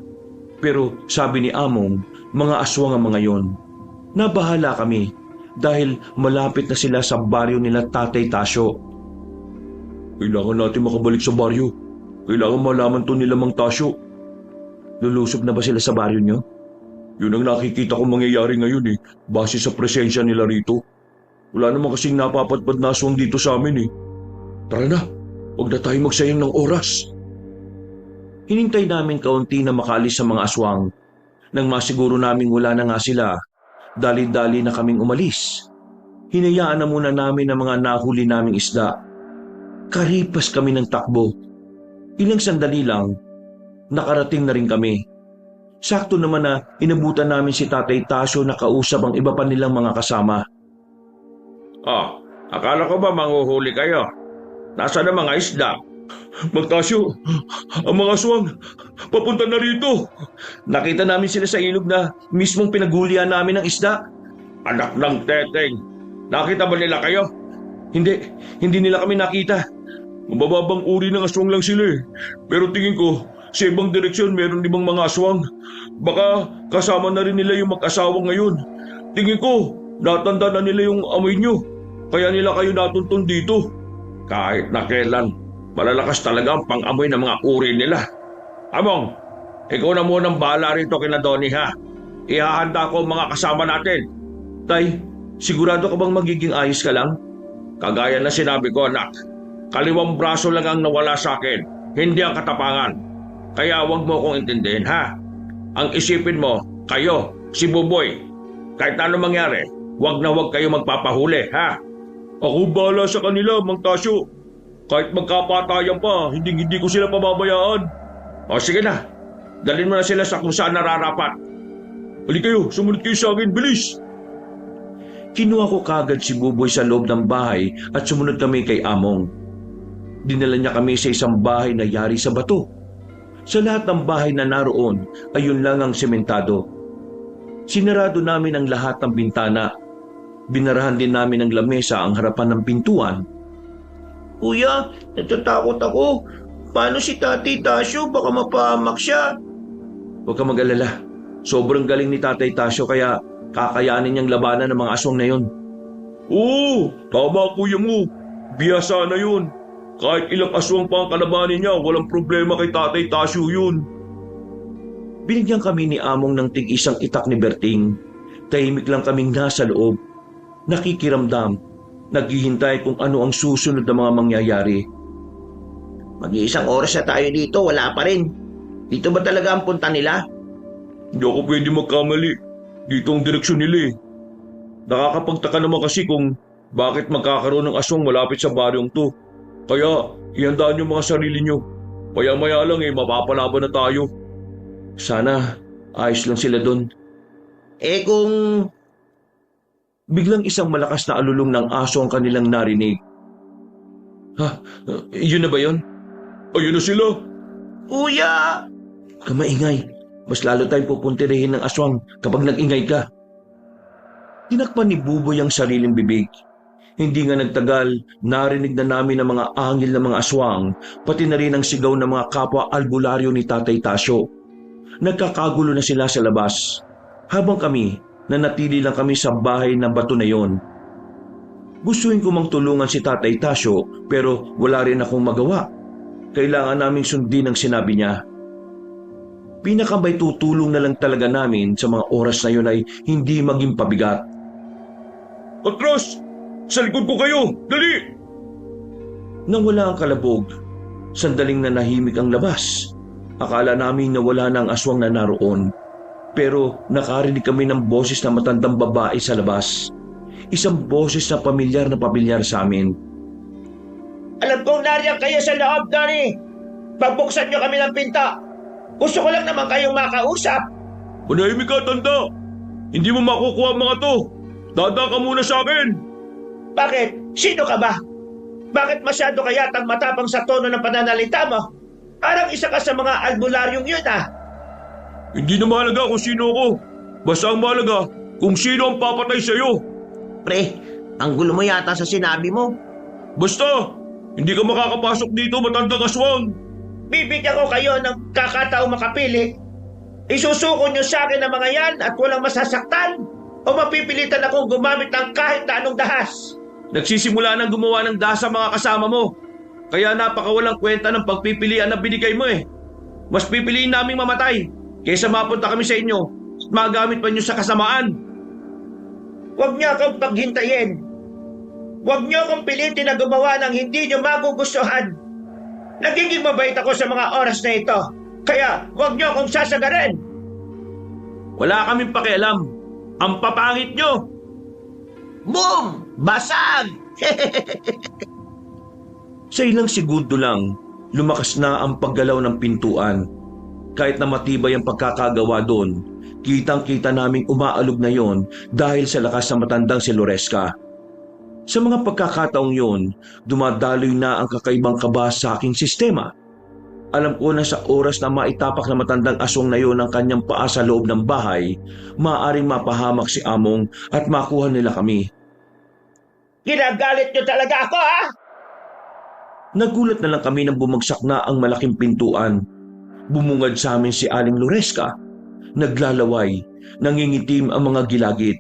Pero sabi ni Among, mga aswang ang mga yon. Nabahala kami dahil malapit na sila sa baryo nila Tatay Tasyo. Kailangan natin makabalik sa baryo. Kailangan malaman to nila Mang Tasyo. Lulusob na ba sila sa baryo nyo? Yun ang nakikita kong mangyayari ngayon base sa presensya nila rito. Wala naman kasing napapadpad na aswang dito sa amin Tara na, huwag na tayo magsayang ng oras. Hinintay namin kaunti na makaalis sa mga aswang. Nang masiguro naming wala na nga sila, dali-dali na kaming umalis. Hinayaan na muna namin ang mga nahuli naming isda. Karipas kami ng takbo. Ilang sandali lang, nakarating na rin kami. Sakto naman na inabutan namin si Tatay Tasyo na kausap ang iba pa nilang mga kasama. Akala ko ba manghuhuli kayo? Nasaan ang mga isda? Mang Tasyo, ang mga aswang, papunta na rito. Nakita namin sila sa ilog na mismong pinaghulihan namin ng isda. Anak ng teteng, nakita ba nila kayo? Hindi nila kami nakita. Mababang uri ng aswang lang sila Pero tingin ko, sa ibang direksyon meron ibang mga aswang. Baka kasama na rin nila yung mag-asawa ngayon. Tingin ko, natanda na nila yung amoy nyo. Kaya nila kayo natuntun dito. Kahit na kailan, malalakas talaga ang pang-amoy ng mga uri nila. Among, ikaw na munang bahala rito kina Donnie Ihahanda ko ang mga kasama natin. Tay, sigurado ka bang magiging ayos ka lang? Kagaya na sinabi ko anak, kaliwang braso lang ang nawala sa akin, hindi ang katapangan. Kaya huwag mo akong intindihin Ang isipin mo, kayo, si Buboy. Kahit ano mangyari, huwag na huwag kayo magpapahuli Ako bahala sa kanila, Mang Tasyo. Kahit magkapatayan pa, hindi ko sila pababayaan. O sige na, dalhin mo na sila sa kung saan nararapat. Halika kayo, sumunod kayo sa akin, bilis! Kinuha ko kagad si Buboy sa loob ng bahay at sumunod kami kay Among. Dinala niya kami sa isang bahay na yari sa bato. Sa lahat ng bahay na naroon, ayun lang ang sementado. Sinarado namin ang lahat ng bintana. Binarahan din namin ang lamesa ang harapan ng pintuan. Kuya, natatakot ako. Paano si Tatay Tasyo? Baka mapahamak siya. Huwag ka mag-alala. Sobrang galing ni Tatay Tasyo kaya kakayanin niyang labanan ng mga aswang na yon. Oo, tama kuya mo. Biyasa na yun. Kahit ilang aswang pa ang kalabanin niya, walang problema kay Tatay Tasyo yun. Binigyan kami ni Among ng tig-isang itak ni Berting. Tahimik lang kaming nasa loob. Nakikiramdam. naghihintay kung ano ang susunod na mga mangyayari. Mag-iisang oras na tayo dito, wala pa rin. Dito ba talaga ang punta nila? Hindi ako pwede magkamali. Dito ang direksyon nila eh. Nakakapagtaka naman kasi kung bakit magkakaroon ng aswang malapit sa baryong to. Kaya ihandaan niyo mga sarili niyo. Maya-maya lang mapapalaban na tayo. Sana ayos lang sila doon. Kung... Biglang isang malakas na alulong ng aso ang kanilang narinig. Ha? Yun na ba yun? Ayun na sila. Kuya! Kamaingay. Mas lalo tayong pupuntirihin ng aswang kapag nag-ingay ka. Tinakpan ni Buboy ang sariling bibig. Hindi nga nagtagal, narinig na namin ang mga angil ng mga aswang, pati na rin ang sigaw ng mga kapwa albularyo ni Tatay Tasyo. Nagkakagulo na sila sa labas. Habang kami, nanatili lang kami sa bahay ng bato na yon. Gustuin ko mang tulungan si Tatay Tasyo pero wala rin akong magawa. Kailangan naming sundin ang sinabi niya. Pinakambay tutulong na lang talaga namin sa mga oras na yun ay hindi maging pabigat. Atras! Sa likod ko kayo! Dali! Nang wala ang kalabog, sandaling nanahimik ang labas. Akala namin na wala na ang aswang na naroon. Pero nakarinig kami ng boses na matandang babae sa labas. Isang boses na pamilyar sa amin. Alam kong nariyan kayo sa loob, Donnie. Pagbuksan niyo kami ng pinto. Gusto ko lang naman kayong makausap. Manahimik ka, tanda! Hindi mo makukuha ang mga to! Dada ka muna sa akin! Bakit? Sino ka ba? Bakit masyado ka yatang matapang sa tono ng pananalita mo? Parang isa ka sa mga albularyong yun ah. Hindi na mahalaga kung sino ako. Basta ang mahalaga kung sino ang papatay sa'yo. Pre, ang gulo mo yata sa sinabi mo. Basta, hindi ka makakapasok dito, matandang aswang. Bibigyan ko kayo ng kakataong makapili. Isusuko nyo sa akin ang mga yan at walang masasaktan o mapipilitan akong gumamit ng kahit na anong dahas. Nagsisimula nang gumawa ng dahas sa mga kasama mo. Kaya napakawalang kwenta ng pagpipilian na binigay mo eh. Mas pipiliin naming mamatay kaysa mapunta kami sa inyo at magamit pa nyo sa kasamaan. Huwag niyo akong paghintayin. Huwag niyo akong pilitin na gumawa ng hindi niyo magugustuhan. Nagiging mabait ako sa mga oras na ito. Kaya huwag niyo akong sasagarin. Wala kaming pakialam. Ang papangit nyo. Boom! Basag! Sa ilang segundo lang, lumakas na ang paggalaw ng pintuan. Kahit na matibay ang pagkakagawa doon, kitang-kita naming umaalog na yon dahil sa lakas ng matandang si Loresca. Sa mga pagkakataong yon, dumadaloy na ang kakaibang kaba sa aking sistema. Alam ko na sa oras na maitapak na matandang aswang na yon ang kanyang paa sa loob ng bahay, maaaring mapahamak si Among at makuha nila kami. Ginagalit niyo talaga ako, ha? Nagulat na lang kami nang bumagsak na ang malaking pintuan. Bumungad sa amin si Aling Loresca. Naglalaway, nangingitim ang mga gilagit,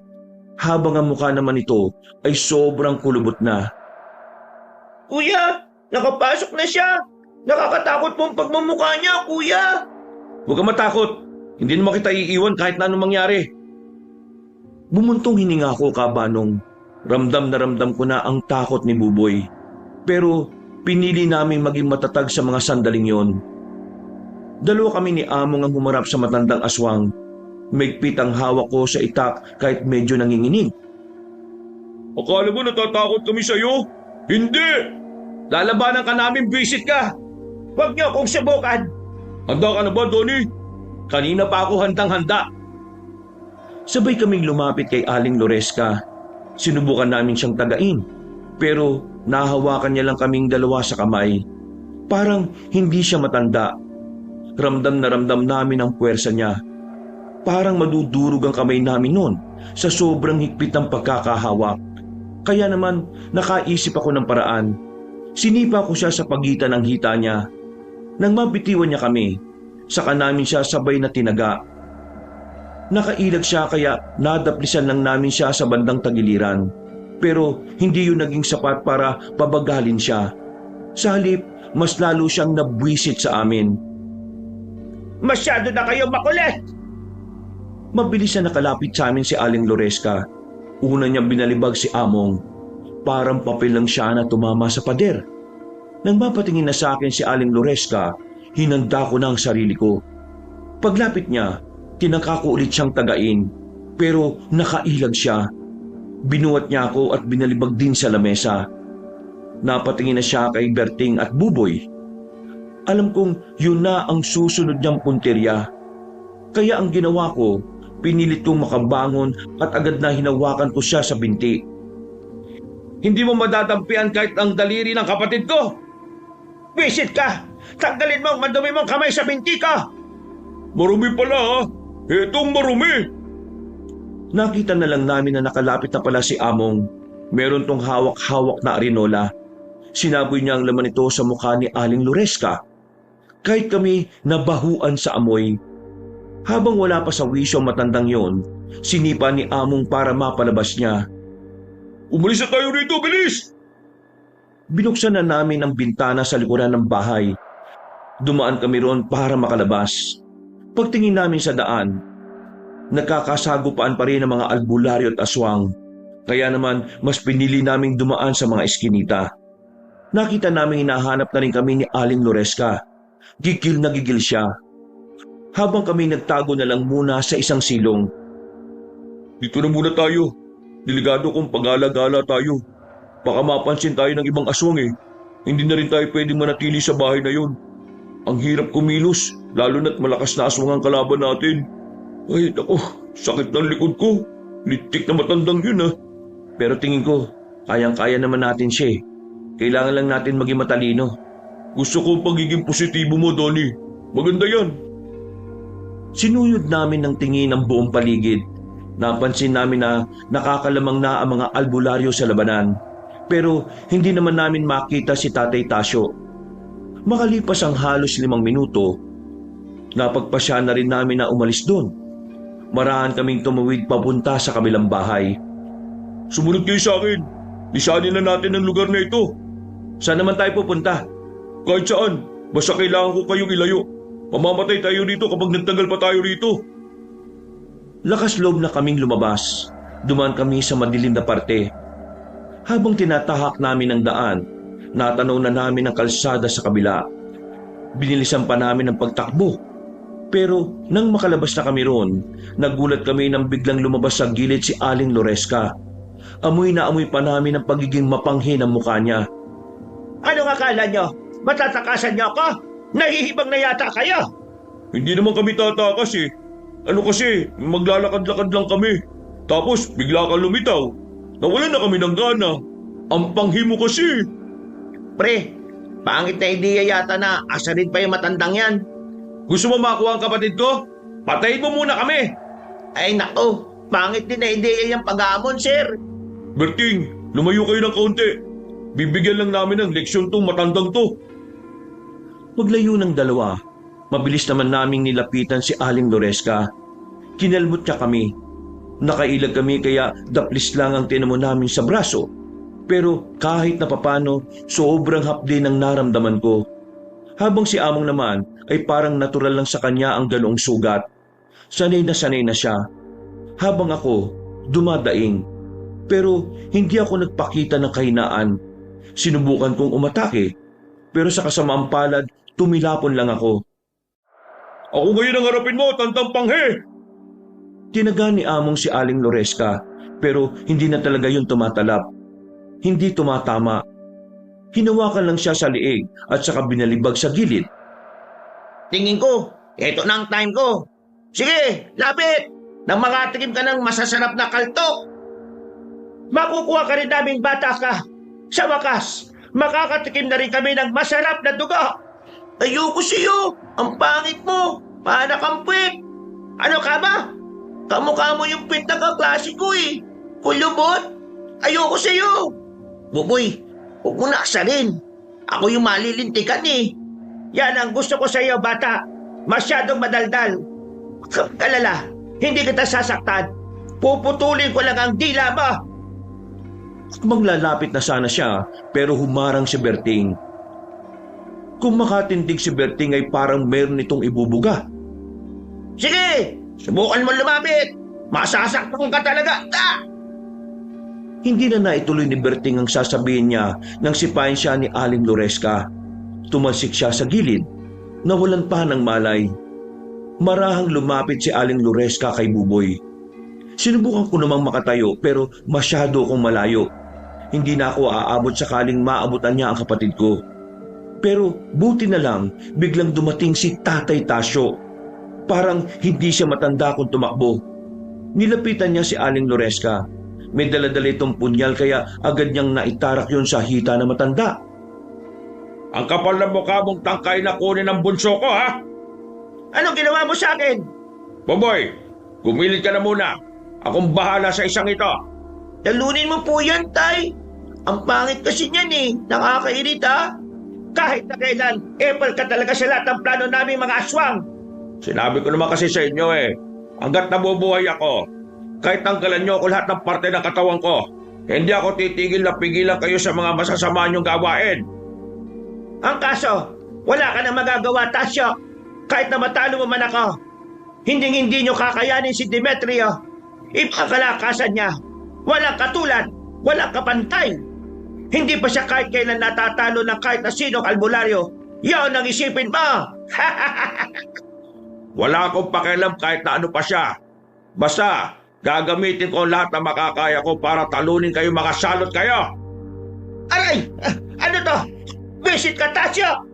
habang ang mukha naman ito ay sobrang kulubot na. Kuya, nakapasok na siya. Nakakatakot pong pagmumukha niya, kuya. Huwag kang matakot. Hindi naman kita iiwan kahit na anong mangyari. Bumuntong hininga ko, Kabanong. Ramdam na ramdam ko na ang takot ni Buboy. Pero pinili namin maging matatag sa mga sandaling yon. Dalawa kami ni Among ang humarap sa matandang aswang. Maigpit ang hawak ko sa itak kahit medyo nanginginig. Akala mo natatakot kami sa'yo? Hindi! Lalabanan ka namin, visit ka! Huwag niyo akong subukan. Handa ka na ba, Donnie? Kanina pa ako handang-handa. Sabay kaming lumapit kay Aling Loresca. Sinubukan namin siyang tagain. Pero nahawakan niya lang kaming dalawa sa kamay. Parang hindi siya matanda. Ramdam na ramdam namin ang puwersa niya. Parang madudurog ang kamay namin noon sa sobrang higpit ng pagkakahawak. Kaya naman nakaisip ako ng paraan. Sinipa ko siya sa pagitan ng hita niya. Nang mabitiwan niya kami, saka namin siya sabay na tinaga. Nakailag siya kaya nadaplisan lang namin siya sa bandang tagiliran. Pero hindi yun naging sapat para pabagalin siya. Sa halip, mas lalo siyang nabwisit sa amin. Masyado na kayo makulit. Mabilis na nakalapit sa amin si Aling Loresca. Una niyang binalibag si Among. parang papel lang siya na tumama sa pader. Nang mapatingin na sa akin si Aling Loresca, hinanda ko na ang sarili ko. Paglapit niya, tinangka ko ulit siyang tagain, pero nakailag siya. Binuhat niya ako at binalibag din sa lamesa. Napatingin na siya kay Berting at Buboy. Alam kong yun na ang susunod niyang punterya. Kaya ang ginawa ko, pinilit kong makabangon at agad na hinawakan ko siya sa binti. Hindi mo madadampian kahit ang daliri ng kapatid ko. Visit ka! Tanggalin mo ang madumi mong kamay sa binti ko! Marumi pala ha. Etong marumi. Nakita na lang namin na nakalapit na pala si Among. Meron tong hawak-hawak na arinola. Sinaboy niya ang laman nito sa mukha ni Aling Loresca. Kahit kami nabahuan sa amoy. Habang wala pa sa wisyo ang matandang yon, sinipa ni Among para mapalabas niya. Umalis na tayo rito, bilis! Binuksan na namin ang bintana sa likuran ng bahay. Dumaan kami roon para makalabas. Pagtingin namin sa daan, nagkakasagupaan pa rin ang mga albularyo at aswang. Kaya naman mas pinili naming dumaan sa mga eskinita. Nakita namin hinahanap na rin kami ni Aling Loresca. Gigil na gigil siya. Habang kami nagtago na lang muna sa isang silong. Dito na muna tayo. Delikado kung pag-alagala tayo. Baka mapansin tayo ng ibang aswang eh. Hindi na rin tayo pwedeng manatili sa bahay na yon. Ang hirap kumilos, lalo na't malakas na aswang ang kalaban natin. Ay, naku, sakit ng likod ko. Litik na matandang yun ah. Pero tingin ko, kayang-kaya naman natin siya eh. Kailangan lang natin maging matalino. Gusto ko ang pagiging positibo mo, Donnie. Maganda yan. Sinuyod namin ng tingin ang buong paligid. Napansin namin na nakakalamang na ang mga albularyo sa labanan. Pero hindi naman namin makita si Tatay Tasyo. Makalipas ang halos 5 minuto, napagpasya na rin namin na umalis doon. Marahan kaming tumawid papunta sa kabilang bahay. Sumunod kayo sa akin. Lisanin na natin ang lugar na ito. Saan naman tayo pupunta? Kahit saan. Basta kailangan ko kayong ilayo. Mamamatay tayo rito kapag nagtagal pa tayo rito. Lakas loob na kaming lumabas. Dumaan kami sa madilim na parte. Habang tinatahak namin ang daan, natanaw na namin ang kalsada sa kabila. Binilisan pa namin ang pagtakbo. Pero nang makalabas na kami roon, nagulat kami nang biglang lumabas sa gilid si Aling Loresca. Amoy na amoy pa namin ang pagiging mapanghi ng mukha niya. Anong akala nyo? Matatakasan nyo ako? Nahihibang na yata kayo! Hindi naman kami tatakas eh. Ano kasi, maglalakad-lakad lang kami. Tapos bigla kang lumitaw. Nawalan na kami ng gana. Ang panghi mo kasi. Pre, pangit na ideya yata na asarin pa yung matandang yan. Gusto mo makuha ang kapatid ko? Patayin mo muna kami! Ay nako, pangit din na ideya yung pag-aamon, sir. Berting, lumayo kayo ng kaunti. Bibigyan lang namin ng leksyon tong matandang to. Maglayo ng dalawa, mabilis naman naming nilapitan si Aling Loresca. Kinalmot niya kami. Nakailag kami kaya daplis lang ang tinamo namin sa braso. Pero kahit na papano, sobrang hapdi ng naramdaman ko. Habang si Among naman ay parang natural lang sa kanya ang ganoong sugat. Sanay na siya. Habang ako, dumadaing. Pero hindi ako nagpakita ng kahinaan. Sinubukan kong umatake. Pero sa kasamaang palad, tumilapon lang ako. Ako ngayon ang harapin mo, tantang panghe! Tinaga ni Among si Aling Loresca, pero hindi na talaga yun tumatalab. Hindi tumatama. Hinawakan lang siya sa liig at saka binalibag sa gilid. Tingin ko, eto na ang time ko. Sige, lapit! Nang makatikim ka ng masasarap na kaltok. Makukuha ka rin naming bata ka. Sa wakas, makakatikim na rin kami ng masarap na dugo. Ayoko sa'yo. Ang pangit mo. Panakampwit. Ano ka ba? Kamukha mo yung pit na kaklase ko eh. Kulubot. Ayoko sa'yo. Buboy, huwag mo na asarin. Ako yung malilintikan eh. Yan ang gusto ko sa'yo, bata. Masyadong madaldal. Kalala, hindi kita sasaktan. Puputulin ko lang ang dila mo. Maglalapit na sana siya pero humarang si Berting. Kung makatindig si Berting ay parang meron itong ibubuga. Sige, subukan mo lumapit. Masasaktan ka talaga. Hindi na naituloy ni Berting ang sasabihin niya nang sipahin siya ni Aling Loresca. Tumansik siya sa gilid, nawalan pa ng malay. Marahang lumapit si Aling Loresca kay Buboy. Sinubukan ko namang makatayo pero masyado akong malayo. Hindi na ako aabot sakaling maabutan niya ang kapatid ko. Pero buti na lang biglang dumating si Tatay Tasyo. Parang hindi siya matanda kung tumakbo. Nilapitan niya si Aling Loresca. May dala-dala itong punyal kaya agad niyang naitarak yun sa hita na matanda. Ang kapal na mukha mong tangkay na kunin ang bunso ko, ha? Anong ginawa mo sa akin? Boboy, gumilid ka na muna. Akong bahala sa isang ito. Talunin mo po yan, Tay. Ang pangit kasi niyan eh. Nakakairita. Kahit na kailan, epal ka talaga sa lahat ng plano namin mga aswang. Sinabi ko naman kasi sa inyo eh. Hanggat nabubuhay ako, kahit tanggalan niyo ako lahat ng parte ng katawan ko, hindi ako titigil na pigilan kayo sa mga masasama niyong gawain. Ang kaso, wala ka na magagawa, Tasyo. Kahit na matalo mo man ako, hindi niyo kakayanin si Demetrio. Ibang kalakasan niya. Walang katulad, walang kapantay. Hindi pa siya kahit kailan natatalo ng kahit na sinong albularyo. Yan ang isipin mo. Wala akong pakialam kahit na ano pa siya. Basta, gagamitin ko lahat na makakaya ko para talunin kayo, makasalot kayo. Aray! Ano to? Visit ka, Tasyo!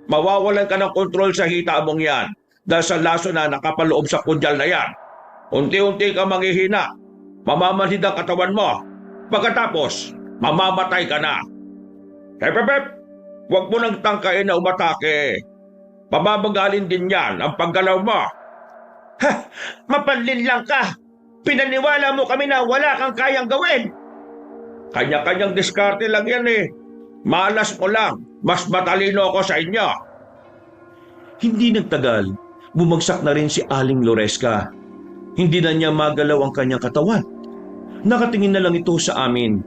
Mawawalan ka ng kontrol sa hita mong yan dahil sa laso na nakapaloob sa punyal na yan. Unti-unti ka manghihina. Mamamanhid ang katawan mo. Pagkatapos, mamamatay ka na. Hep! Huwag mo nang tangkain na umatake. Pababagalin din yan ang paggalaw mo. Ha! Mapanlin lang ka! Pinaniwala mo kami na wala kang kayang gawin! Kanya-kanyang diskarte lang yan eh. Malas mo lang. Mas matalino ako sa inyo. Hindi nagtagal, bumagsak na rin si Aling Loresca. Hindi na niya magalaw ang kanyang katawan. Nakatingin na lang ito sa amin.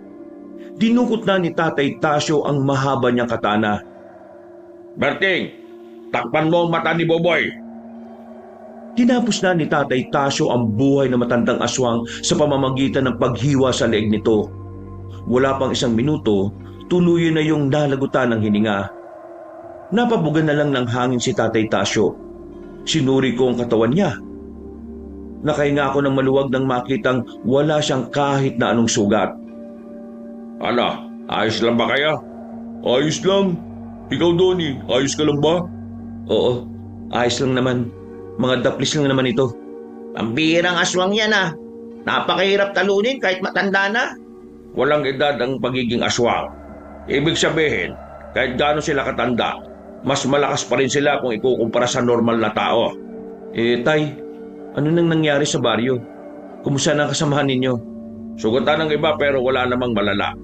Dinukot na ni Tatay Tasyo ang mahaba niyang katana. Berting, takpan mo ang mata ni Boboy. Tinapos na ni Tatay Tasyo ang buhay na matandang aswang sa pamamagitan ng paghiwa sa leeg nito. Wala pang isang minuto, tuluyan na yung nalagutan ng hininga. Napabugan na lang ng hangin si Tatay Tasyo. Sinuri ko ang katawan niya. Nakahinga ako ng maluwag nang makitang wala siyang kahit na anong sugat. Ano, ayos lang ba kayo? Ayos lang. Ikaw, Donnie, ayos ka lang ba? Oo, ayos lang naman. Mga daplis lang naman ito. Pambihirang aswang yan ah. Napakahirap talunin kahit matanda na. Walang edad ang pagiging aswang. Ibig sabihin, kahit gaano sila katanda, mas malakas pa rin sila kung ikukumpara sa normal na tao. Tay, ano nang nangyari sa baryo? Kumusta na ang kasamahan ninyo? Sugatan ng iba pero wala namang malala.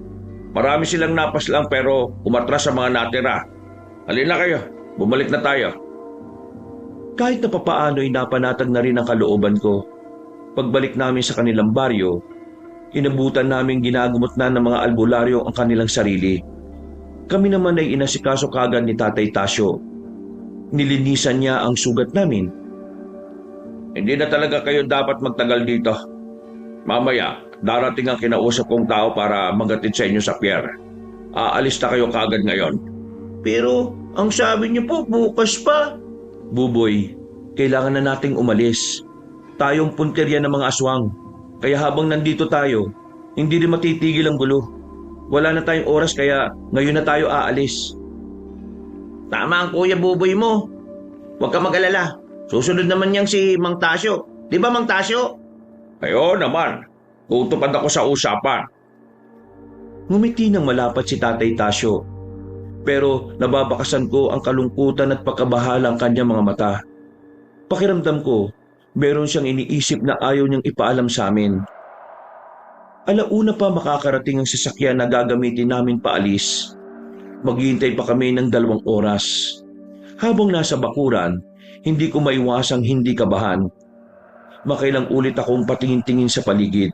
Marami silang napas lang pero umatras sa mga natira. Halina kayo, bumalik na tayo. Kahit na papaano ay napanatag na rin ang kalooban ko. Pagbalik namin sa kanilang baryo, inabutan namin ginagumot na ng mga albularyo ang kanilang sarili. Kami naman ay inasikaso kagad ni Tatay Tasyo. Nilinisan niya ang sugat namin. Hindi na talaga kayo dapat magtagal dito. Mamaya, darating ang kinausap kong tao para magatid sa inyo sa pier. Aalis na kayo kagad ngayon. Pero, ang sabi niyo po, bukas pa. Buboy, kailangan na nating umalis. Tayong punterya ng mga aswang. Kaya habang nandito tayo, hindi rin matitigil ang gulo. Wala na tayong oras kaya ngayon na tayo aalis. Tama ang Kuya Buboy mo. Huwag ka mag-alala. Susunod naman niyang si Mang Tasyo. Di ba, Mang Tasyo? Ayo naman. Tutupad ako sa usapan. Ngumiti ng malapat si Tatay Tasyo. Pero nababakasan ko ang kalungkutan at pagkabahala ang kanyang mga mata. Pakiramdam ko, meron siyang iniisip na ayaw niyang ipaalam sa amin. Alauna pa makakarating ang sasakyan na gagamitin namin paalis. Maghihintay pa kami ng 2 oras. Habang nasa bakuran, hindi ko maiwasang hindi kabahan. Makailang ulit akong patingin-tingin sa paligid.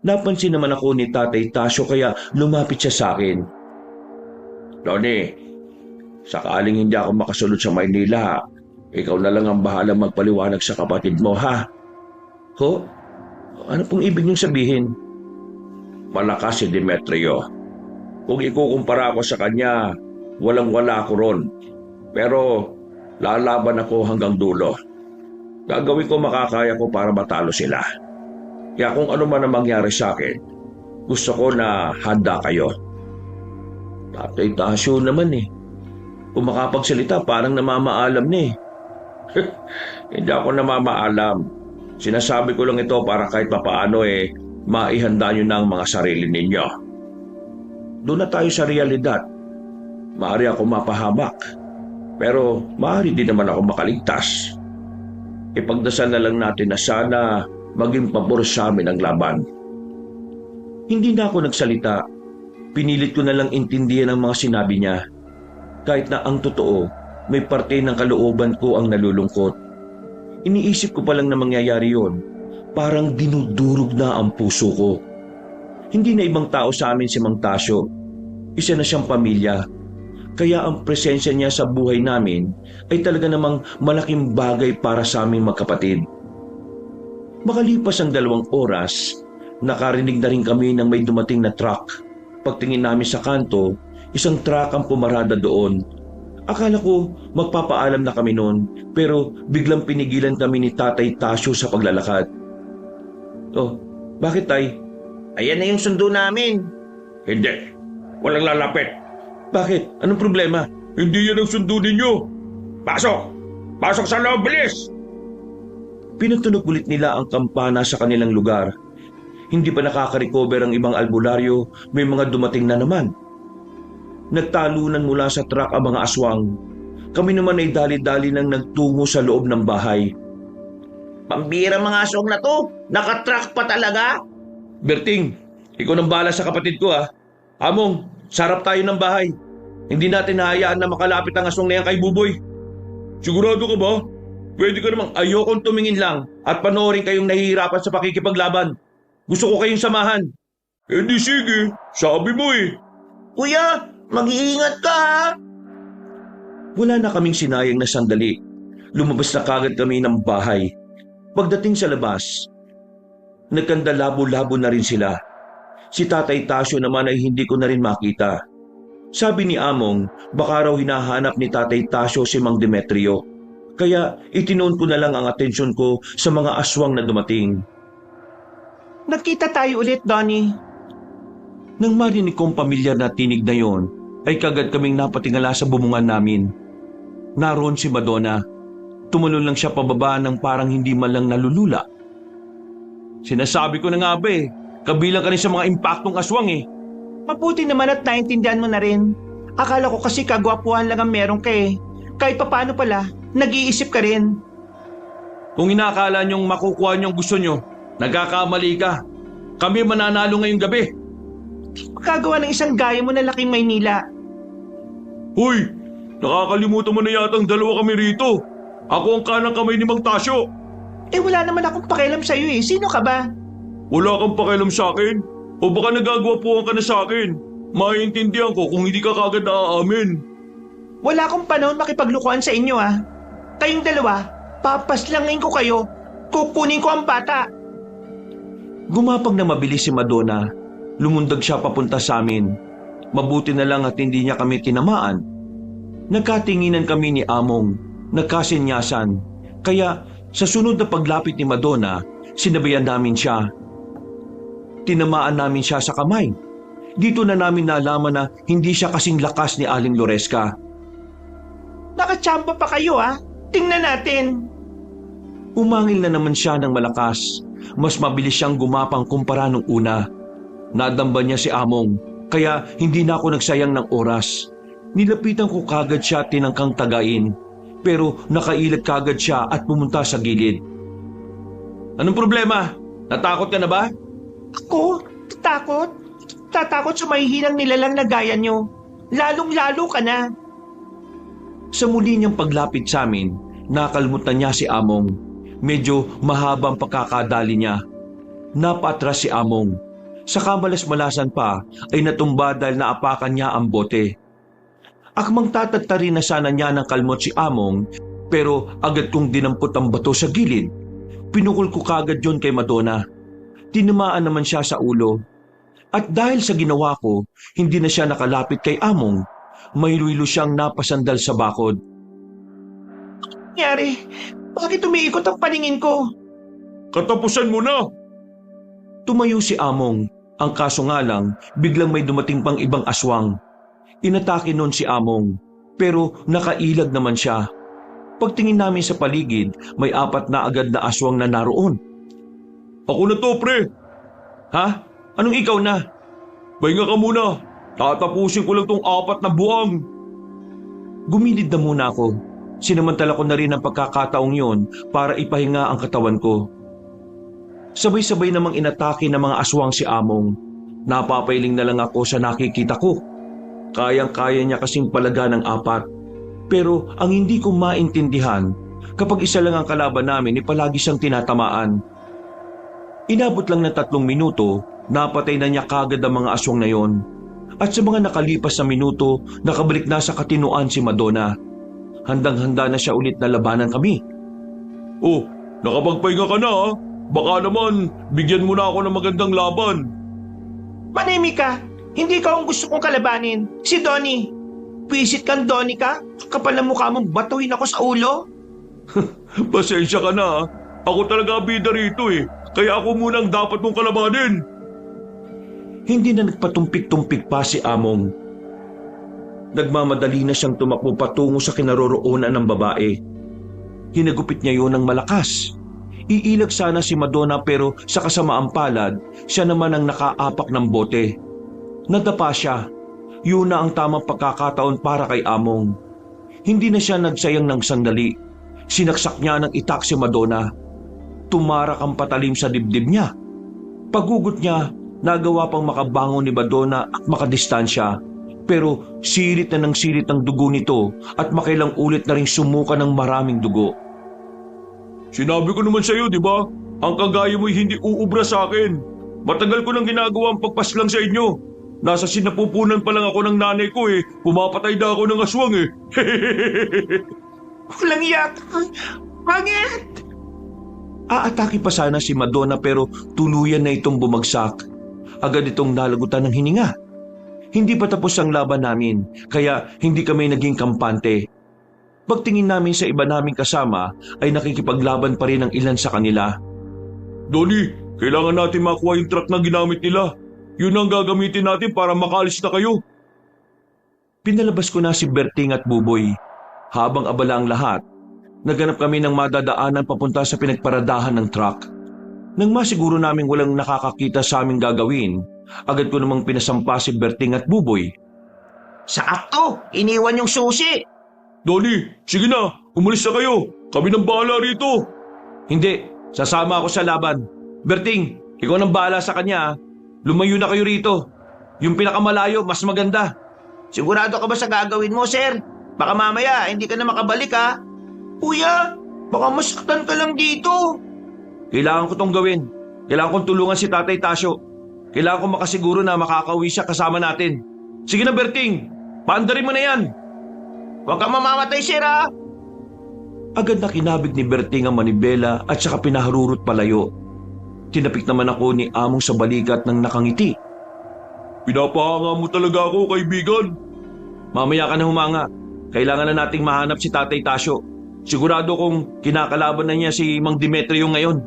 Napansin naman ako ni Tatay Tasyo kaya lumapit siya sa akin. Donnie, sakaling hindi ako makasunod sa Maynila, ikaw na lang ang bahala magpaliwanag sa kapatid mo, ha? Ho? Ano pong ibig niyong sabihin? malakas si Demetrio. Kung ikukumpara ko sa kanya, walang-wala ako ron. Pero lalaban ako hanggang dulo. Gagawin ko makakaya ko para matalo sila. Kaya kung ano man ang mangyari sa akin, gusto ko na handa kayo. Tatay Tasyo naman eh. Kung makapagsalita, parang namamaalam na eh. Hindi ako namamaalam. Sinasabi ko lang ito para kahit papaano maihanda nyo na ang mga sarili ninyo. Doon na tayo sa realidad. Maaari ako mapahamak. Pero maaari din naman ako makaligtas. Ipagdasal na lang natin na sana maging pabor sa amin ang laban. Hindi na ako nagsalita. Pinilit ko na lang intindihan ang mga sinabi niya. Kahit na ang totoo, may parte ng kalooban ko ang nalulungkot. Iniisip ko pa lang na mangyayari yon. Parang dinudurog na ang puso ko. Hindi na ibang tao sa amin si Mang Tasyo. Isa na siyang pamilya. Kaya ang presensya niya sa buhay namin ay talaga namang malaking bagay para sa aming magkapatid. Makalipas ang 2 oras, nakarinig na rin kami ng may dumating na truck. Pagtingin namin sa kanto, isang truck ang pumarada doon. Akala ko magpapaalam na kami noon, pero biglang pinigilan kami ni Tatay Tasyo sa paglalakad. Oh, bakit tay? Ayan na yung sundo namin. Hindi, walang lalapit. Bakit? Anong problema? Hindi yan ang sundo ninyo. Pasok! Pasok sa loob, bilis! Pinatunog ulit nila ang kampana sa kanilang lugar. Hindi pa nakaka-recover ang ibang albularyo, may mga dumating na naman. Nagtalunan mula sa truck ang mga aswang. Kami naman ay dali-dali nang nagtungo sa loob ng bahay. Pambira mga aswang na to. Nakatrack pa talaga. Berting, ikaw nang bahala sa kapatid ko ha. Among, sarap tayo ng bahay. Hindi natin hahayaan na makalapit ang aswang na yan kay Buboy. Sigurado ka ba? Pwede ka namang Ayokong tumingin lang at panoorin kayong nahihirapan sa pakikipaglaban. Gusto ko kayong samahan. di sige, sabi mo eh. Kuya, mag-iingat ka ha. Wala na kaming sinayang na sandali. Lumabas na kagad kami ng bahay. Pagdating sa labas, nagkandalabo-labo na rin sila. Si Tatay Tasyo naman ay hindi ko na rin makita. Sabi ni Among, baka raw hinahanap ni Tatay Tasyo si Mang Demetrio. Kaya itinoon ko na lang ang atensyon ko sa mga aswang na dumating. Nagkita tayo ulit, Donnie. Nang marinig kong pamilyar na tinig na yon, ay kagad kaming napatingala sa bumungan namin. Naroon si Madonna. Tumalon lang siya pababa ng parang hindi man lang nalulula. Sinasabi ko na nga ba kabilang ka rin sa mga impaktong aswang Mabuti naman at naintindihan mo na rin. Akala ko kasi kagwapuhan lang ang meron ka Kahit papaano pala, nag-iisip ka rin. Kung inakala niyong makukuha niyong gusto niyo, nagkakamali ka. Kami mananalo ngayong gabi. Makagawa ng isang gaya mo na laking Maynila. Hoy, nakakalimutan mo na yata ang 2 kami rito. Ako ang kanang kamay ni Mang Tasyo. Wala naman akong pakialam sa'yo Sino ka ba? Wala kang pakialam sa akin? O baka nagagwapuhan ka na sa akin? Maiintindihan ko kung hindi ka kagad naaamin. Wala akong panahon makipaglukuhan sa inyo Kayong dalawa, papaslangin ko kayo. Kukunin ko ang bata. Gumapag na mabilis si Madonna. Lumundag siya papunta sa amin. Mabuti na lang at hindi niya kami tinamaan. Nagkatinginan kami ni Among, nagkasinyasan. Kaya sa sunod na paglapit ni Madonna, sinabayan namin siya. Tinamaan namin siya sa kamay. Dito na namin nalaman na hindi siya kasing lakas ni Aling Loresca. Nakachamba pa kayo Tingnan natin. Umangil na naman siya ng malakas. Mas mabilis siyang gumapang kumpara nung una. Nadamba niya si Among, kaya hindi na ako nagsayang ng oras. Nilapitan ko kagad siya tinangkang tagain. Pero nakailag kagad siya at pumunta sa gilid. Anong problema? Natakot ka na ba? Ako? Tatakot? Tatakot sa mahihinang nilalang na gaya nyo. Lalong-lalo ka na. Sa muli niyang paglapit sa amin, nakalmutan niya si Among. Medyo mahabang pagkakadali niya. Napaatras si Among. Sa kamalas-malasan pa ay natumba dahil naapakan niya ang bote. Akmang tatatari na sana niya ng kalmot si Among, pero agad kong dinampot ang bato sa gilid. Pinukul ko kagad yon kay Madonna. Tinamaan naman siya sa ulo. At dahil sa ginawa ko, hindi na siya nakalapit kay Among. May luylo siyang napasandal sa bakod. Nangyari? Bakit umiikot ang paningin ko? Katapusan mo na! Tumayo si Among. Ang kaso nga lang, biglang may dumating pang ibang aswang. Inatake noon si Among, pero nakailag naman siya. Pagtingin namin sa paligid, may 4 na agad na aswang na naroon. Ako na to, pre! Ha? Anong ikaw na? Pahinga ka muna. Tatapusin ko lang tong 4 na buwang. Gumilid na muna ako. Sinamantala ko na rin ang pagkakataong yon para ipahinga ang katawan ko. Sabay-sabay namang inatake ng mga aswang si Among. Napapailing na lang ako sa nakikita ko. Kayang-kaya niya kasing palaga ng 4. Pero ang hindi ko maintindihan, kapag isa lang ang kalaban namin, palagi siyang tinatamaan. Inabot lang ng 3 minuto, napatay na niya kagad ang mga aswang na yon. At sa mga nakalipas na minuto, nakabalik na sa katinuan si Madonna. Handang-handa na siya ulit na labanan kami. Oh, nakapagpahinga ka na ha? Baka naman, bigyan mo na ako ng magandang laban. Manahimik ka. Hindi ka ang gusto kong kalabanin. Si Donnie. Pisit kang Donnie ka? Kapal na mukha mong batuhin ako sa ulo? Pasensya ka na ha? Ako talaga bida rito eh. Kaya ako muna ang dapat mong kalabanin. Hindi na nagpatumpik-tumpik pa si Among. Nagmamadali na siyang tumakbo patungo sa kinaroroonan ng babae. Hinagupit niya yon ng malakas. Iilag sana si Madonna pero sa kasamaang palad, siya naman ang nakaapak ng bote. Nadapa siya. Yun na ang tamang pagkakataon para kay Among. Hindi na siya nagsayang ng sandali. Sinaksak niya ng itak si Madonna. Tumarak ang patalim sa dibdib niya. Paggugot niya, nagawa pang makabangon ni Madonna at makadistansya. Pero sirit na ng sirit ang dugo nito at makailang ulit na rin sumuka ng maraming dugo. Sinabi ko naman sa iyo, di ba? Ang kagaya mo'y hindi uubra sa akin. Matagal ko nang ginagawa ang pagpaslang sa inyo. Nasa sinapupunan pa lang ako ng nanay ko eh. Pumapatay na ako ng aswang eh. Walang iyak. Bakit? Aatake pa sana si Madonna pero tuluyan na itong bumagsak. Agad itong nalagutan ng hininga. Hindi pa tapos ang laban namin, kaya hindi kami naging kampante. Pagtingin namin sa iba naming kasama ay nakikipaglaban pa rin ang ilan sa kanila. Donnie, kailangan natin makuha yung truck na ginamit nila. Yun ang gagamitin natin para makalis na kayo. Pinalabas ko na si Berting at Buboy. Habang abala ang lahat, naghanap kami ng madadaanan papunta sa pinagparadahan ng truck. Nang masiguro naming walang nakakakita sa aming gagawin, agad ko namang pinasampa si Berting at Buboy. Sa akto, iniwan yung susi. Donnie, sige na, umalis na kayo. Kami nang bahala rito. Hindi, sasama ako sa laban. Berting, ikaw nang bahala sa kanya. Lumayo na kayo rito. Yung pinakamalayo, mas maganda. Sigurado ka ba sa gagawin mo, sir? Baka mamaya, hindi ka na makabalik ha. Kuya, baka masaktan ka lang dito. Kailangan ko tong gawin. Kailangan kong tulungan si Tatay Tasyo. Kailangan ko makasiguro na makakauwi siya kasama natin. Sige na, Berting. Paandarin mo na yan. Huwag kang mamamatay, sir ha. Agad na kinabig ni Berting ang manibela at saka pinaharurot palayo. Tinapik naman ako ni Among sa balikat ng nakangiti. Pinapahanga mo talaga ako, kaibigan. Mamaya ka na humanga. Kailangan na nating mahanap si Tatay Tasyo. Sigurado kong kinakalaban na niya si Mang Demetrio ngayon.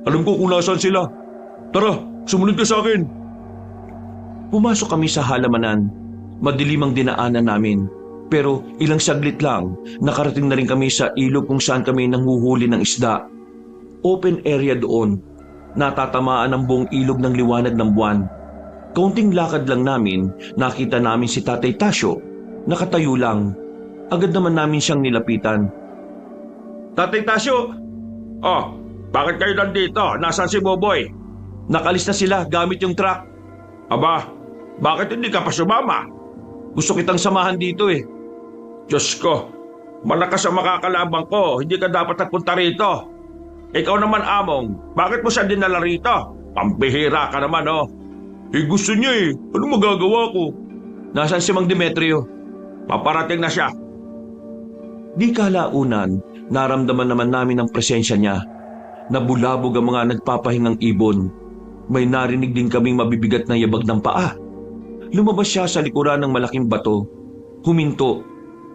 Alam ko kung nasaan sila. Tara, sumunod ka sa akin. Pumasok kami sa halamanan. Madilim ang dinaanan namin. Pero ilang saglit lang, nakarating na rin kami sa ilog kung saan kami nanghuhuli ng isda. Open area doon. Natatamaan ang buong ilog ng liwanag ng buwan. Kaunting lakad lang namin, nakita namin si Tatay Tasyo. Nakatayo lang. Agad naman namin siyang nilapitan. Tatay Tasyo! Oh, bakit kayo nandito? Nasaan si Boboy? Nakalis na sila gamit yung truck. Aba, bakit hindi ka pa sumama? Gusto kitang samahan dito eh. Diyos ko, malakas ang makakalabang ko. Hindi ka dapat nagpunta rito. Ikaw naman, Among, bakit mo siya dinala rito? Pambihira ka naman, oh. Eh gusto niya eh. Ano magagawa ko? Nasaan si Mang Demetrio? Paparating na siya. Di kalaunan, naramdaman naman namin ang presensya niya. Nabulabog ang mga nagpapahingang ibon. May narinig din kaming mabibigat na yabag ng paa. Lumabas siya sa likuran ng malaking bato. Huminto.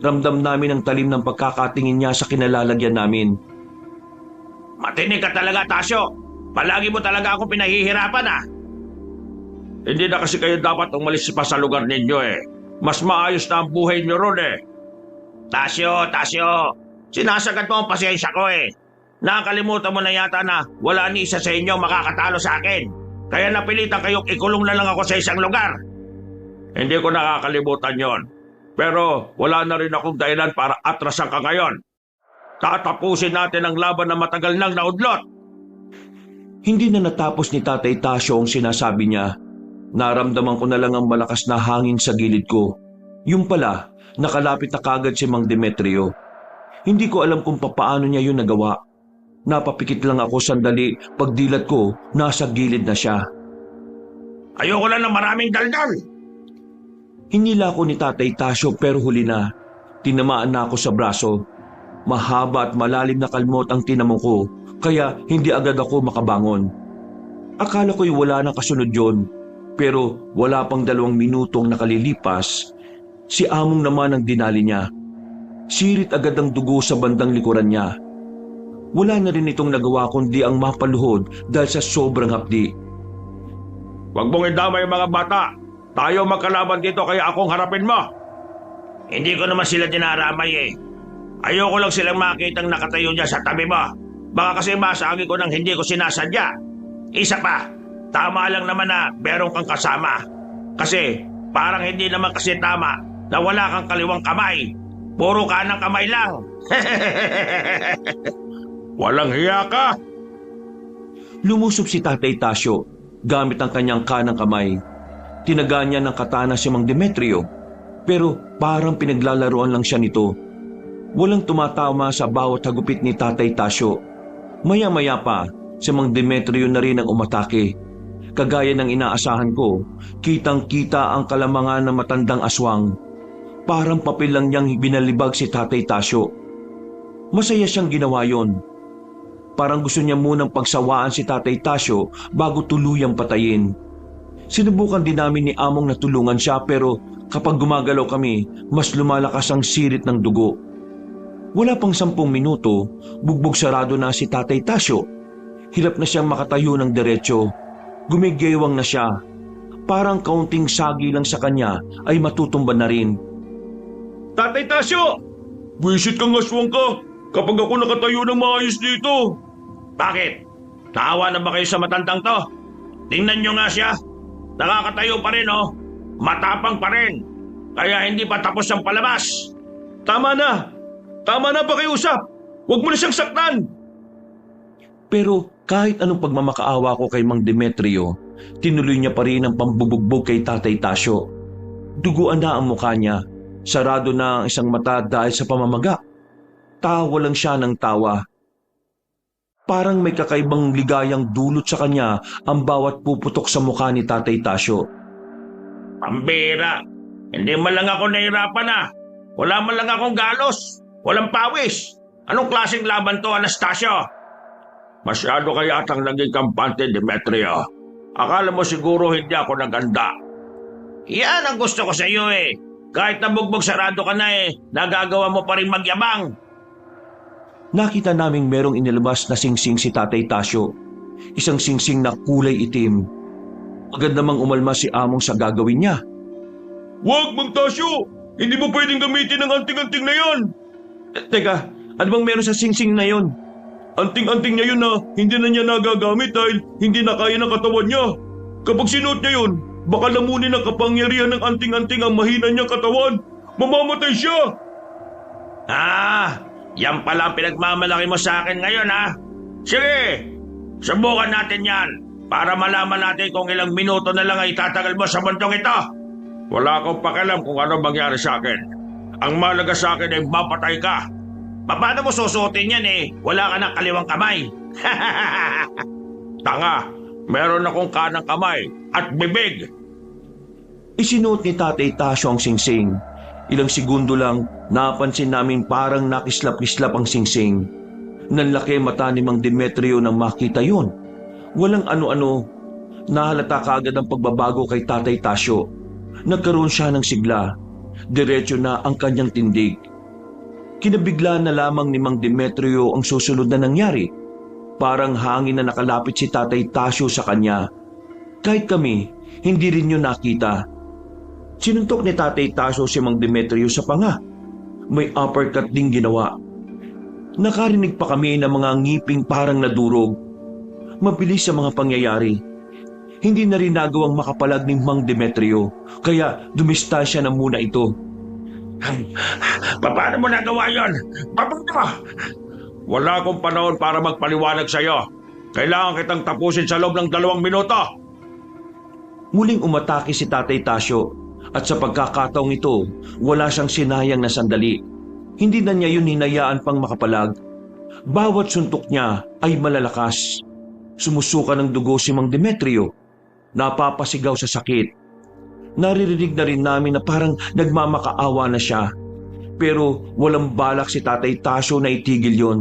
Ramdam namin ang talim ng pagkakatingin niya sa kinalalagyan namin. Matinig ka talaga, Tasyo. Palagi mo talaga akong pinahihirapan ah. Hindi na kasi kayo dapat umalis pa sa lugar ninyo eh. Mas maayos na ang buhay niyo ron eh. Tasyo, sinasagad mo ang pasensya ko eh. Nakakalimutan mo na yata na wala ni isa sa inyo makakatalo sa akin. Kaya napilitan kayong ikulong na lang ako sa isang lugar. Hindi ko nakakalimutan yon. Pero wala na rin akong dahilan para atrasan ka ngayon. Tatapusin natin ang laban na matagal nang naudlot. Hindi na natapos ni Tatay Tasyo ang sinasabi niya. Naramdaman ko na lang ang malakas na hangin sa gilid ko. Yung pala, nakalapit na kagad si Mang Demetrio. Hindi ko alam kung papaano niya yun nagawa. Napapikit lang ako sandali pagdilat ko, nasa gilid na siya. Ayoko lang ng maraming daldal. Hinila ko ni Tatay Tasyo pero huli na. Tinamaan na ako sa braso. Mahaba at malalim na kalmot ang tinamo ko, kaya hindi agad ako makabangon. Akala ko'y wala nang kasunod yon, pero wala pang 2 minutong nakalilipas, si Among naman ang dinali niya. Sirit agad ang dugo sa bandang likuran niya. Wala na rin itong nagawa kundi ang mapaluhod dahil sa sobrang hapdi. Huwag mong idamay mga bata. Tayo magkalaban dito kaya akong harapin mo. Hindi ko naman sila dinaramay eh. Ayoko lang silang makitang nakatayo dyan sa tabi mo. Baka kasi masagi ko nang hindi ko sinasadya. Isa pa, tama lang naman na meron kang kasama. Kasi parang hindi naman kasi tama na wala kang kaliwang kamay. Puro kanang kamay lang. Walang hiya ka. Lumusob si Tatay Tasyo gamit ang kanyang kanang kamay. Tinaga niya ng katana si Mang Demetrio, pero parang pinaglalaroan lang siya nito. Walang tumatama sa bawat hagupit ni Tatay Tasyo. Maya-maya pa, si Mang Demetrio na rin ang umatake. Kagaya ng inaasahan ko, kitang-kita ang kalamangan ng matandang aswang. Parang papel lang niyang binalibag si Tatay Tasyo. Masaya siyang ginawa yon. Parang gusto niya munang pagsawaan si Tatay Tasyo bago tuluyang patayin. Sinubukan din namin ni Among na tulungan siya pero kapag gumagalaw kami, mas lumalakas ang sirit ng dugo. Wala pang 10 minuto, bugbog sarado na si Tatay Tasyo. Hilap na siyang makatayo ng diretsyo. Gumigaywang na siya. Parang kaunting sagi lang sa kanya ay matutumba na rin. Tatay Tasyo! Buwisit kang aswang ka kapag ako nakatayo ng maayos dito. Bakit? Naawa na ba kayo sa matandang to? Tingnan nyo nga siya. Nakakatayo pa rin oh. Matapang pa rin. Kaya hindi pa tapos ang palabas. Tama na! Tama na pakiusap! Huwag mo na siyang saktan! Pero kahit anong pagmamakaawa ko kay Mang Demetrio, tinuloy niya pa rin ang pambubugbog kay Tatay Tasyo. Duguan na ang mukha niya. Sarado na ang isang mata dahil sa pamamaga. Tawa lang siya ng tawa. Parang may kakaibang ligayang dulot sa kanya ang bawat puputok sa mukha ni Tatay Tasyo. Pambira! Hindi man lang ako nahirapan ah. Wala man lang akong galos. Walang pawis. Anong klaseng laban to, Anastasio? Masyado kaya atang naging kampante, Demetrio. Akala mo siguro hindi ako naganda. Yan ang gusto ko sa iyo eh. Kahit nabugbog sarado ka na eh, nagagawa mo pa rin magyabang. Nakita naming merong inilabas na singsing si Tatay Tasyo. Isang singsing na kulay itim. Agad namang umalma si Among sa gagawin niya. Huwag, Mang Tasyo! Hindi mo pwedeng gamitin ang anting-anting na yan! Teka, ano bang meron sa singsing na yon? Anting-anting niya yun na hindi na niya nagagamit dahil hindi na kaya ng katawan niya. Kapag sinuot niya yun, baka lamunin ang kapangyarihan ng anting-anting ang mahina niyang katawan. Mamamatay siya! Ah, yan pala ang pinagmamalaki mo sa akin ngayon ha. Sige, subukan natin yan para malaman natin kung ilang minuto na lang ay tatagal mo sa mundong ito. Wala akong pakialam kung ano mangyari sa akin. Ang malaga sa akin ay mapatay ka. Paano mo susuotin yan eh? Wala ka ng kaliwang kamay. Tanga, meron akong kanang kamay at bibig. Isinuot ni Tatay Tasyo ang singsing. Ilang segundo lang, napansin namin parang nakislap-kislap ang singsing. Nanlaki mata ni Mang Demetrio nang makita yon. Walang ano-ano. Nahalata kaagad ang pagbabago kay Tatay Tasyo. Nagkaroon siya ng sigla. Diretso na ang kanyang tindig. Kinabigla na lamang ni Mang Demetrio ang susunod na nangyari. Parang hangin na nakalapit si Tatay Tasyo sa kanya. Kahit kami, hindi rin yun nakita. Sinuntok ni Tatay Tasyo si Mang Demetrio sa panga. May uppercut ding ginawa. Nakarinig pa kami ng mga ngiping parang nadurog. Mabilis sa mga pangyayari. Hindi na rin nagawang makapalag ni Mang Demetrio, kaya dumistansya na muna ito. Paano mo nagawa yon? Papunta mo! Wala akong panahon para magpaliwanag sa'yo. Kailangan kitang tapusin sa loob ng 2 minuto. Muling umatake si Tatay Tasyo at sa pagkakataong ito, wala siyang sinayang na sandali. Hindi na niya yun hinayaan pang makapalag. Bawat suntok niya ay malalakas. Sumusuka ng dugo si Mang Demetrio. Napapasigaw sa sakit. Naririnig na rin namin na parang nagmamakaawa na siya. Pero walang balak si Tatay Tasyo na itigil yon.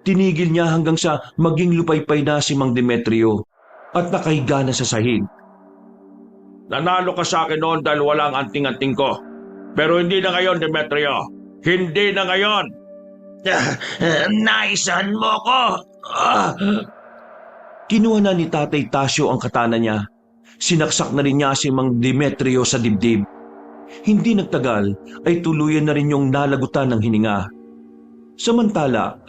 Tinigil niya hanggang sa maging lupaypay na si Mang Demetrio at nakahiga na sa sahig. Nanalo ka sa akin noon dahil walang anting-anting ko. Pero hindi na ngayon, Demetrio. Hindi na ngayon. Naisahan mo ko! Kinuha na ni Tatay Tasyo ang katana niya. Sinaksak na rin niya si Mang Demetrio sa dibdib. Hindi nagtagal ay tuluyan na rin yung nalagutan ng hininga. Samantala,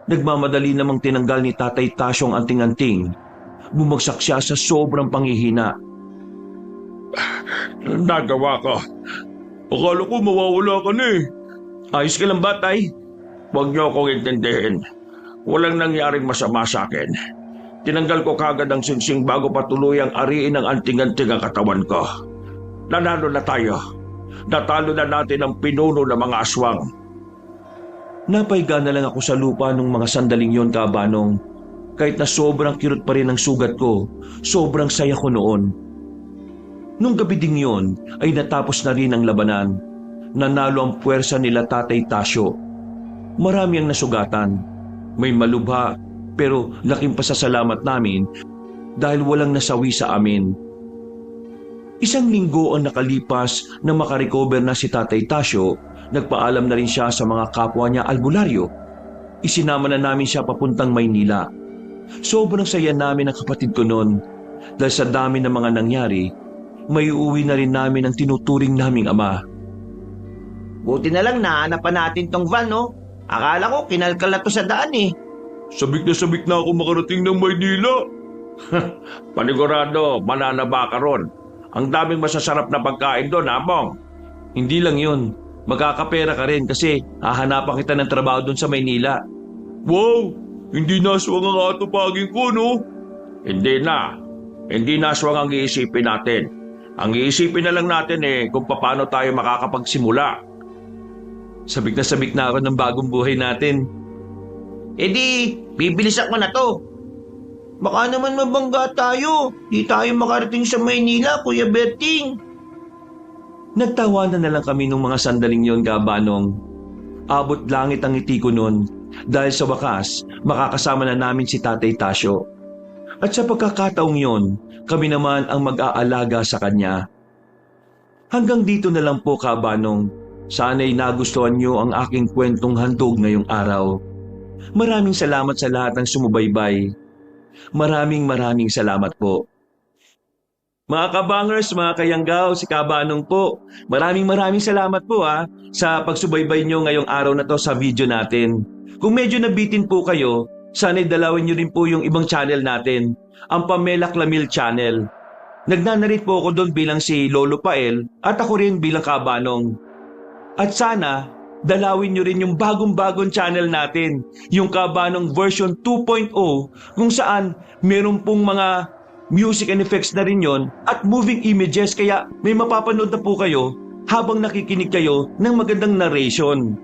nagmamadali namang tinanggal ni Tatay Tasyo ang anting-anting. Bumagsak siya sa sobrang panghihina. Nagawa ko. Akala ko mawawala ka na eh. Ayos ka lang ba, Tay? Huwag niyo akong intindihin. Walang nangyaring masama sa akin. Tinanggal ko kagad ang singsing bago pa tuluyang ariin ang anting-anting ang katawan ko. Nanalo na tayo. Natalo na natin ang pinuno ng mga aswang. Napaiga na lang ako sa lupa nung mga sandaling yon, Kabanong. Kahit na sobrang kirot pa rin ang sugat ko, sobrang saya ko noon. Nung gabi ding yon ay natapos na rin ang labanan. Nanalo ang puwersa nila Tatay Tasyo. Marami ang nasugatan. May malubha, pero laking pasasalamat namin dahil walang nasawi sa amin. 1 linggo ang nakalipas na makarecover na si Tatay Tasyo. Nagpaalam na rin siya sa mga kapwa niya albularyo. Isinama na namin siya papuntang Maynila. Sobrang saya namin ng kapatid ko noon. Dahil sa dami ng mga nangyari, may uuwi na rin namin ang tinuturing naming ama. Buti na lang naanapan natin tong van, no? Akala ko kinalkal na to sa daan eh. Sabik na ako makarating ng Maynila. Panigurado, mananaba ka ron. Ang daming masasarap na pagkain doon, Among. Hindi lang yun. Magkakapera ka rin kasi hahanapan kita ng trabaho doon sa Maynila. Wow! Hindi naswang ang atupagin ko, no? Hindi na. Hindi naswang ang iisipin natin. Ang iisipin na lang natin kung paano tayo makakapagsimula. Sabik na ako ng bagong buhay natin. Di, bibilisan ko na to. Baka naman mabangga tayo. Di tayo makarating sa Maynila, Kuya Berting. Nagtawanan na lang kami nung mga sandaling yon, Kabanong. Abot langit ang ngiti ko noon dahil sa wakas makakasama na namin si Tatay Tasyo. At sa pagkakataong yon, kami naman ang mag-aalaga sa kanya. Hanggang dito na lang po, Kabanong. Sana'y nagustuhan niyo ang aking kwentong handog ngayong araw. Maraming salamat sa lahat ng sumubaybay. Maraming salamat po. Mga kabangers, mga kayanggaw, si Kabanong po. Maraming salamat po sa pagsubaybay nyo ngayong araw na to sa video natin. Kung medyo nabitin po kayo, sana'y dalawin nyo rin po yung ibang channel natin, ang Pamela Clamil Channel. Nagnanarit po ako doon bilang si Lolo Pael at ako rin bilang Kabanong. At sana, dalawin nyo rin yung bagong channel natin, yung Kabanong version 2.0, kung saan meron pong mga music and effects na rin yon at moving images, kaya may mapapanood na po kayo habang nakikinig kayo ng magandang narration.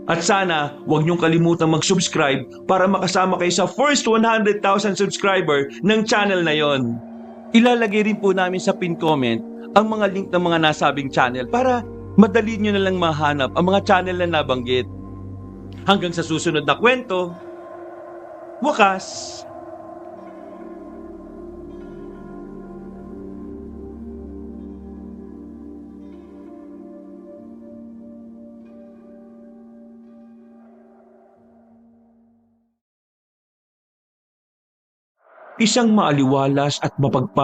At sana, huwag niyong kalimutang mag-subscribe para makasama kayo sa first 100,000 subscriber ng channel na yon. Ilalagay rin po namin sa pin comment ang mga link ng mga nasabing channel para madali nyo na lang mahanap ang mga channel na nabanggit. Hanggang sa susunod na kwento, wakas! Isang maaliwalas at mapagpalang